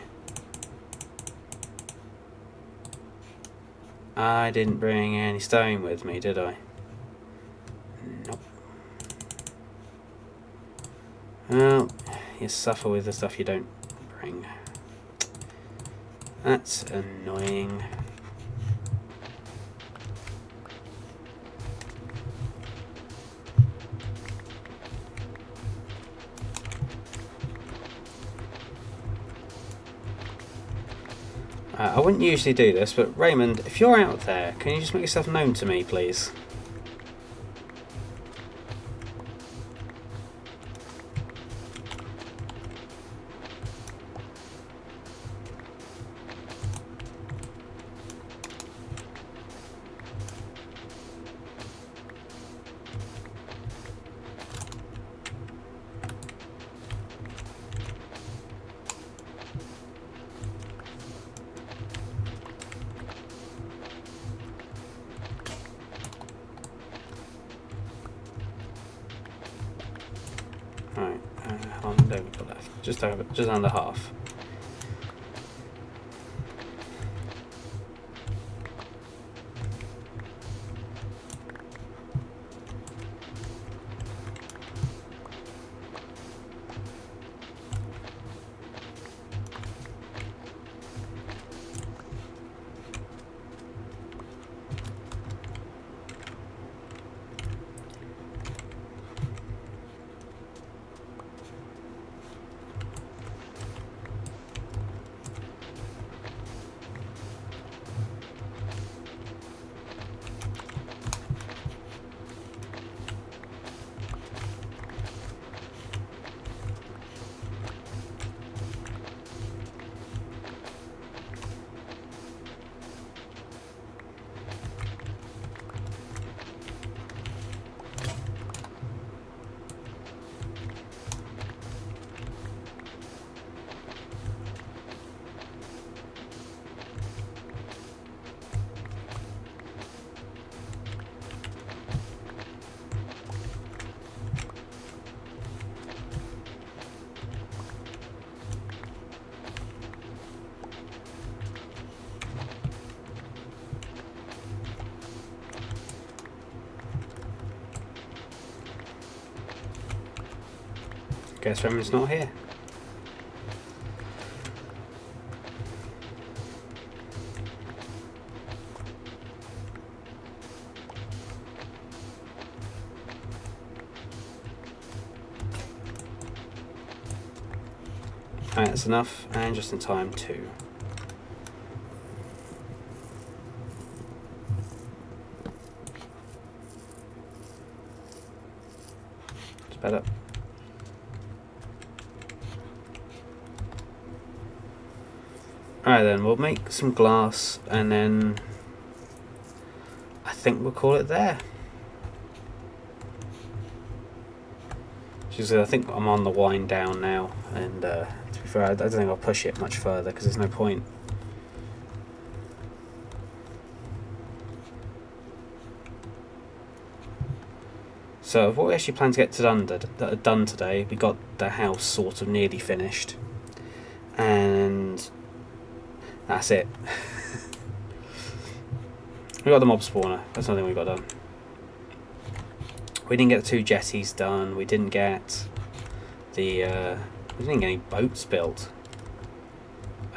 I didn't bring any stone with me, did I? Nope. Well, you suffer with the stuff you don't bring. That's annoying. I wouldn't usually do this, but Raymond, if you're out there, can you just make yourself known to me, please? Right, how long have we got left? Just under half. guess Raymond's not here. Alright, that's enough, and just in time too. It's better. Alright then, we'll make some glass, and then I think we'll call it there. I think I'm on the wind down now, and to be fair, I don't think I'll push it much further because there's no point. So what we actually plan to get done today, we got the house sort of nearly finished, and that's it. We got the mob spawner, that's another thing we got done. We didn't get the 2 jetties done. We didn't get the we didn't get any boats built.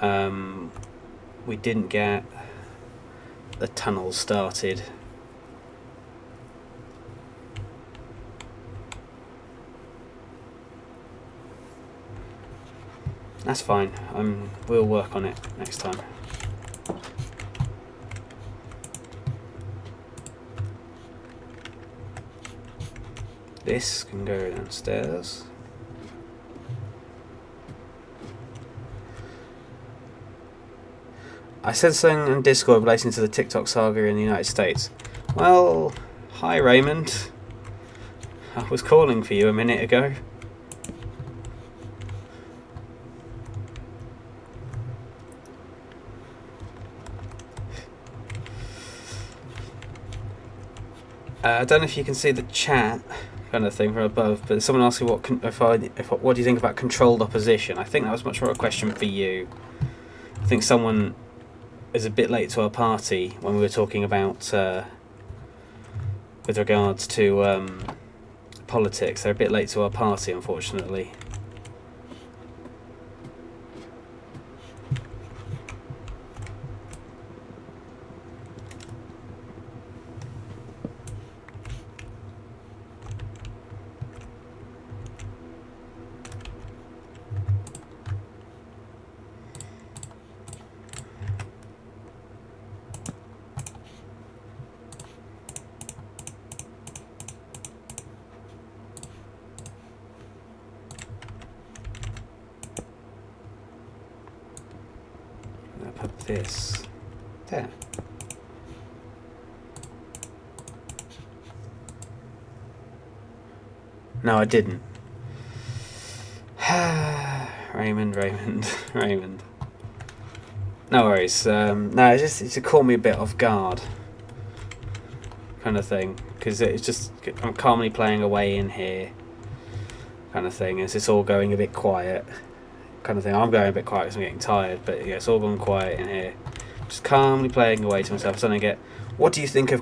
We didn't get the tunnel started. That's fine. We'll work on it next time. This can go downstairs. I said something on Discord relating to the TikTok saga in the United States. Well, hi Raymond. I was calling for you a minute ago. I don't know if you can see the chat kind of thing from above, but someone asked me what do you think about controlled opposition. I think that was much more a question for you. I think someone is a bit late to our party when we were talking about with regards to politics. They're a bit late to our party, unfortunately. Put this there. No, I didn't. Raymond. No worries. No, it caught me a bit off guard, kind of thing, because it's just I'm calmly playing away in here, kind of thing. As it's all going a bit quiet. Kind of thing. I'm going a bit quiet because I'm getting tired, but yeah, it's all gone quiet in here. Just calmly playing away to myself. Suddenly get, what do you think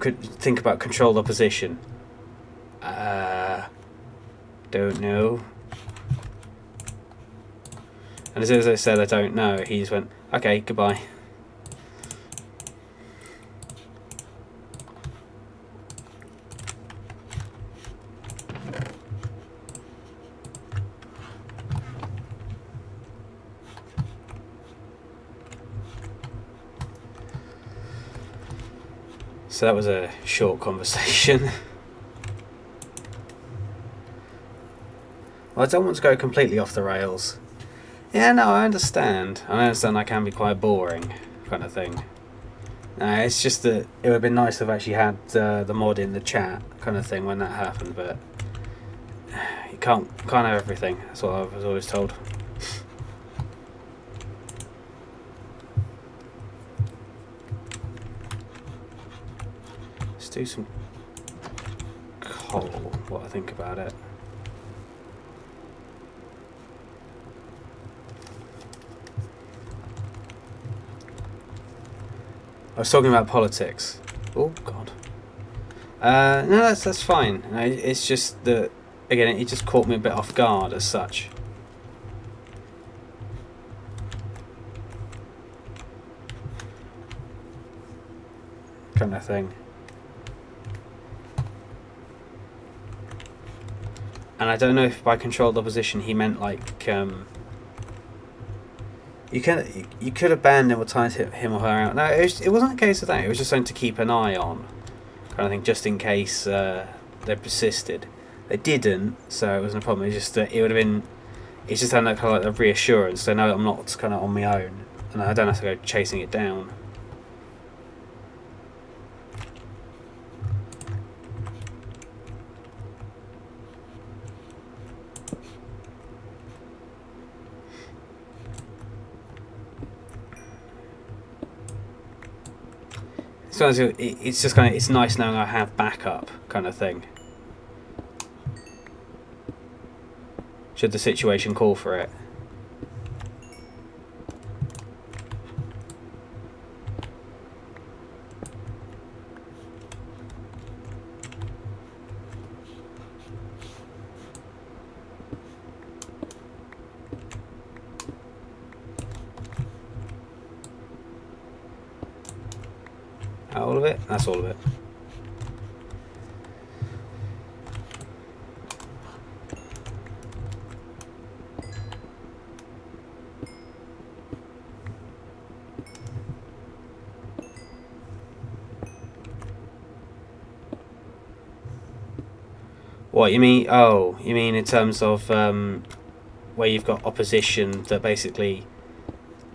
about controlled opposition? Don't know. And as soon as I said I don't know, he just went, okay, goodbye. So that was a short conversation. Well, I don't want to go completely off the rails. Yeah, no, I understand. I understand I can be quite boring, kind of thing. No, it's just that it would have been nice to have actually had the mod in the chat, kind of thing, when that happened, but you can't have everything. That's what I was always told. Let's do some coal, what I think about it. I was talking about politics. Oh God. No, that's fine. No, it's just that again, it just caught me a bit off guard as such. kind of thing. And I don't know if by controlled opposition he meant like you could have banned him or tied him or her out. No, it wasn't a case of that. It was just something to keep an eye on, kind of thing, just in case they persisted. They didn't, so it wasn't a problem. It's just that it would have been. It's just having that kind of like a reassurance. They know I'm not kind of on my own, and I don't have to go chasing it down. So it's just kind of, it's nice knowing I have backup, kind of thing. Should the situation call for it. All of it? That's all of it. What, you mean? Oh, you mean in terms of where you've got opposition that basically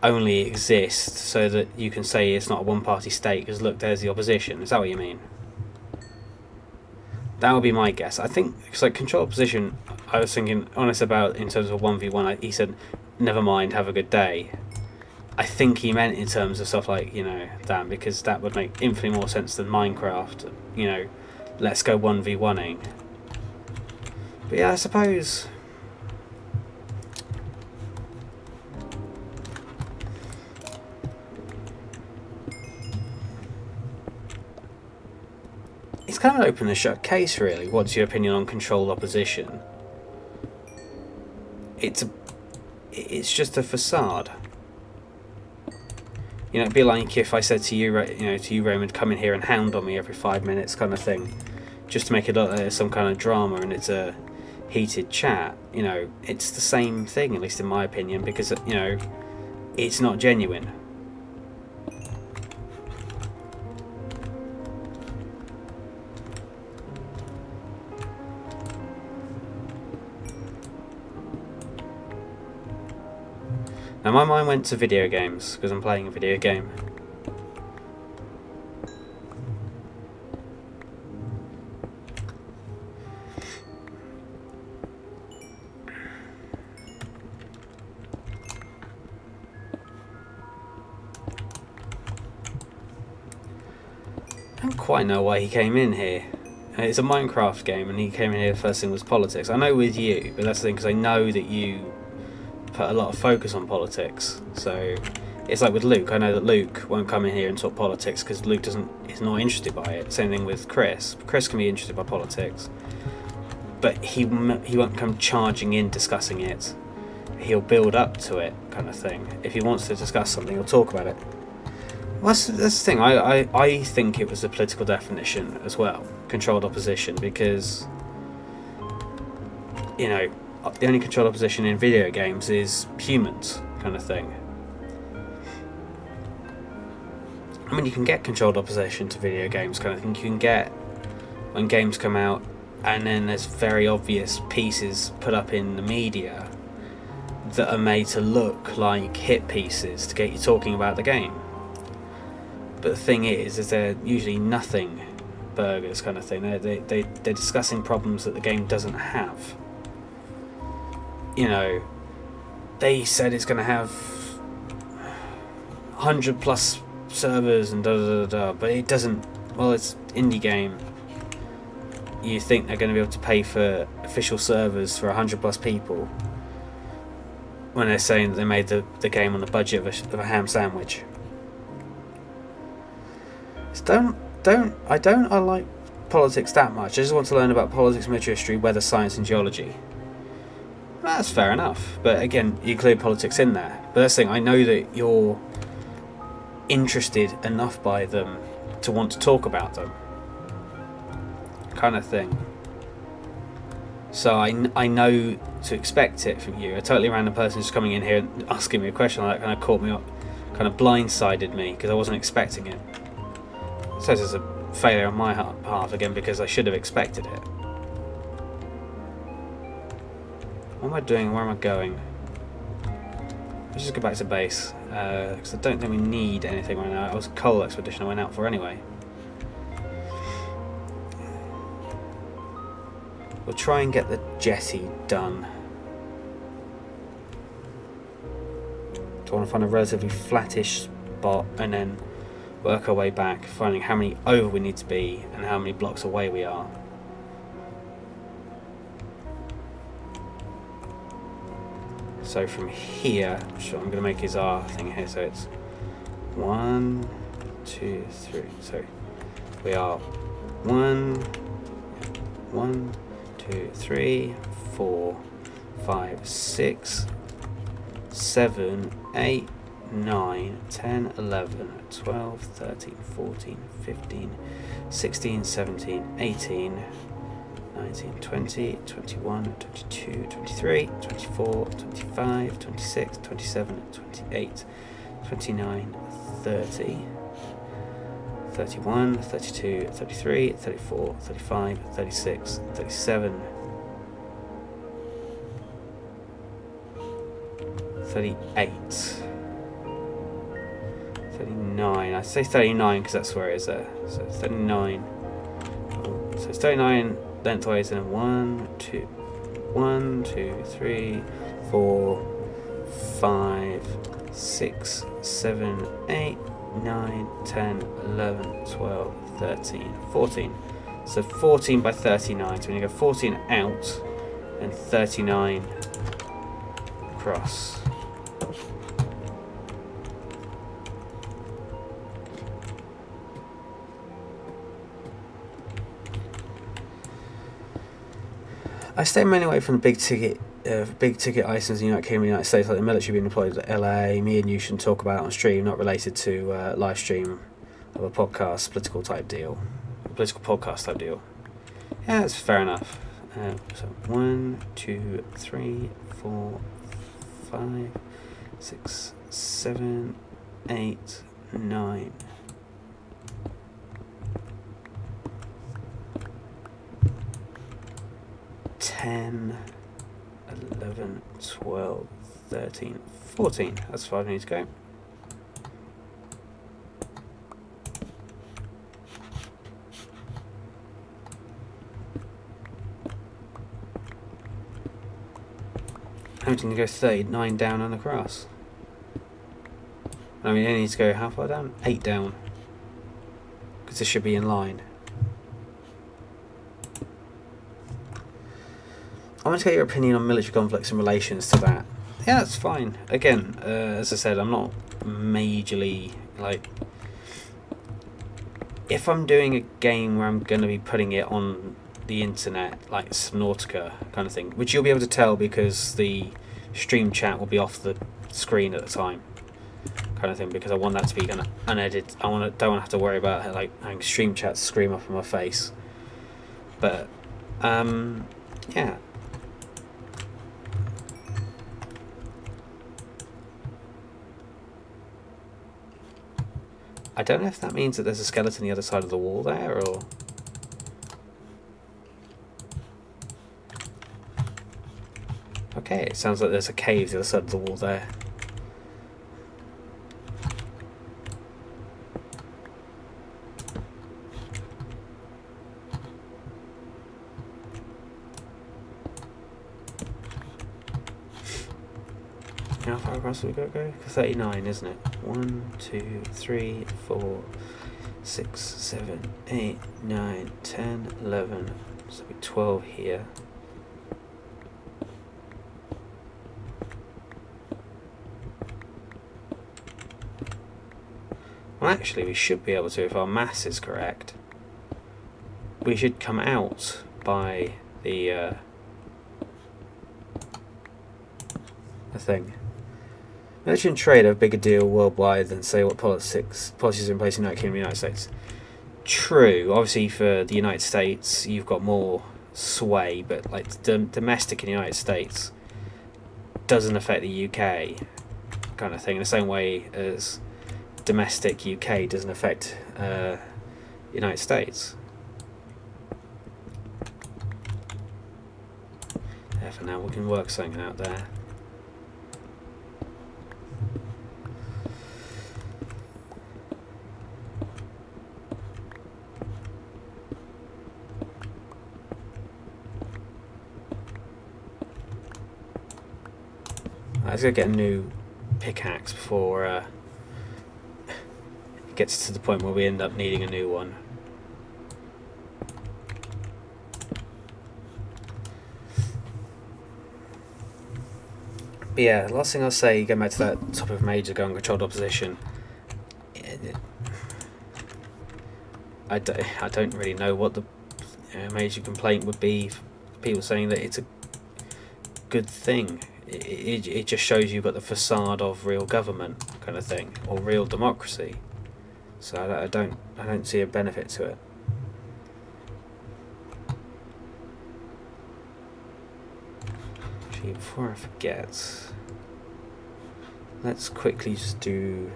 only exists so that you can say it's not a one-party state because look, there's the opposition. Is that what you mean? That would be my guess. I think it's like control opposition. I was thinking honest about in terms of 1v1. He said, "Never mind, have a good day." I think he meant in terms of stuff like, you know, that, because that would make infinitely more sense than Minecraft. You know, let's go 1v1ing. But yeah, I suppose. It's kind of an open and shut case, really. What's your opinion on controlled opposition? It's just a facade. You know, it'd be like if I said to you, you know, to you, Raymond, come in here and hound on me every 5 minutes, kind of thing, just to make it look like there's some kind of drama and it's a heated chat. You know, it's the same thing, at least in my opinion, because, you know, it's not genuine. Now my mind went to video games, because I'm playing a video game. I don't quite know why he came in here. It's a Minecraft game and he came in here, the first thing was politics. I know with you, but that's the thing, because I know that you put a lot of focus on politics. So it's like with Luke. I know that Luke won't come in here and talk politics because Luke is not interested by it. Same thing with Chris. Chris can be interested by politics, but he won't come charging in discussing it. He'll build up to it, kind of thing. If he wants to discuss something, he'll talk about it. Well, that's the thing. I think it was a political definition as well, controlled opposition, because, you know, the only controlled opposition in video games is humans, kind of thing. I mean, you can get controlled opposition to video games, kind of thing. You can get when games come out and then there's very obvious pieces put up in the media that are made to look like hit pieces to get you talking about the game. But the thing is they're usually nothing burgers, kind of thing. They're discussing problems that the game doesn't have. You know, they said it's going to have 100 plus servers and da da da da, but it doesn't. Well, it's indie game. You think they're going to be able to pay for official servers for 100 plus people when they're saying that they made the game on the budget of a ham sandwich? So I like politics that much. I just want to learn about politics, military history, weather, science and geology. Well, that's fair enough, but again, you include politics in there. But that's the thing, I know that you're interested enough by them to want to talk about them, kind of thing. So I know to expect it from you. A totally random person just coming in here and asking me a question like that kind of caught me up, kind of blindsided me because I wasn't expecting it. So this is a failure on my part again because I should have expected it. What am I doing? Where am I going? Let's just go back to base because I don't think we need anything right now. It was a coal expedition I went out for anyway. We'll try and get the jetty done. Do I want to find a relatively flattish spot and then work our way back, finding how many over we need to be and how many blocks away we are. So from here, what I'm going to make is our thing here. So it's 1, 2, 3. So we are 1, 2, 3, 4, 5, 6, 7, 8, 9, 10, 11, 12, 13, 14, 15, 16, 17, 18, 19, 20, 21, 22, 23, 24, 25, 26, 27, 28, 29, 30, 31, 32, 33, 34, 35, 36, 37, 38, 39. I say 39 because that's where it is there. So 39. So it's 39 lengthways and 1, 2, 3, 4, 5, 6, 7, 8, 9, 10, 11, 12, 13, 14. So 14 by 39. So when you go 14 out and 39 across. I stay mainly away from the big ticket items in the United Kingdom and the United States, like the military being deployed to LA. Me and you shouldn't talk about it on stream, not related to live stream of a podcast, political podcast type deal. Yeah, that's fair enough. So 1, 2, 3, 4, 5, 6, 7, 8, 9. 10, 11, 12, 13, 14. That's 5 need to go. Having to go 39 down and across. I mean, I need to go how far down? 8 down. Because this should be in line. I want to get your opinion on military conflicts in relations to that. Yeah, that's fine. Again, as I said, I'm not majorly, like... If I'm doing a game where I'm going to be putting it on the internet, like Subnautica kind of thing, which you'll be able to tell because the stream chat will be off the screen at the time, kind of thing, because I want that to be kind of unedited. Don't want to have to worry about like having stream chat scream up in my face. But, yeah. I don't know if that means that there's a skeleton on the other side of the wall there, or... Okay, it sounds like there's a cave the other side of the wall there. How far across do we go? 39, isn't it? 1, 2, 3, 4, 6, 7, 8, 9, 10, 11. So it'll be 12 here. Well, actually, we should be able to, if our mass is correct. We should come out by the thing. Military and trade are a bigger deal worldwide than, say, what policies are in place in the United Kingdom and the United States. True. Obviously, for the United States, you've got more sway, but like domestic in the United States doesn't affect the UK, kind of thing. In the same way as domestic UK doesn't affect United States. Yeah, for now, we can work something out there. Let's go get a new pickaxe before it gets to the point where we end up needing a new one. But yeah, last thing I'll say, going back to that topic of major gun controlled opposition, I don't really know what the major complaint would be for people saying that it's a good thing. It just shows you've got the facade of real government kind of thing, or real democracy. So I don't see a benefit to it. Actually, before I forget, let's quickly just do.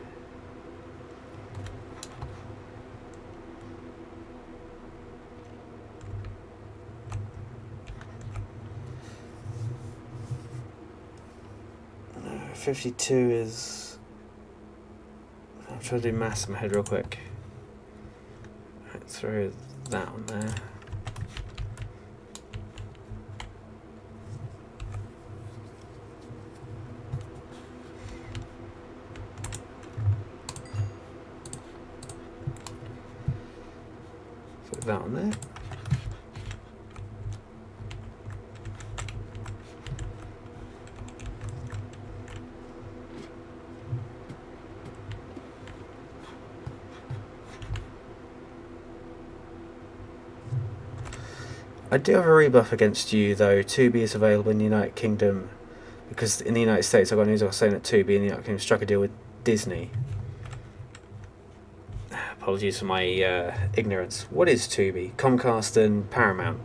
No, 52 is. I'm trying to do maths in my head real quick. Right, throw that on there. Put that on there. I do have a rebuff against you though. 2B is available in the United Kingdom because in the United States I got news I was saying that 2B in the United Kingdom struck a deal with Disney. Apologies for my ignorance. What is 2B? Comcast and Paramount.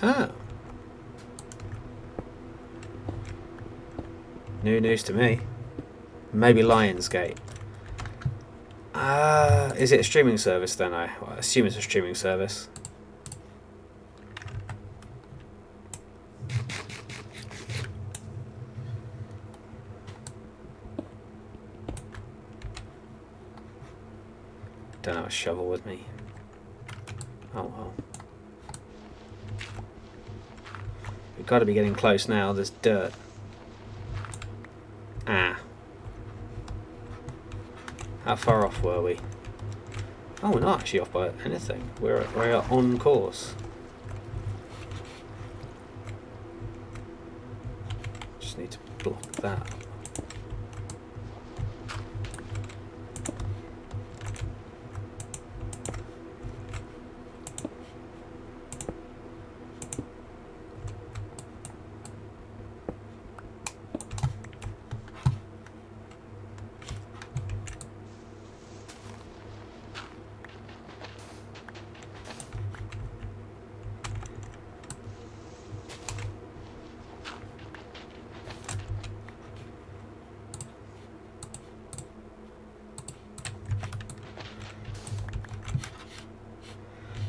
Oh. New news to me. Maybe Lionsgate. Is it a streaming service then? I assume it's a streaming service. Don't have a shovel with me. Oh well. We've got to be getting close now. There's dirt. Ah. How far off were we? Oh, we're not actually off by anything. We're on course. Just need to block that.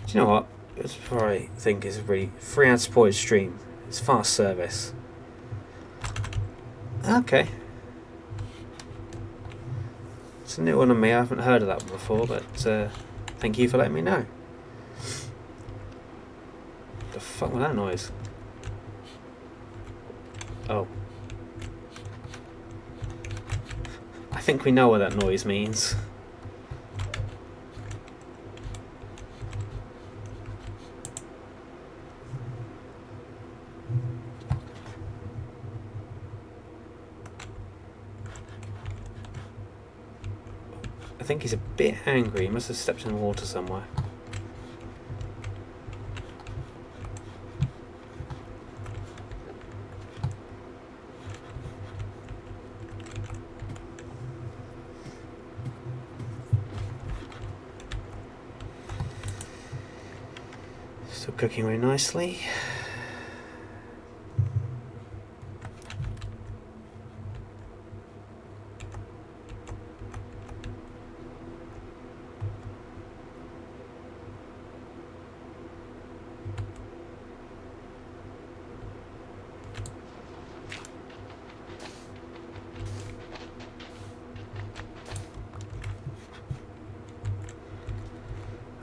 Do you know what? It's what I think is a really free and supported stream. It's fast service. Okay. It's a new one on me. I haven't heard of that one before, but thank you for letting me know. The fuck was that noise? Oh. I think we know what that noise means. I think he's a bit angry. He must have stepped in the water somewhere. Still cooking very nicely.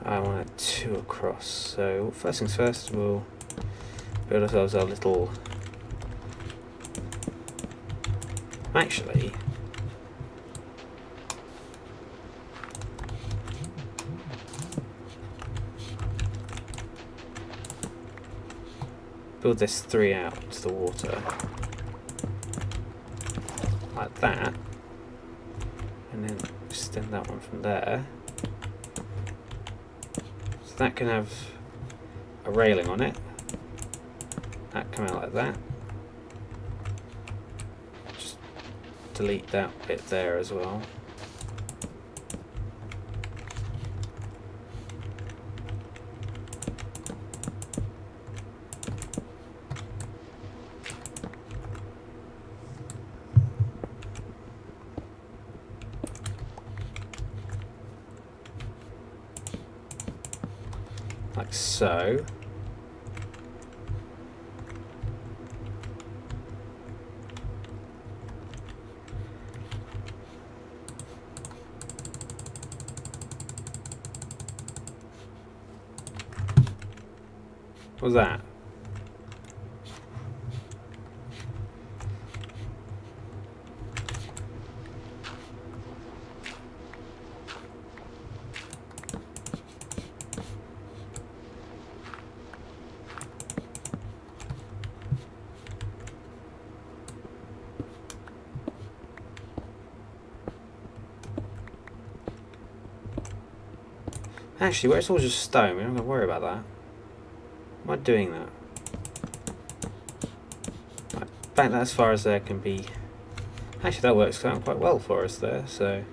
I want 2 across, so first things first, we'll build ourselves our little... Actually, build this 3 out to the water, like that, and then extend that one from there. That can have a railing on it. That come out like that. Just delete that bit there as well. Like so. What's that? Actually, where it's all just stone, we're not going to worry about that. Why am I doing that? Right, back that as far as there can be. Actually, that works out quite well for us there, so.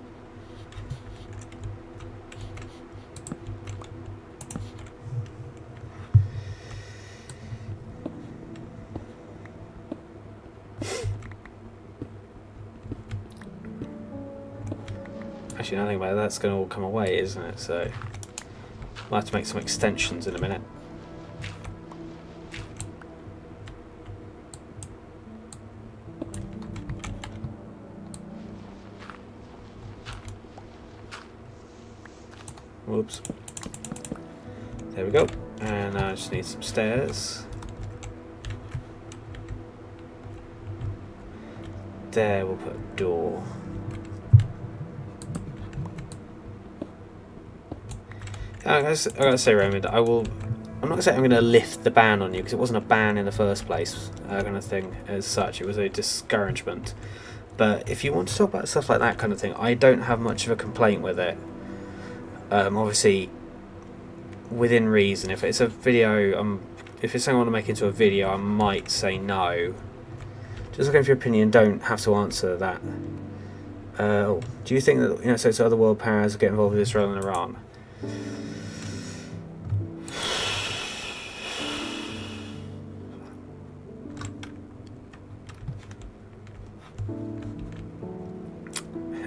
Actually, nothing about that's going to all come away, isn't it? So. We'll have to make some extensions in a minute. Whoops. There we go. And I just need some stairs. There, we'll put a door. I gotta say, Raymond, I'm not gonna say I'm gonna lift the ban on you, because it wasn't a ban in the first place, kind of thing as such. It was a discouragement. But if you want to talk about stuff like that kind of thing, I don't have much of a complaint with it. Obviously, within reason. If it's a video, if it's something I want to make into a video, I might say no. Just looking for your opinion. Don't have to answer that. Do you think that so other world powers get involved with Israel and Iran?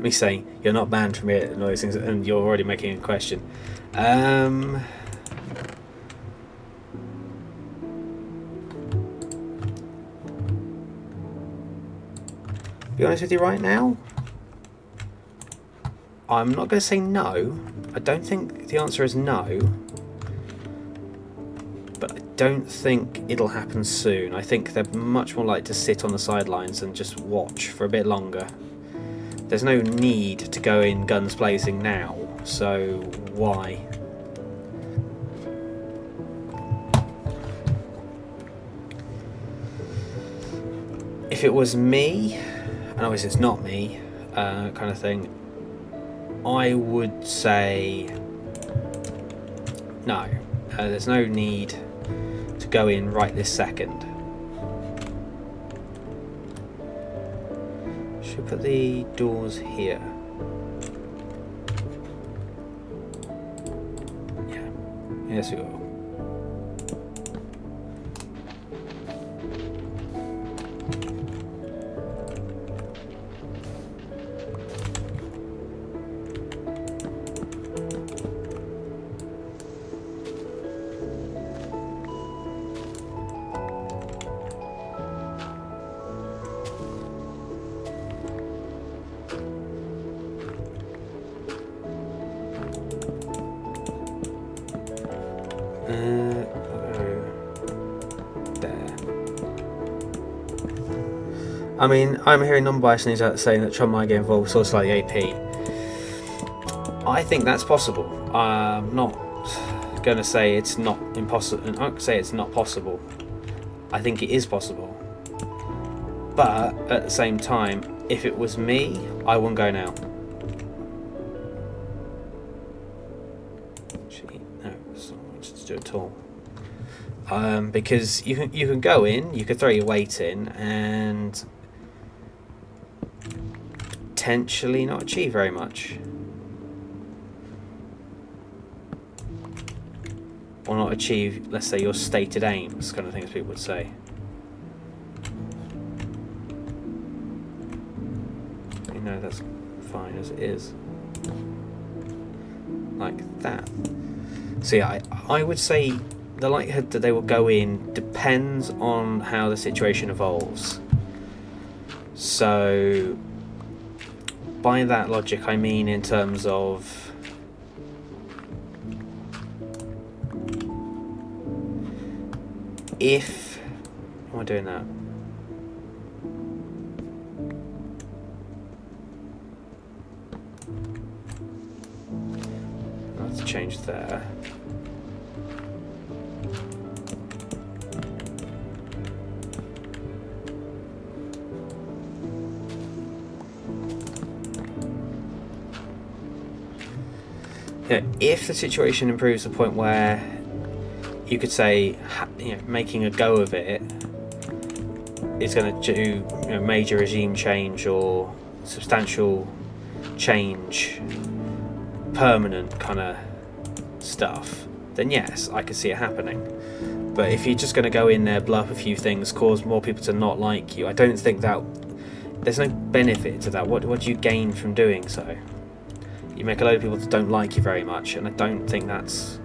Me saying you're not banned from it and all these things, and you're already making a question. Be honest with you right now, I'm not going to say no. I don't think the answer is no, but I don't think it'll happen soon. I think they're much more likely to sit on the sidelines and just watch for a bit longer. There's no need to go in guns blazing now, so why? If it was me, and obviously it's not me, kind of thing, I would say no. There's no need to go in right this second. Should put the doors here. Yeah. Yes, we will. There. I mean, I'm hearing non-biased news out saying that Trump might get involved with sources like the AP. I think that's possible. I'm not going to say it's not impossible. I'm not going to say it's not possible. I think it is possible. But at the same time, if it was me, I wouldn't go now. Actually, no, it's not what to do at all. Because you can go in, you could throw your weight in, and potentially not achieve very much. Or not achieve, let's say, your stated aims, kind of things people would say. You know, that's fine as it is. Like that. So yeah, I would say the likelihood that they will go in depends on how the situation evolves. So by that logic, I mean in terms of if... Why am I doing that? I have to change there. Yeah, if the situation improves to the point where you could say, you know, making a go of it is going to do, you know, major regime change or substantial change, permanent kind of stuff, then yes, I could see it happening. But if you're just going to go in there, blow up a few things, cause more people to not like you, I don't think that there's no benefit to that. What do you gain from doing so? You make a load of people that don't like you very much, and I don't think that's,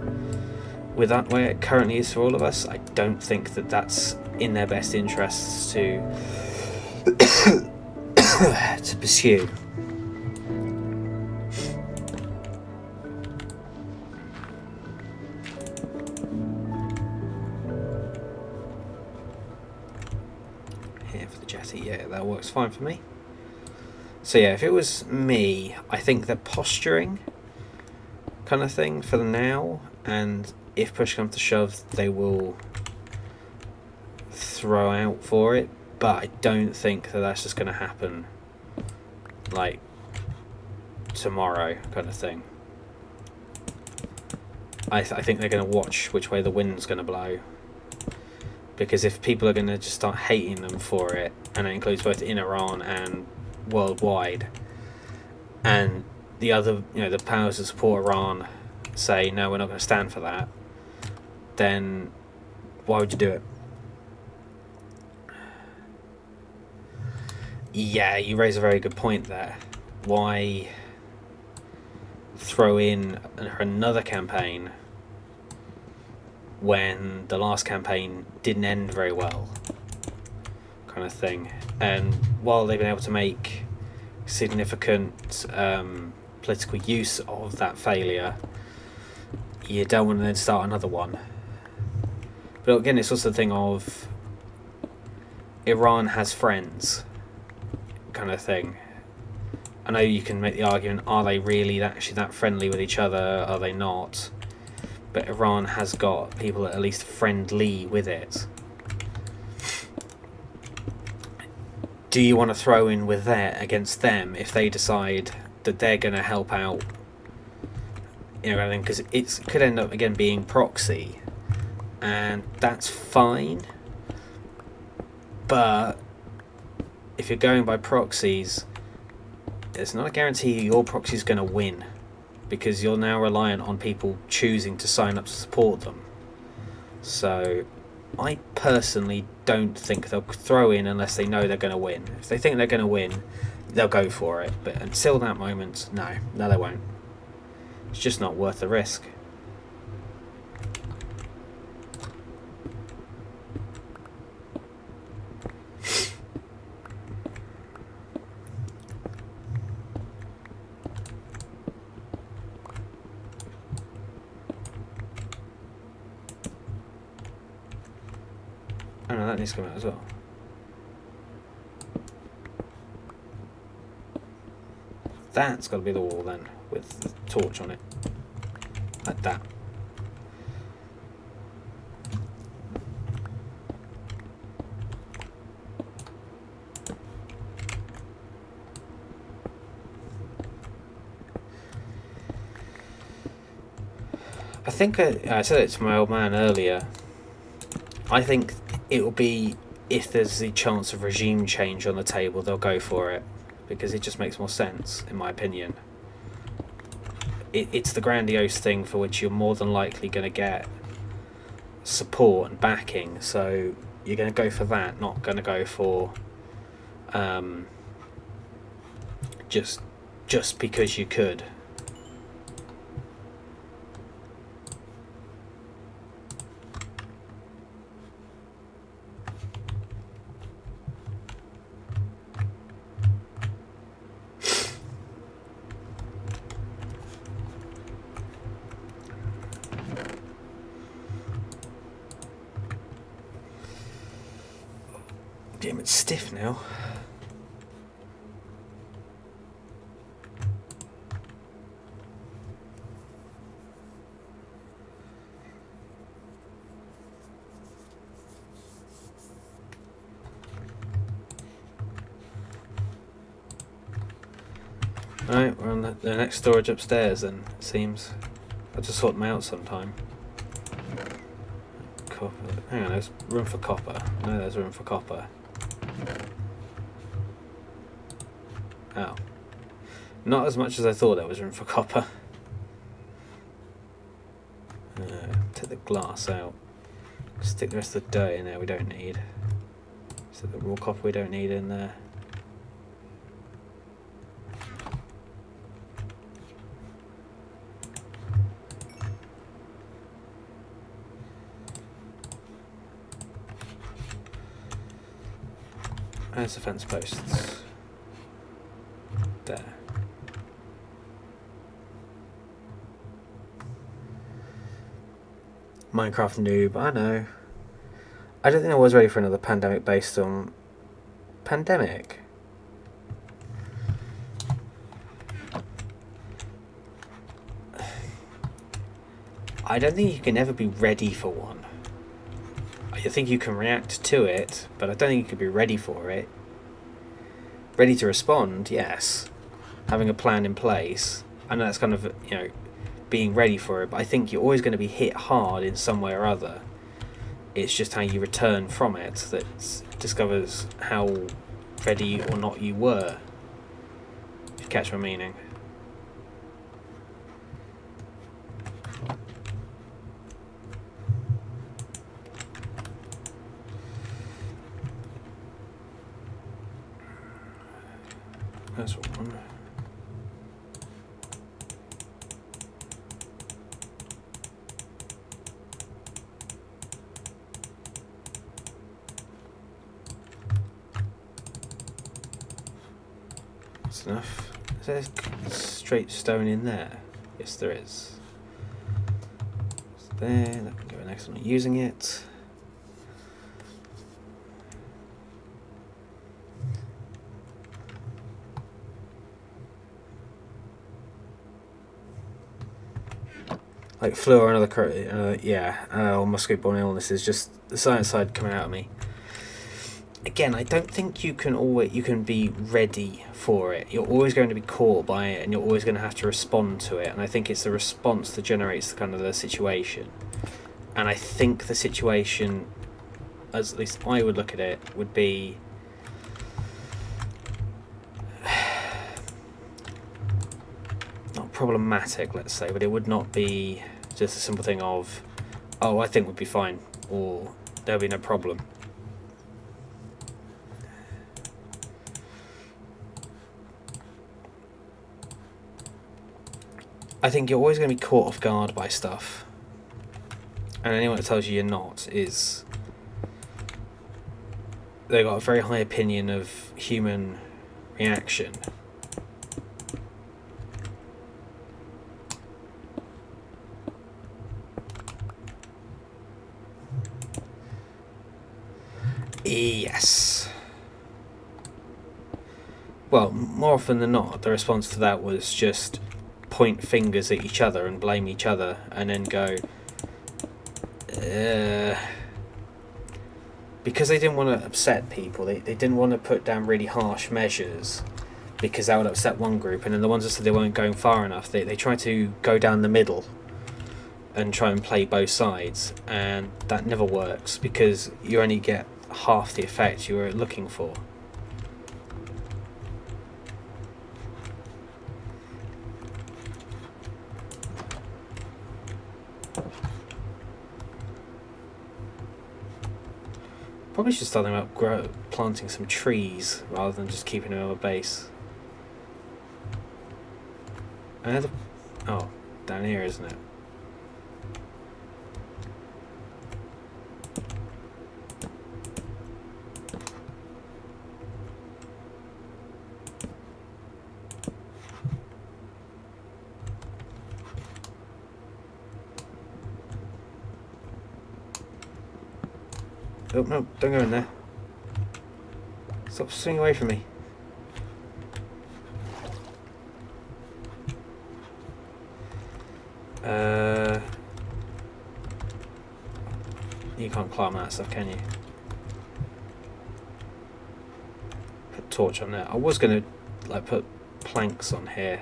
with that way it currently is for all of us, I don't think that that's in their best interests to to pursue. Here for the jetty, yeah, that works fine for me. So yeah, if it was me, I think the posturing kind of thing for the now, and if push comes to shove, they will throw out for it, but I don't think that that's just going to happen like tomorrow kind of thing. I think they're going to watch which way the wind's going to blow, because if people are going to just start hating them for it, and it includes both in Iran and worldwide, and the other, you know, the powers that support Iran say no, we're not going to stand for that, then why would you do it? Yeah, you raise a very good point there. Why throw in another campaign when the last campaign didn't end very well, kind of thing? And while they've been able to make significant political use of that failure, you don't want to then start another one. But again, it's also the thing of Iran has friends, kind of thing. I know you can make the argument, are they really actually that friendly with each other? Are they not? But Iran has got people at least friendly with it. Do you want to throw in with that against them if they decide that they're going to help out? You know, because it could end up again being proxy, and that's fine. But if you're going by proxies, it's not a guarantee your proxy is going to win, because you're now reliant on people choosing to sign up to support them. So I personally don't think they'll throw in unless they know they're going to win. If they think they're going to win, they'll go for it. But until that moment, no, they won't. It's just not worth the risk. that needs to come out as well. That's got to be the wall then, with the torch on it. Like that. I think I said it to my old man earlier. I think it will be, if there's the chance of regime change on the table, they'll go for it. Because it just makes more sense, in my opinion. It's the grandiose thing for which you're more than likely going to get support and backing. So you're going to go for that, not going to go for just because you could. Damn, it's stiff now. Alright, we're on the next storage upstairs then, it seems. I'll have to sort them out sometime. Copper. Hang on, there's room for copper. No, there's room for copper. Oh. Not as much as I thought there was room for copper. Take the glass out. Stick the rest of the dirt in there we don't need. Stick the raw copper we don't need in there. There's the fence posts. There. Minecraft noob, I know. I don't think I was ready for another pandemic based on... Pandemic? I don't think you can ever be ready for one. I think you can react to it, but I don't think you can be ready for it. Ready to respond, yes. Having a plan in place. I know that's kind of, you know, being ready for it, but I think you're always going to be hit hard in some way or other. It's just how you return from it that discovers how ready or not you were. If you catch my meaning. That's one. That's enough. Is there straight stone in there? Yes, there is. It's there. That can go next. I'm not using it. Like flu or another, or mosquito-borne illness is just the science side coming out of me. Again, I don't think you can be ready for it. You're always going to be caught by it, and you're always going to have to respond to it. And I think it's the response that generates the situation. And I think the situation, as at least I would look at it, would be not problematic, let's say, but it would not be just a simple thing of, oh, I think we'd be fine, or there'll be no problem. I think you're always going to be caught off guard by stuff, and anyone that tells you you're not is, they've got a very high opinion of human reaction. Yes. Well, more often than not, the response to that was just point fingers at each other and blame each other, and then go, because they didn't want to upset people. They didn't want to put down really harsh measures, because that would upset one group, and then the ones that said they weren't going far enough, they tried to go down the middle and try and play both sides, and that never works, because you only get half the effect you were looking for. Probably should start thinking about planting some trees rather than just keeping them on a base. Oh, down here, isn't it? Oh, no, don't go in there. Stop swinging away from me. You can't climb that stuff, can you? Put a torch on there. I was going to like put planks on here.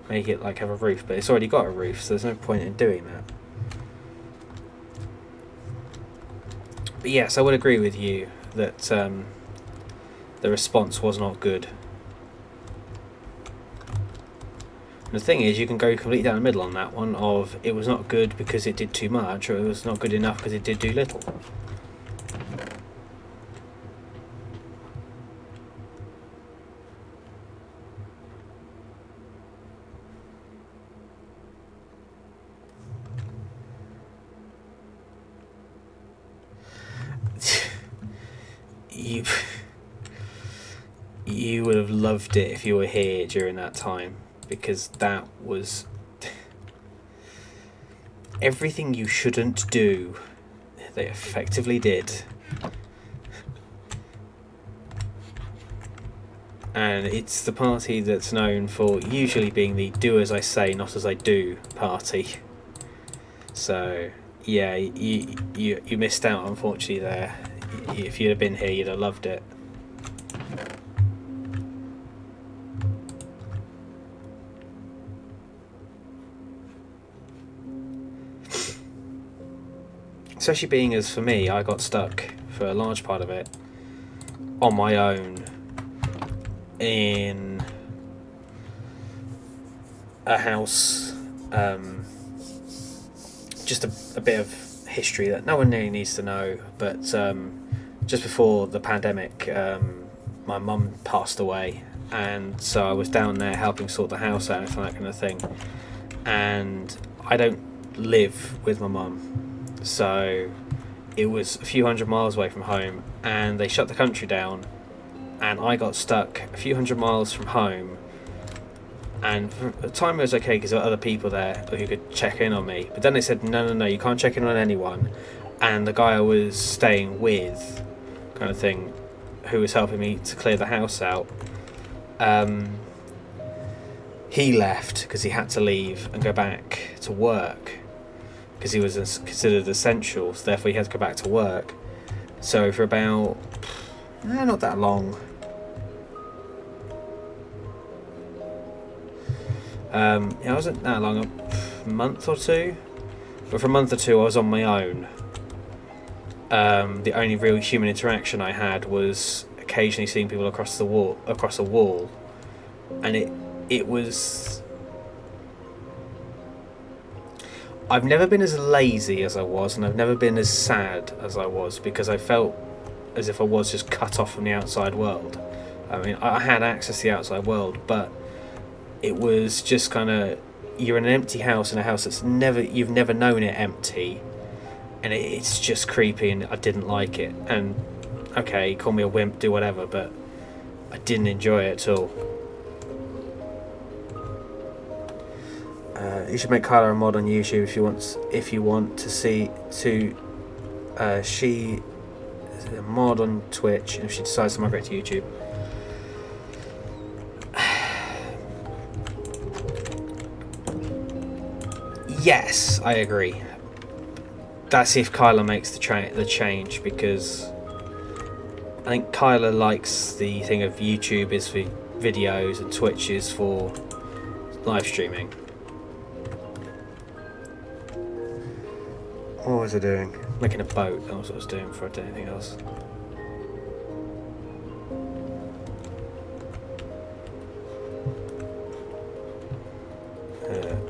Make it like have a roof, but it's already got a roof, so there's no point in doing that. But yes, I would agree with you that the response was not good. And the thing is, you can go completely down the middle on that one of it was not good because it did too much, or it was not good enough because it did too little. You would have loved it if you were here during that time, because that was everything you shouldn't do, they effectively did. And it's the party that's known for usually being the do as I say, not as I do party. So yeah, you missed out, unfortunately, there. If you'd have been here, you'd have loved it. Especially being as, for me, I got stuck for a large part of it on my own in a house. Just a bit of history that no one really needs to know, but just before the pandemic, my mum passed away, and so I was down there helping sort the house out and that kind of thing. And I don't live with my mum, so it was a few hundred miles away from home, and they shut the country down, and I got stuck a few hundred miles from home. And for the time it was okay because there were other people there who could check in on me, but then they said no, you can't check in on anyone. And the guy I was staying with, kind of thing, who was helping me to clear the house out, he left because he had to leave and go back to work because he was considered essential, so therefore he had to go back to work. So for about not that long, it wasn't that long, a month or two, but for a month or two I was on my own. The only real human interaction I had was occasionally seeing people across a wall, and it was. I've never been as lazy as I was, and I've never been as sad as I was, because I felt as if I was just cut off from the outside world. I mean, I had access to the outside world, but it was just kind of, you're in an empty house, in a house that's you've never known it empty, and it's just creepy, and I didn't like it. And okay, call me a wimp, do whatever, but I didn't enjoy it at all. You should make Kyla a mod on YouTube if you want to see She is a mod on Twitch, and if she decides to migrate to YouTube, yes, I agree. That's if Kyla makes the change, because I think Kyla likes the thing of YouTube is for videos and Twitch is for live streaming. What was I doing? Making a boat. That was what I was doing before I did anything else.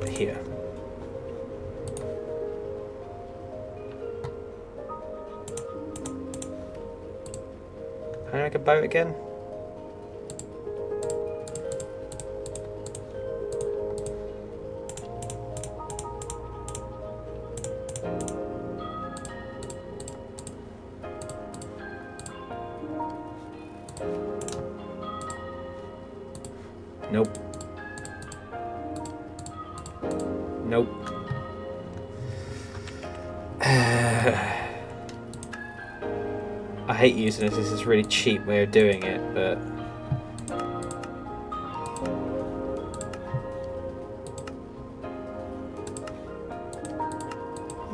Here. How do I make a boat again? Nope. Nope. I hate using this. This is a really cheap way of doing it, but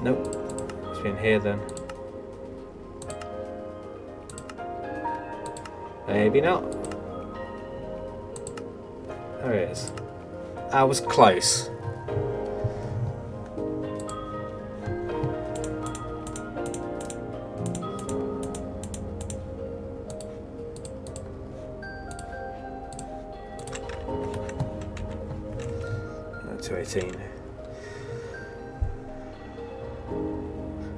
nope. It's been here then. Maybe not. There it is. I was close.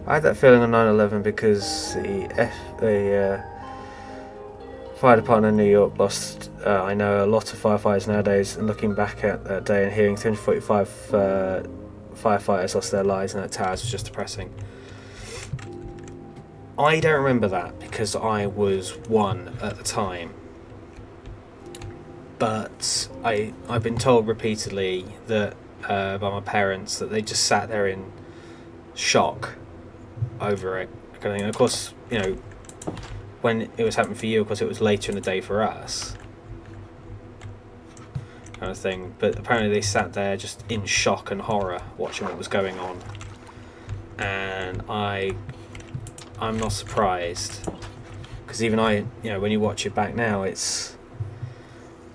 I had that feeling on 9/11 because the fire department in New York lost. I know a lot of firefighters nowadays, and looking back at that day and hearing 245 firefighters lost their lives in that towers was just depressing. I don't remember that because I was 1 at the time. But I've been told repeatedly that by my parents that they just sat there in shock over it. And of course, you know, when it was happening for you, of course, it was later in the day for us, kind of thing. But apparently, they sat there just in shock and horror, watching what was going on. And I'm not surprised, because even I, you know, when you watch it back now, it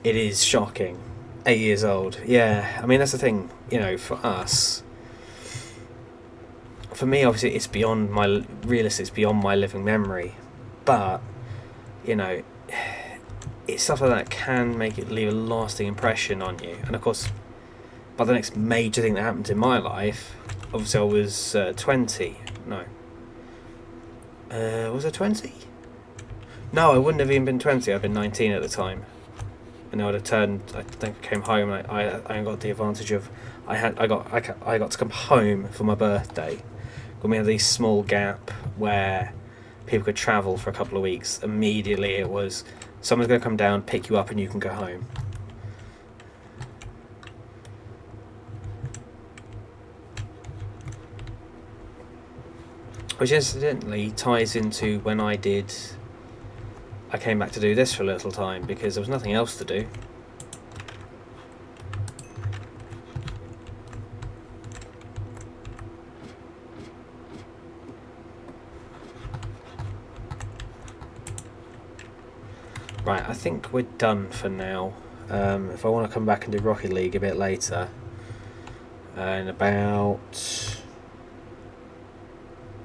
is shocking. 8 years old, yeah. I mean, that's the thing, you know, for us. For me, obviously, it's beyond my it's beyond my living memory. But, you know, it's stuff like that can make it leave a lasting impression on you. And of course, by the next major thing that happened in my life, obviously I was 20. No. Was I 20? No, I wouldn't have even been 20. I'd been 19 at the time. And I would have turned. I think I came home. And I got the advantage of I got to come home for my birthday. When we had this small gap where people could travel for a couple of weeks, immediately it was someone's going to come down, pick you up, and you can go home. Which incidentally ties into when I came back to do this for a little time, because there was nothing else to do. Right, I think we're done for now. If I want to come back and do Rocket League a bit later, in about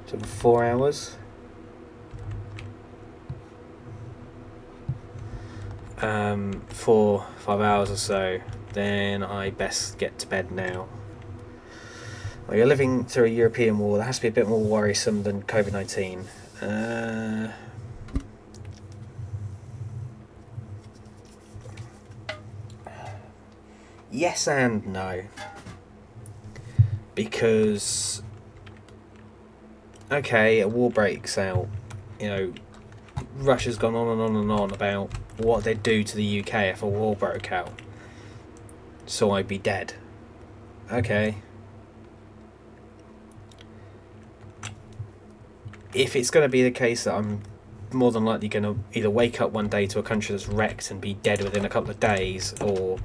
4 hours. 4-5 hours or so, then I best get to bed now. Well, you're living through a European war. That has to be a bit more worrisome than COVID-19. Yes and no. Because, okay, a war breaks out. You know, Russia's gone on and on and on about what they'd do to the UK if a war broke out. So I'd be dead. Okay. if it's going to be the case that I'm more than likely going to either wake up one day to a country that's wrecked and be dead within a couple of days, or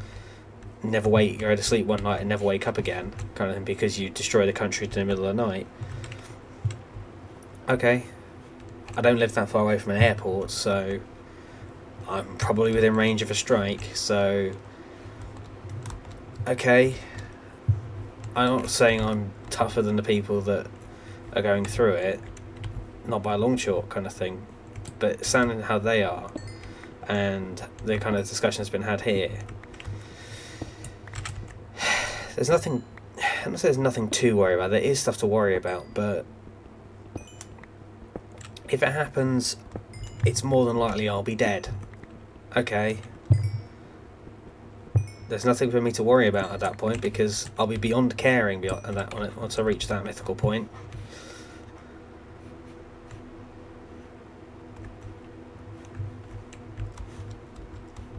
never go to sleep one night and never wake up again, kind of thing, because you destroy the country in the middle of the night. Okay, I don't live that far away from an airport, so I'm probably within range of a strike, so okay. I'm not saying I'm tougher than the people that are going through it, not by a long shot, kind of thing, but sounding how they are and the kind of discussion that's been had here, there's nothing, I'm not saying there's nothing to worry about, there is stuff to worry about, but if it happens, it's more than likely I'll be dead. Okay. There's nothing for me to worry about at that point, because I'll be beyond caring beyond that once I reach that mythical point.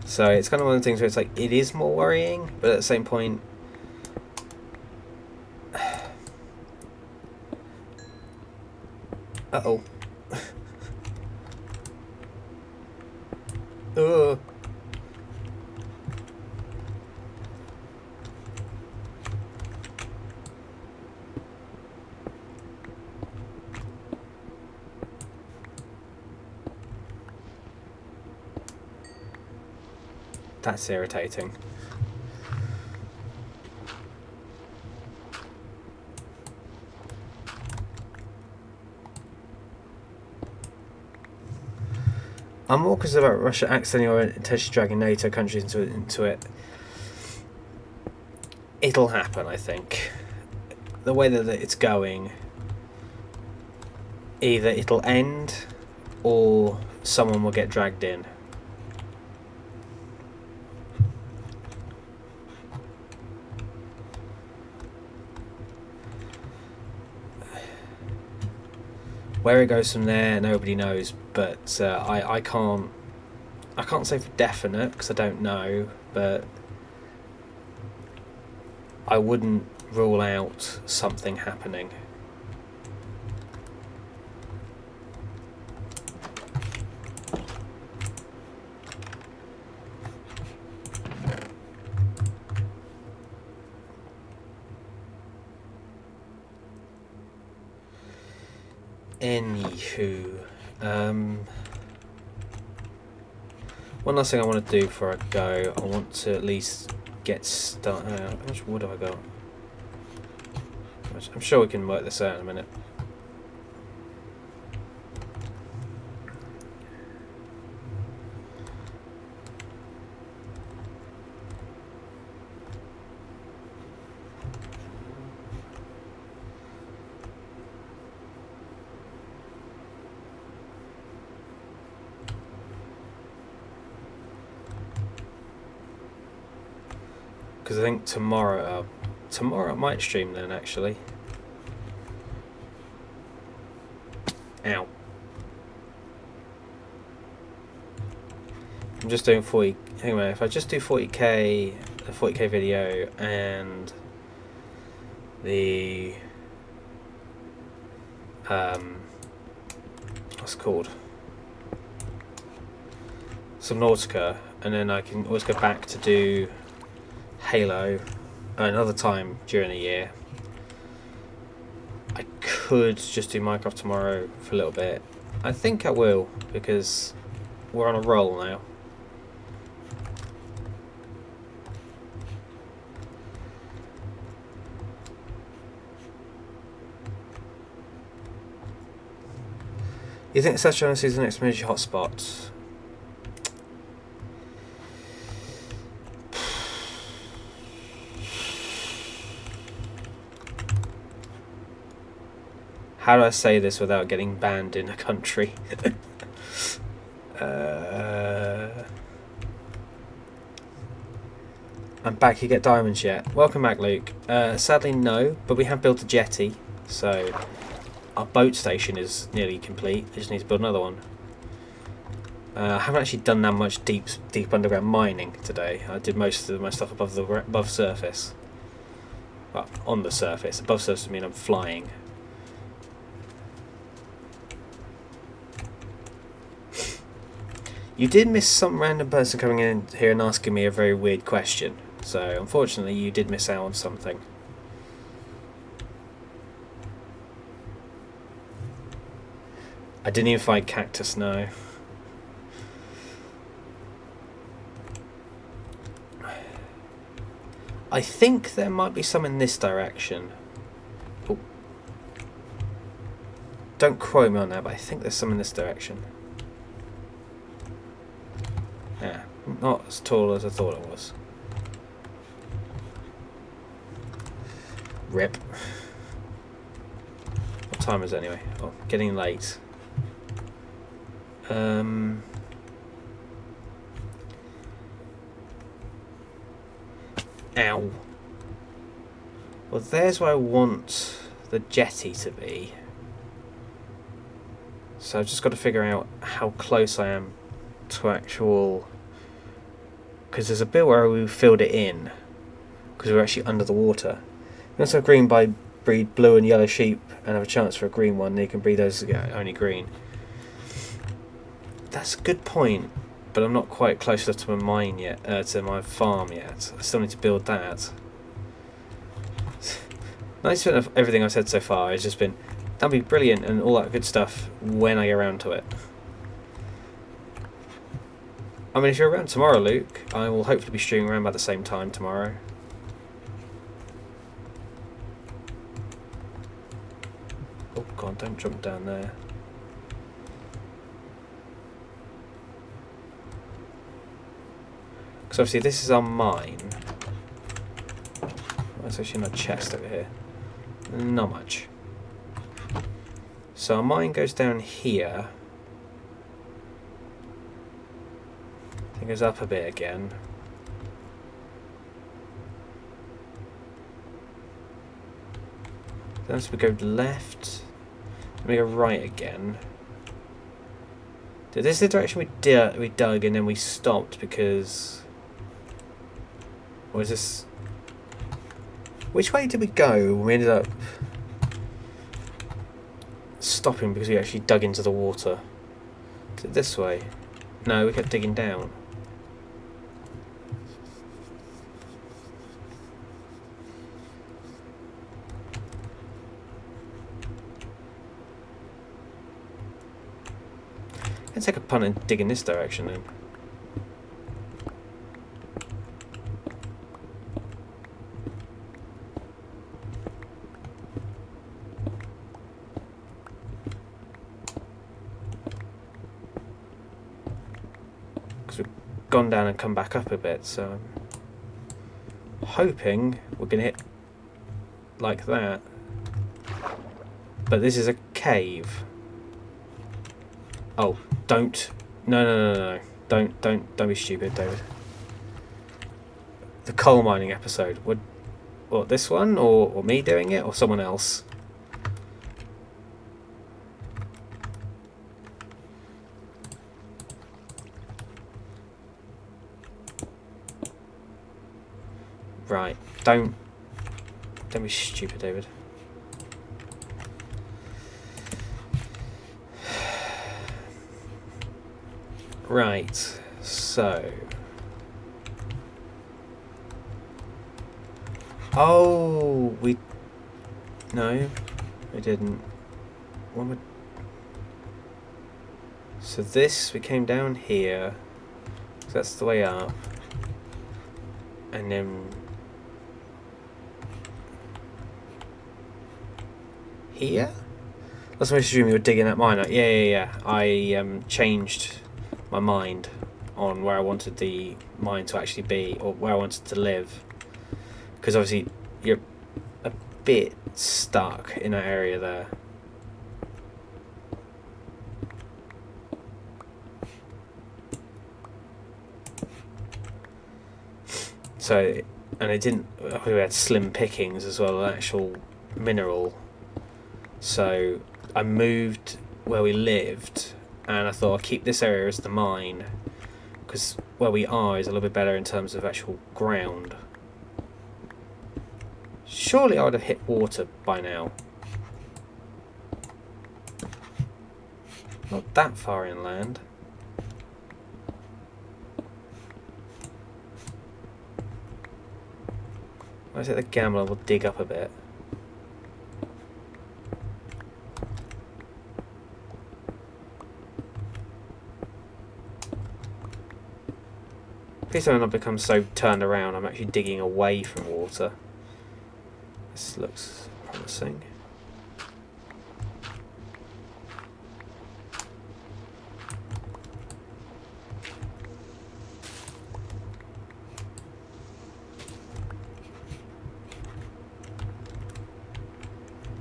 So it's kind of one of the things where it's like, it is more worrying, but at the same point, uh-oh. Ugh. That's irritating. I'm more concerned about Russia accidentally or intentionally dragging NATO countries into it. It'll happen, I think. The way that it's going, either it'll end or someone will get dragged in. Where it goes from there, nobody knows. But I can't say for definite because I don't know. But I wouldn't rule out something happening. Anywho, one last thing I want to do before I go, I want to at least get started. How much wood have I got? I'm sure we can work this out in a minute. Because I think tomorrow I might stream then, actually. Ow. I'm just doing 40. Anyway, if I just do 40k, a 40k video, and the what's it called? Subnautica, and then I can always go back to do Halo another time during the year. I could just do Minecraft tomorrow for a little bit. I think I will, because we're on a roll now. You think Saturn is the next major hotspot? How do I say this without getting banned in a country? I'm back. You get diamonds yet? Welcome back, Luke. Sadly, no, but we have built a jetty, so our boat station is nearly complete. I just need to build another one. I haven't actually done that much deep underground mining today. I did most of my stuff above surface. Well, on the surface. Above surface, I mean I'm flying. You did miss some random person coming in here and asking me a very weird question. So, unfortunately, you did miss out on something. I didn't even find cactus, no. I think there might be some in this direction. Oh. Don't quote me on that, but I think there's some in this direction. Yeah, not as tall as I thought it was. Rip. What time is it anyway? Oh, getting late. Ow. Well, there's where I want the jetty to be. So I've just got to figure out how close I am to actual... Because there's a bit where we filled it in, because we're actually under the water. You also green by breed blue and yellow sheep and have a chance for a green one. You can breed those only green. That's a good point, but I'm not quite close enough to my mine yet, to my farm yet. I still need to build that. 90% of everything I've said so far has just been, that'd be brilliant and all that good stuff when I get around to it. I mean, if you're around tomorrow, Luke, I will hopefully be streaming around by the same time tomorrow. Oh god, don't jump down there. Because obviously this is our mine. There's actually no chest over here. Not much. So our mine goes down here. I think it goes up a bit again. Then as we go left, then we go right again. This is the direction we dug and then we stopped because... Or is this... Which way did we go? We ended up stopping because we actually dug into the water. Is it this way? No, we kept digging down. Let's take a punt and dig in this direction then. Because we've gone down and come back up a bit, so I'm hoping we're going to hit like that. But this is a cave. Oh, don't. No. Don't be stupid, David. The coal mining episode. What, this one? Or me doing it? Or someone else? Right. Don't be stupid, David. Right, so... Oh, No, we didn't. So this, we came down here. So that's the way up. And then... Here? That's what I assume you were digging that mine out. Yeah. I changed my mind on where I wanted the mine to actually be, or where I wanted to live, because obviously you're a bit stuck in that area there. So, and it didn't, we had slim pickings as well, an actual mineral. So I moved where we lived, and I thought I'll keep this area as the mine, because where we are is a little bit better in terms of actual ground. Surely I would have hit water by now. Not that far inland. I say the gambler will dig up a bit. Please don't not become so turned around. I'm actually digging away from water. This looks promising.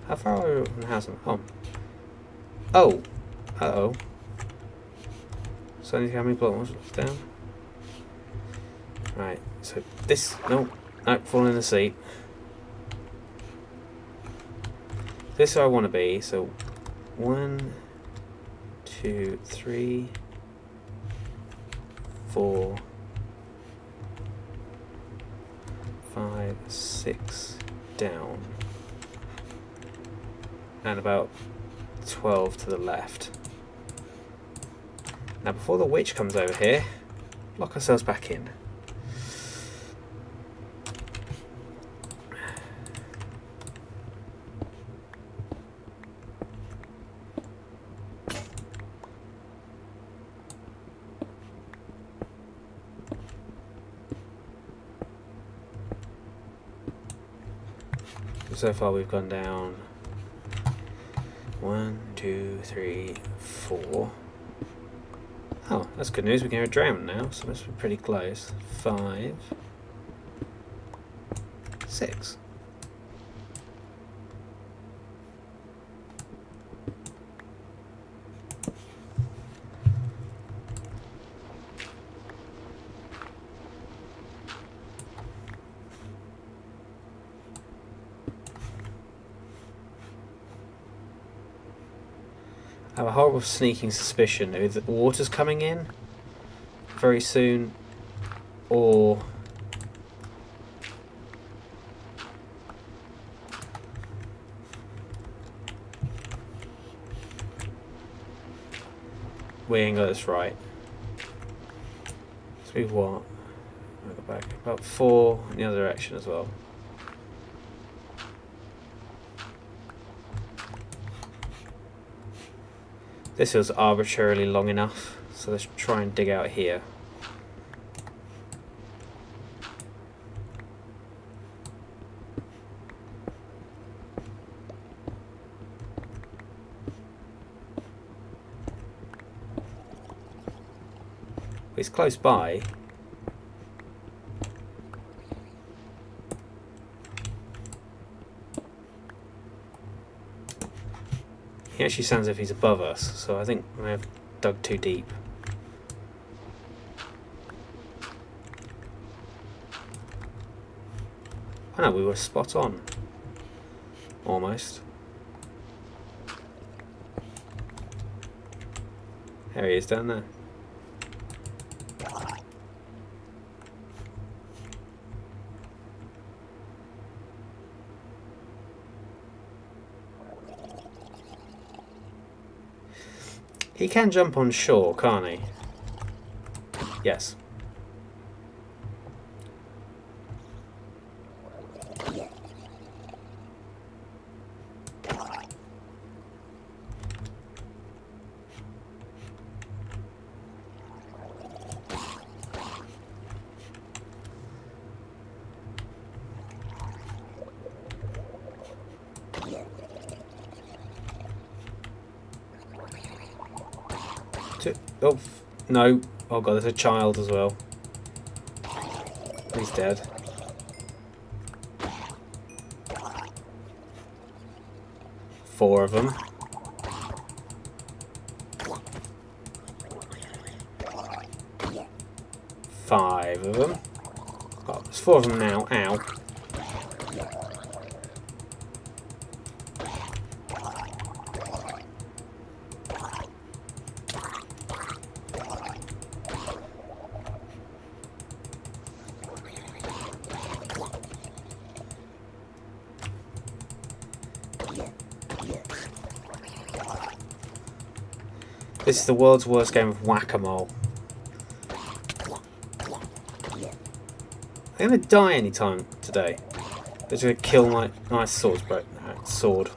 How far are we from the house? Oh. Oh. Uh-oh. So I need to how many blocks down? Right, so this... No, fall in the seat. This is where I want to be, so 1, 2, 3, 4, 5, 6 down. And about 12 to the left. Now before the witch comes over here, lock ourselves back in. So far we've gone down 1, 2, 3, 4. Oh, that's good news. We can go drown now, so that's pretty close. 5, 6. I have a horrible sneaking suspicion that the water's coming in very soon, or we ain't got this right. So we've what? I'll go back about 4 in the other direction as well. This was arbitrarily long enough, so let's try and dig out here. It's close by. He actually sounds as if he's above us, so I think I may have dug too deep. Oh no, we were spot on. Almost. There he is down there. He can jump on shore, can't he? Yes. Oh, no. Oh god, there's a child as well. He's dead. Four of them. Five of them. Oh, there's 4 of them now. Ow. This is the world's worst game of whack-a-mole. I'm going to die anytime today. It's gonna kill my nice sword, bro. Sword.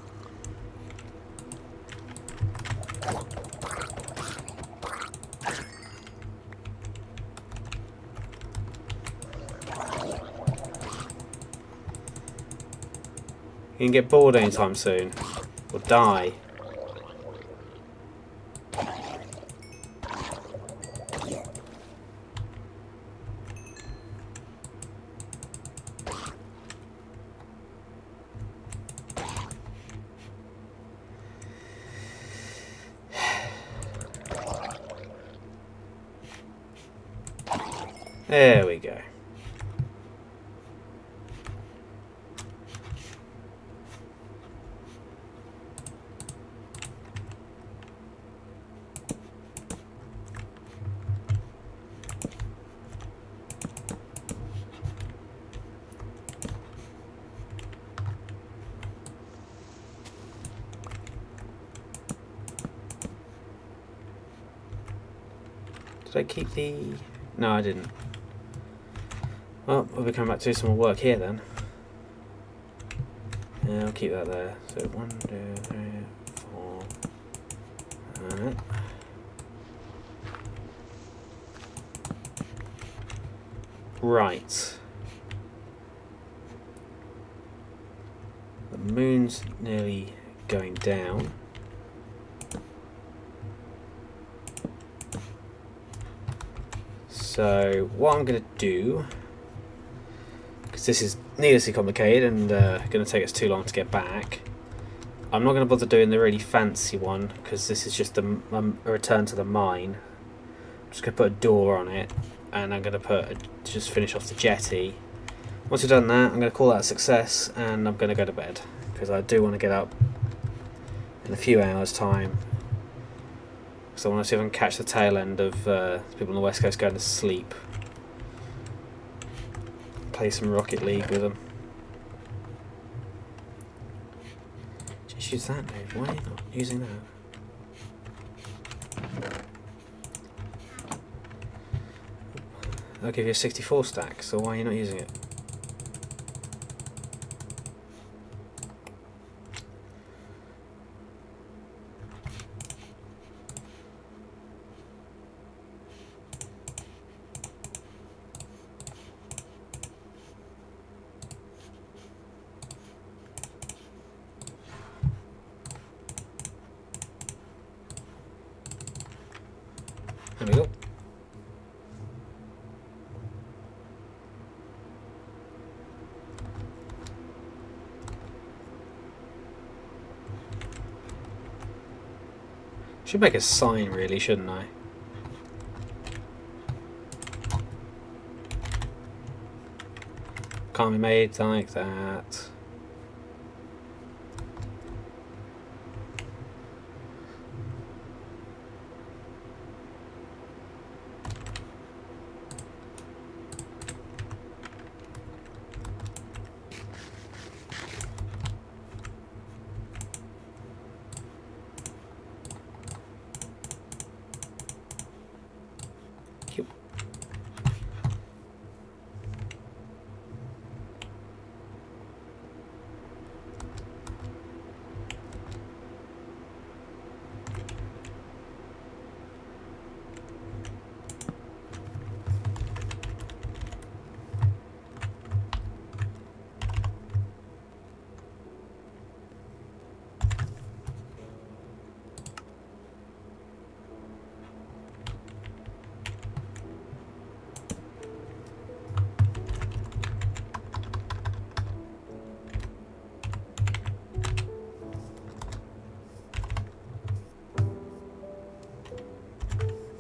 You can get bored anytime soon, or die. There we go. Did I keep the... No, I didn't. Well, we'll be coming back to do some more work here then. Yeah, I'll keep that there. So 1, 2, 3, 4. Alright. Right. The moon's nearly going down. So what I'm going to do, because this is needlessly complicated and going to take us too long to get back, I'm not going to bother doing the really fancy one because this is just a return to the mine. I'm just going to put a door on it, and I'm going to just finish off the jetty. Once we've done that, I'm going to call that a success, and I'm going to go to bed because I do want to get up in a few hours' time. So I want to see if I can catch the tail end of people on the West Coast going to sleep. Play some Rocket League with them. Just use that move. Why are you not using that? I'll give you a 64 stack, so why are you not using it? There we go. Should make a sign really, shouldn't I? Can't be made like that.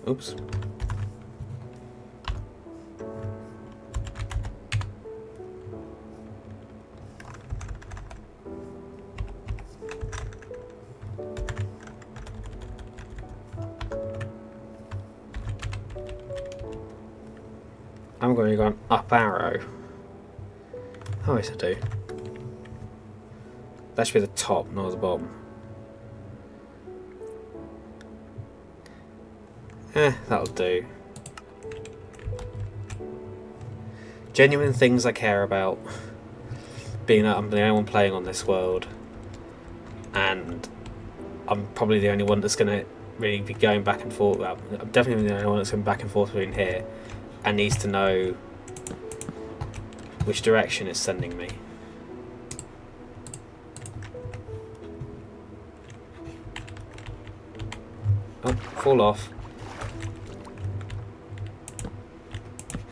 Oops. I'm going to go an up arrow. Oh, yes I do. That should be the top, not the bottom. That'll do. Genuine things I care about. being that I'm the only one playing on this world, and I'm probably the only one that's going to really be going back and forth. Well, I'm definitely the only one that's going back and forth between here, and needs to know which direction it's sending me. Oh, fall off.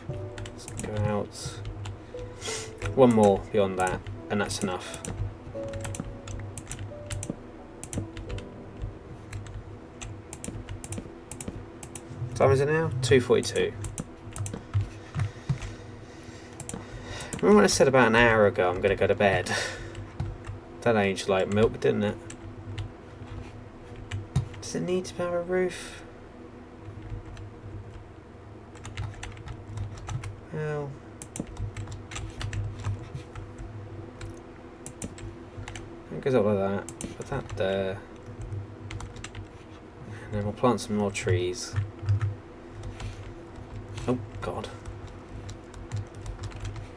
Let's go out. One more beyond that, and that's enough. What time is it now? 2:42. Remember when I said about an hour ago I'm going to go to bed? That aged like milk, didn't it? Does it need to have a roof? Well, it goes up like that. Put that there. And then we'll plant some more trees. Oh God.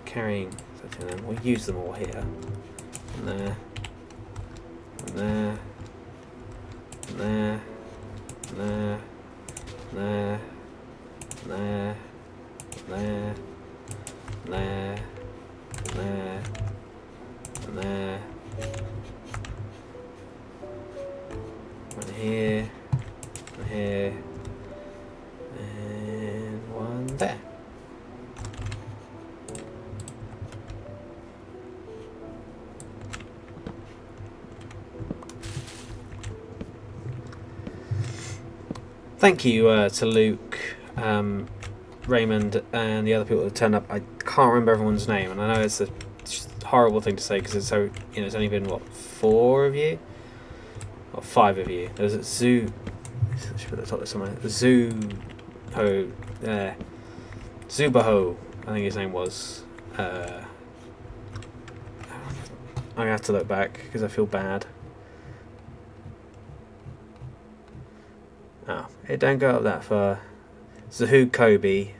Carrying them. We'll use them all here. And there. And there. And there. And there. And there. And there. And there. And there. And there. And there. One here. One here. And one there. Thank you to Luke, Raymond, and the other people that turned up. I can't remember everyone's name, and I know it's a horrible thing to say because it's so, you know, it's only been what, 4 of you, or 5 of you. There's a Zoo. I should put the top there somewhere. Zubaho, Zubaho, I think his name was. I'm gonna have to look back because I feel bad. Oh, it don't go up that far. Zahu Kobe,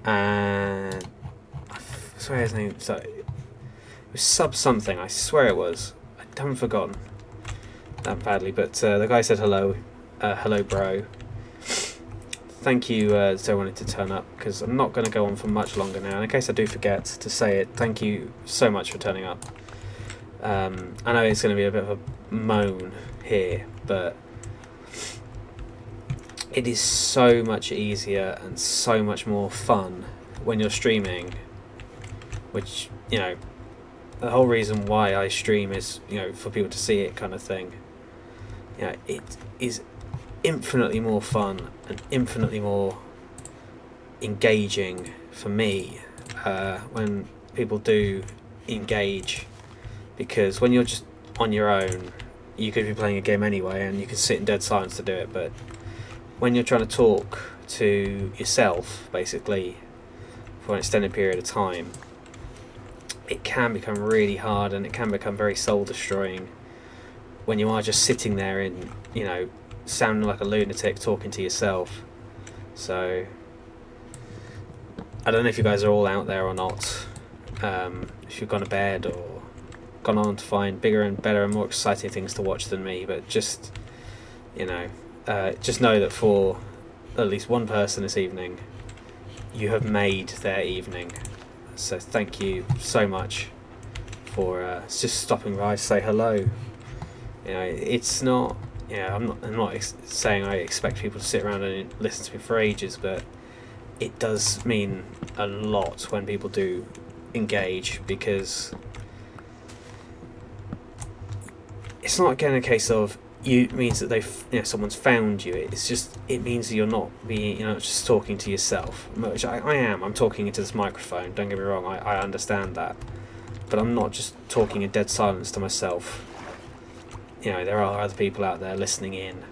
and I swear his name. So it was sub something. I swear it was. I haven't forgotten that badly. But the guy said hello, hello, bro. Thank you to everyone to turn up because I'm not going to go on for much longer now. And in case I do forget to say it, thank you so much for turning up. I know it's going to be a bit of a moan here, but it is so much easier and so much more fun when you're streaming, which, you know, the whole reason why I stream is, you know, for people to see it kind of thing. You know, it is infinitely more fun and infinitely more engaging for me when people do engage, because when you're just on your own, you could be playing a game anyway and you can sit in dead silence to do it, but when you're trying to talk to yourself, basically, for an extended period of time, it can become really hard and it can become very soul-destroying when you are just sitting there and, you know, sounding like a lunatic talking to yourself. So, I don't know if you guys are all out there or not, if you've gone to bed or gone on to find bigger and better and more exciting things to watch than me, but just, you know, just know that for at least one person this evening, you have made their evening. So thank you so much for just stopping by to say hello. You know, it's not, you know, I'm not saying I expect people to sit around and listen to me for ages, but it does mean a lot when people do engage, because it's not again a case of you means that they've, you know, someone's found you. It's just, it means that you're not being, you know, just talking to yourself, which I am. I'm talking into this microphone, don't get me wrong, I understand that, but I'm not just talking in dead silence to myself. You know, there are other people out there listening in,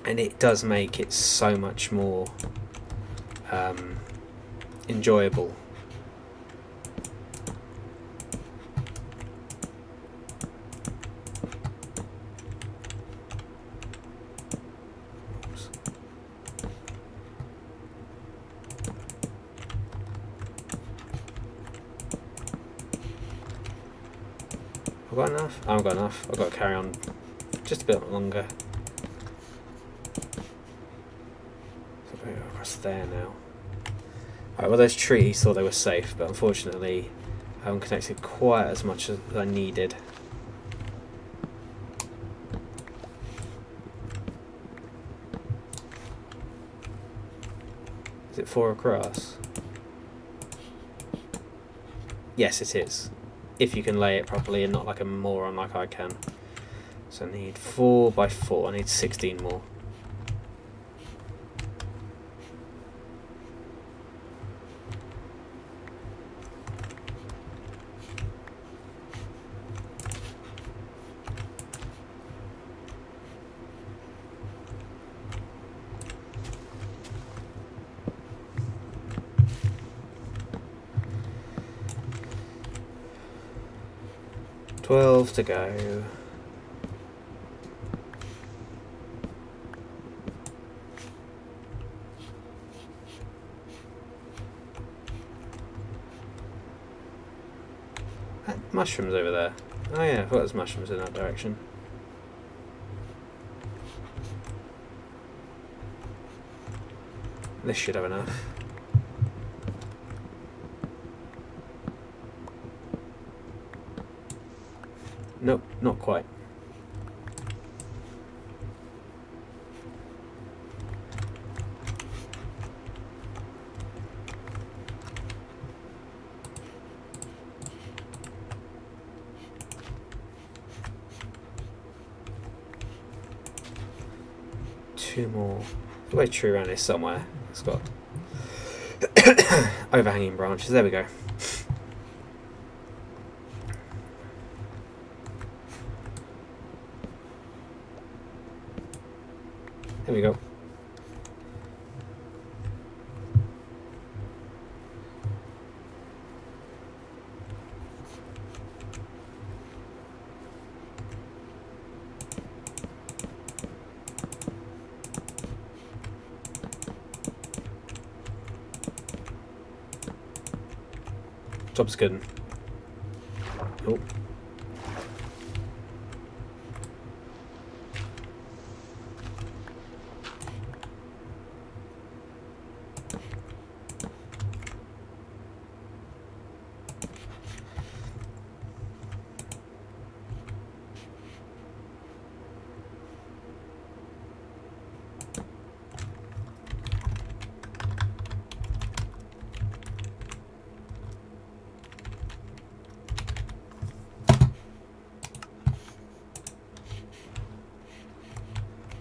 and it does make it so much more enjoyable. I've got enough? I haven't got enough. I've got to carry on just a bit longer. So we're across there now. Alright, well those trees thought they were safe, but unfortunately I haven't connected quite as much as I needed. Is it 4 across? Yes, it is. If you can lay it properly and not like a moron like I can. So I need 4 by 4. I need 16 more. $12 to go. Mushrooms over there. Oh yeah, I thought there's mushrooms in that direction. This should have enough. Nope, not quite. Two more. The way tree around is somewhere. It's got overhanging branches. There we go. There we go. Job's good. Oh.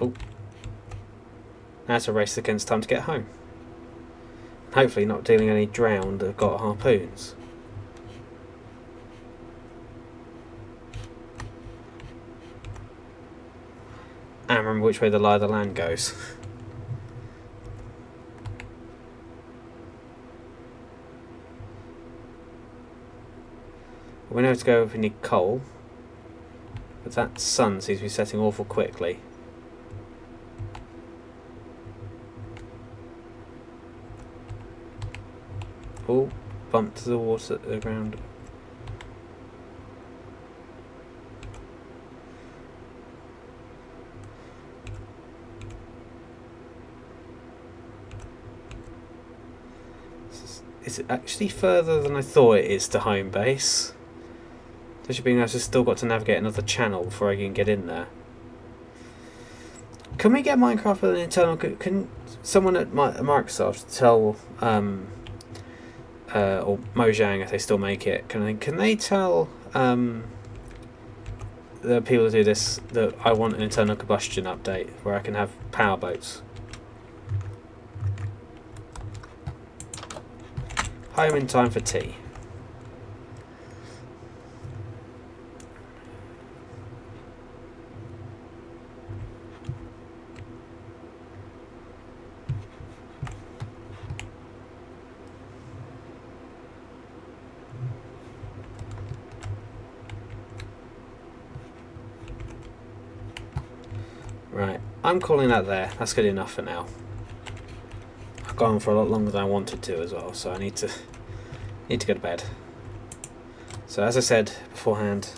Oh. Now it's a race against time to get home. Hopefully not dealing any drowned that have got harpoons. And remember which way the lie of the land goes. We know to go if we need coal. But that sun seems to be setting awful quickly. Oh, bumped to the water, the ground. Is it actually further than I thought it is to home base? There should be nice. I've still got to navigate another channel before I can get in there. Can we get Minecraft with an internal? Can someone at Microsoft tell or Mojang, if they still make it, can they tell the people who do this that I want an internal combustion update where I can have power boats? Home in time for tea. Right, I'm calling that there. That's good enough for now. I've gone for a lot longer than I wanted to as well, so I need to go to bed. So as I said beforehand,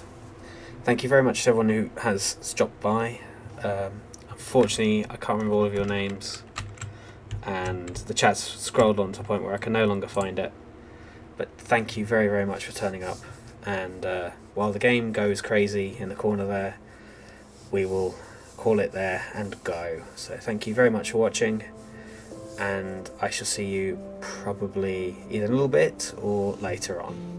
thank you very much to everyone who has stopped by. Unfortunately, I can't remember all of your names, and the chat's scrolled on to a point where I can no longer find it. But thank you very, very much for turning up. And while the game goes crazy in the corner there, we will call it there and go. So thank you very much for watching, and I shall see you probably either in a little bit or later on.